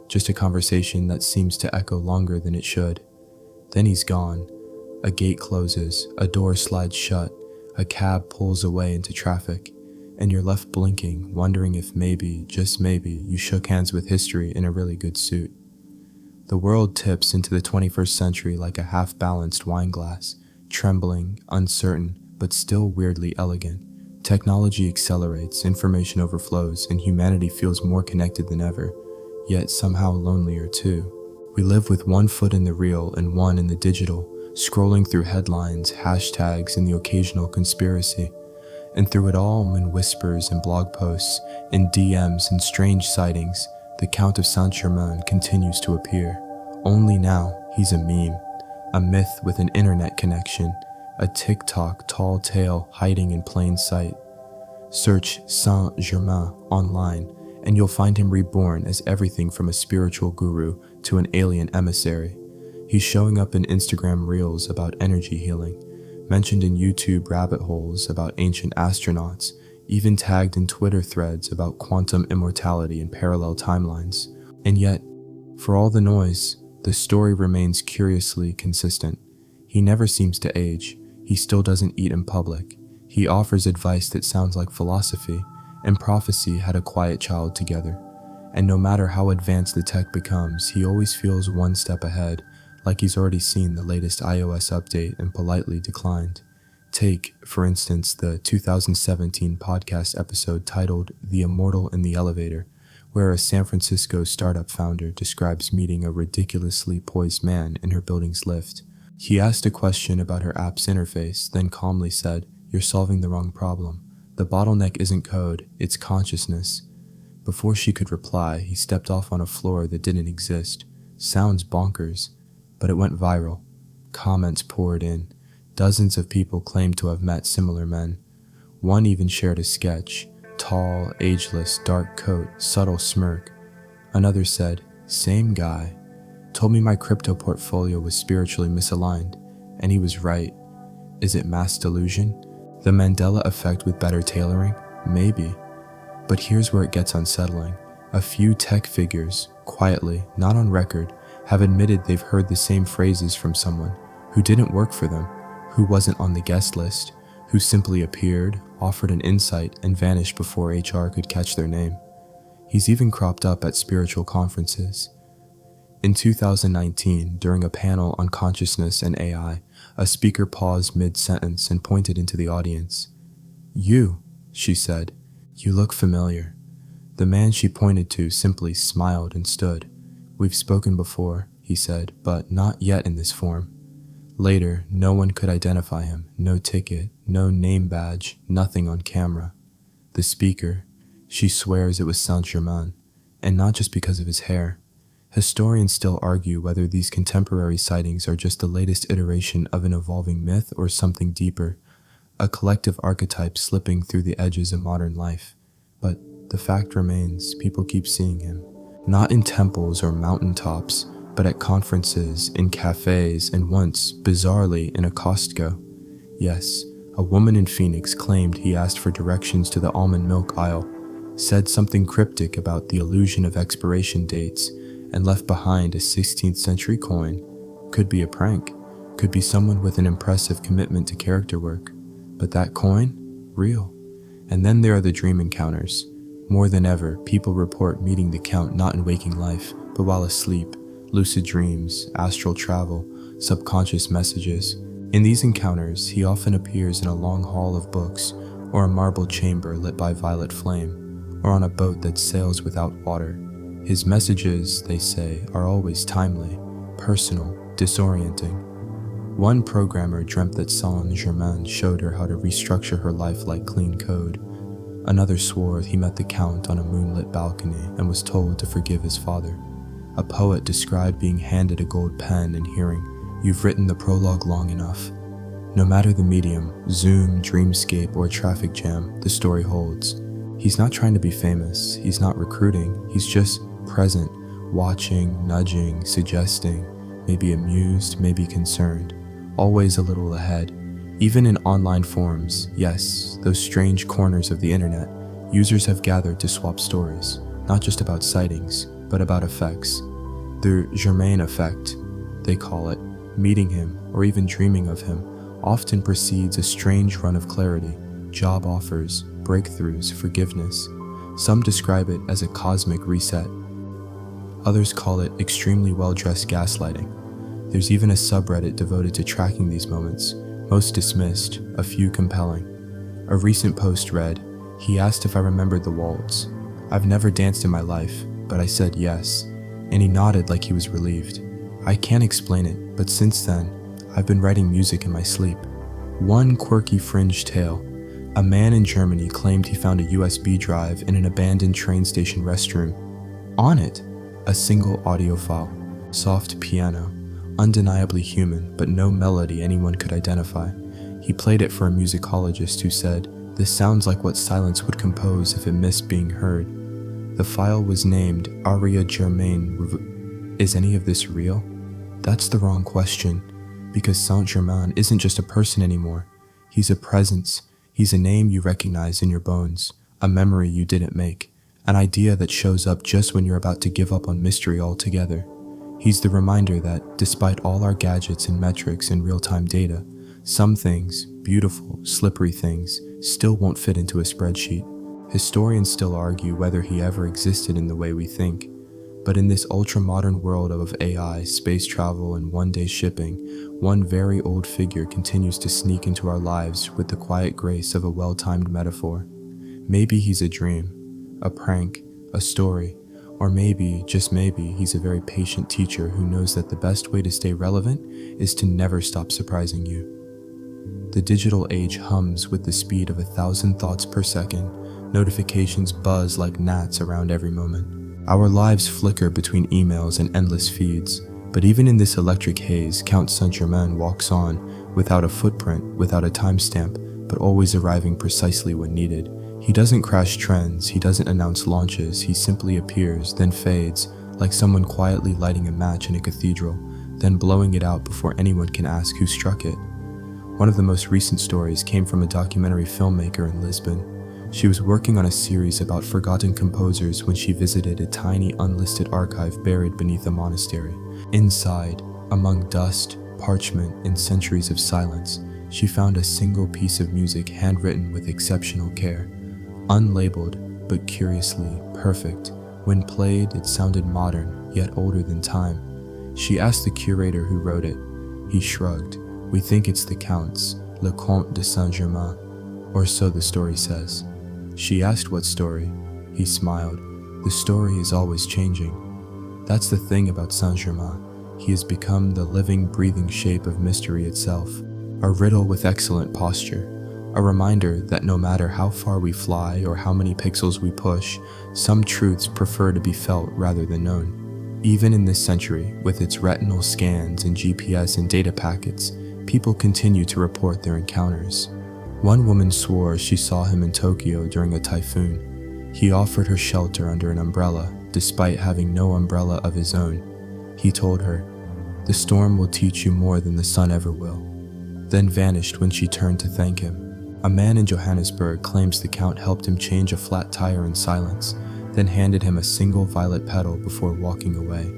[SPEAKER 1] just a conversation that seems to echo longer than it should. Then he's gone. A gate closes, a door slides shut, a cab pulls away into traffic, and you're left blinking, wondering if maybe, just maybe, you shook hands with history in a really good suit. The world tips into the 21st century like a half-balanced wine glass, trembling, uncertain, but still weirdly elegant. Technology accelerates, information overflows, and humanity feels more connected than ever, yet somehow lonelier too. We live with one foot in the real and one in the digital, scrolling through headlines, hashtags, and the occasional conspiracy. And through it all, in whispers and blog posts, in DMs and strange sightings, the Count of Saint-Germain continues to appear. Only now, he's a meme, a myth with an internet connection, a TikTok tall tale hiding in plain sight. Search Saint-Germain online, and you'll find him reborn as everything from a spiritual guru to an alien emissary. He's showing up in Instagram reels about energy healing, mentioned in YouTube rabbit holes about ancient astronauts, even tagged in Twitter threads about quantum immortality and parallel timelines. And yet, for all the noise, the story remains curiously consistent. He never seems to age. He still doesn't eat in public. He offers advice that sounds like philosophy, and prophecy had a quiet child together. And no matter how advanced the tech becomes, he always feels one step ahead, like he's already seen the latest iOS update and politely declined. Take, for instance, the 2017 podcast episode titled The Immortal in the Elevator, where a San Francisco startup founder describes meeting a ridiculously poised man in her building's lift. He asked a question about her app's interface, then calmly said, "You're solving the wrong problem. The bottleneck isn't code, it's consciousness." Before she could reply, he stepped off on a floor that didn't exist. Sounds bonkers, but it went viral. Comments poured in. Dozens of people claimed to have met similar men. One even shared a sketch. Tall, ageless, dark coat, subtle smirk. Another said, "Same guy. Told me my crypto portfolio was spiritually misaligned, and he was right. Is it mass delusion? The Mandela effect with better tailoring? Maybe." But here's where it gets unsettling. A few tech figures, quietly, not on record, have admitted they've heard the same phrases from someone who didn't work for them, who wasn't on the guest list, who simply appeared, offered an insight, and vanished before HR could catch their name. He's even cropped up at spiritual conferences. In 2019, during a panel on consciousness and AI, a speaker paused mid-sentence and pointed into the audience. "You," she said, "you look familiar." The man she pointed to simply smiled and stood. "We've spoken before," he said, "but not yet in this form." Later, no one could identify him, no ticket, no name badge, nothing on camera. The speaker, she swears it was Saint-Germain, and not just because of his hair. Historians still argue whether these contemporary sightings are just the latest iteration of an evolving myth or something deeper, a collective archetype slipping through the edges of modern life. But the fact remains, people keep seeing him. Not in temples or mountaintops, but at conferences, in cafes, and once, bizarrely, in a Costco. Yes, a woman in Phoenix claimed he asked for directions to the almond milk aisle, said something cryptic about the illusion of expiration dates, and left behind a 16th century coin. Could be a prank, could be someone with an impressive commitment to character work. But that coin? Real. And then there are the dream encounters. More than ever, people report meeting the Count not in waking life, but while asleep, lucid dreams, astral travel, subconscious messages. In these encounters, he often appears in a long hall of books, or a marble chamber lit by violet flame, or on a boat that sails without water. His messages, they say, are always timely, personal, disorienting. One programmer dreamt that Germain showed her how to restructure her life like clean code. Another swore he met the Count on a moonlit balcony and was told to forgive his father. A poet described being handed a gold pen and hearing, "You've written the prologue long enough." No matter the medium, Zoom, Dreamscape, or traffic jam, the story holds. He's not trying to be famous, he's not recruiting, he's just present, watching, nudging, suggesting, maybe amused, maybe concerned, always a little ahead. Even in online forums, yes, those strange corners of the internet, users have gathered to swap stories, not just about sightings, but about effects. The Germain effect, they call it, meeting him, or even dreaming of him, often precedes a strange run of clarity, job offers, breakthroughs, forgiveness. Some describe it as a cosmic reset. Others call it extremely well-dressed gaslighting. There's even a subreddit devoted to tracking these moments, most dismissed, a few compelling. A recent post read, "He asked if I remembered the waltz. I've never danced in my life, but I said yes, and he nodded like he was relieved. I can't explain it, but since then, I've been writing music in my sleep." One quirky fringe tale. A man in Germany claimed he found a USB drive in an abandoned train station restroom. On it, a single audio file, soft piano, undeniably human, but no melody anyone could identify. He played it for a musicologist who said, "This sounds like what silence would compose if it missed being heard." The file was named Aria Germain. Is any of this real? That's the wrong question, because Germain isn't just a person anymore. He's a presence. He's a name you recognize in your bones, a memory you didn't make, an idea that shows up just when you're about to give up on mystery altogether. He's the reminder that, despite all our gadgets and metrics and real-time data, some things, beautiful, slippery things, still won't fit into a spreadsheet. Historians still argue whether he ever existed in the way we think. But in this ultra-modern world of AI, space travel, and one-day shipping, one very old figure continues to sneak into our lives with the quiet grace of a well-timed metaphor. Maybe he's a dream, a prank, a story, or maybe, just maybe, he's a very patient teacher who knows that the best way to stay relevant is to never stop surprising you. The digital age hums with the speed of 1,000 thoughts per second. Notifications buzz like gnats around every moment. Our lives flicker between emails and endless feeds, but even in this electric haze, Count Saint-Germain walks on, without a footprint, without a timestamp, but always arriving precisely when needed. He doesn't crash trends, he doesn't announce launches, he simply appears, then fades, like someone quietly lighting a match in a cathedral, then blowing it out before anyone can ask who struck it. One of the most recent stories came from a documentary filmmaker in Lisbon. She was working on a series about forgotten composers when she visited a tiny unlisted archive buried beneath a monastery. Inside, among dust, parchment, and centuries of silence, she found a single piece of music handwritten with exceptional care. Unlabeled, but curiously perfect. When played, it sounded modern, yet older than time. She asked the curator who wrote it. He shrugged. "We think it's the Count's, Le Comte de Saint-Germain," or so the story says. She asked what story. He smiled. "The story is always changing." That's the thing about Saint-Germain. He has become the living, breathing shape of mystery itself, a riddle with excellent posture, a reminder that no matter how far we fly or how many pixels we push, some truths prefer to be felt rather than known. Even in this century, with its retinal scans and GPS and data packets, people continue to report their encounters. One woman swore she saw him in Tokyo during a typhoon. He offered her shelter under an umbrella, despite having no umbrella of his own. He told her, "The storm will teach you more than the sun ever will," then vanished when she turned to thank him. A man in Johannesburg claims the Count helped him change a flat tire in silence, then handed him a single violet petal before walking away.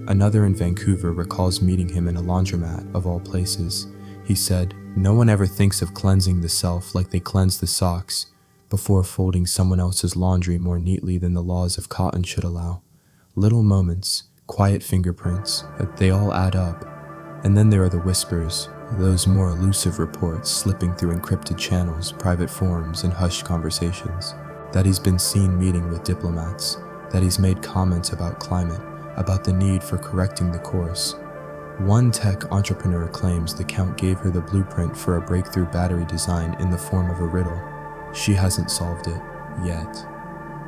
[SPEAKER 1] Another in Vancouver recalls meeting him in a laundromat, of all places. He said, "No one ever thinks of cleansing the self like they cleanse the socks, before folding someone else's laundry more neatly than the laws of cotton should allow." Little moments, quiet fingerprints, but they all add up. And then there are the whispers, those more elusive reports slipping through encrypted channels, private forums, and hushed conversations. That he's been seen meeting with diplomats, that he's made comments about climate, about the need for correcting the course. One tech entrepreneur claims the Count gave her the blueprint for a breakthrough battery design in the form of a riddle. She hasn't solved it, yet.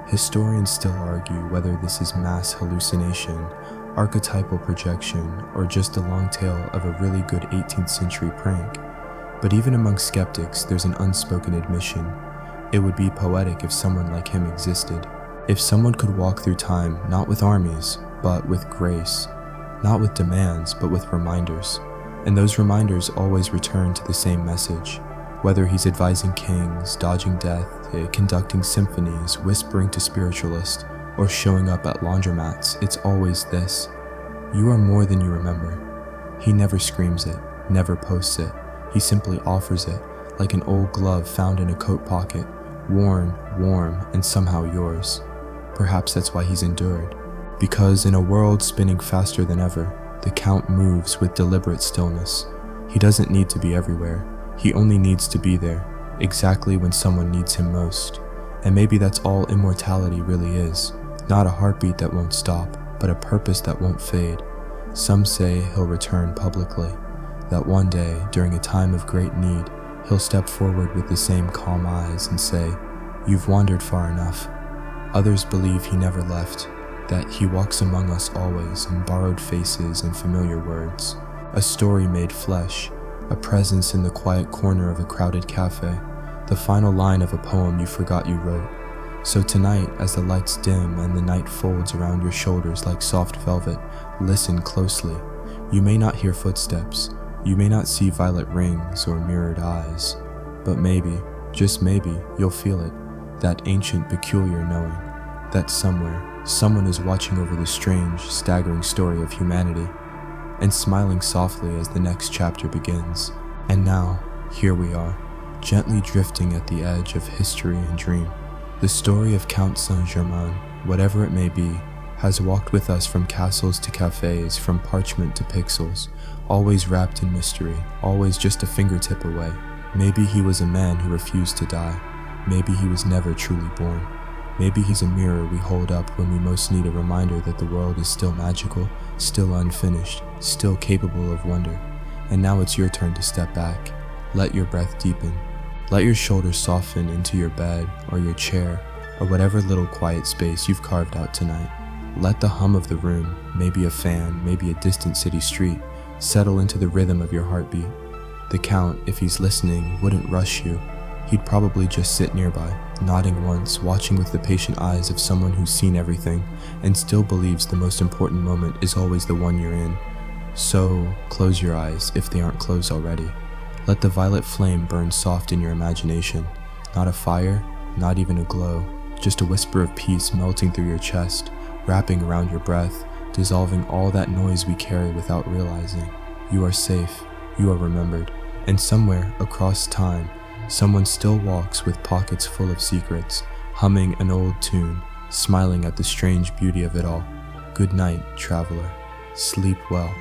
[SPEAKER 1] Historians still argue whether this is mass hallucination, archetypal projection, or just the long tail of a really good 18th century prank. But even among skeptics, there's an unspoken admission. It would be poetic if someone like him existed. If someone could walk through time, not with armies, but with grace. Not with demands, but with reminders. And those reminders always return to the same message. Whether he's advising kings, dodging death, conducting symphonies, whispering to spiritualists, or showing up at laundromats, it's always this: you are more than you remember. He never screams it, never posts it. He simply offers it, like an old glove found in a coat pocket, worn, warm, and somehow yours. Perhaps that's why he's endured. Because in a world spinning faster than ever, the Count moves with deliberate stillness. He doesn't need to be everywhere. He only needs to be there, exactly when someone needs him most. And maybe that's all immortality really is. Not a heartbeat that won't stop, but a purpose that won't fade. Some say he'll return publicly, that one day, during a time of great need, he'll step forward with the same calm eyes and say, "You've wandered far enough." Others believe he never left, that he walks among us always in borrowed faces and familiar words, a story made flesh, a presence in the quiet corner of a crowded cafe, the final line of a poem you forgot you wrote. So tonight, as the lights dim and the night folds around your shoulders like soft velvet, listen closely. You may not hear footsteps, you may not see violet rings or mirrored eyes, but maybe, just maybe, you'll feel it, that ancient peculiar knowing, that somewhere, someone is watching over the strange, staggering story of humanity, and smiling softly as the next chapter begins. And now, here we are, gently drifting at the edge of history and dream. The story of Count Saint-Germain, whatever it may be, has walked with us from castles to cafes, from parchment to pixels, always wrapped in mystery, always just a fingertip away. Maybe he was a man who refused to die. Maybe he was never truly born. Maybe he's a mirror we hold up when we most need a reminder that the world is still magical, still unfinished, still capable of wonder. And now it's your turn to step back. Let your breath deepen. Let your shoulders soften into your bed or your chair or whatever little quiet space you've carved out tonight. Let the hum of the room, maybe a fan, maybe a distant city street, settle into the rhythm of your heartbeat. The Count, if he's listening, wouldn't rush you. He'd probably just sit nearby, nodding once, watching with the patient eyes of someone who's seen everything and still believes the most important moment is always the one you're in. So, close your eyes if they aren't closed already. Let the violet flame burn soft in your imagination. Not a fire, not even a glow, just a whisper of peace melting through your chest, wrapping around your breath, dissolving all that noise we carry without realizing. You are safe, you are remembered, and somewhere across time, someone still walks with pockets full of secrets, humming an old tune, smiling at the strange beauty of it all. Good night, traveler. Sleep well.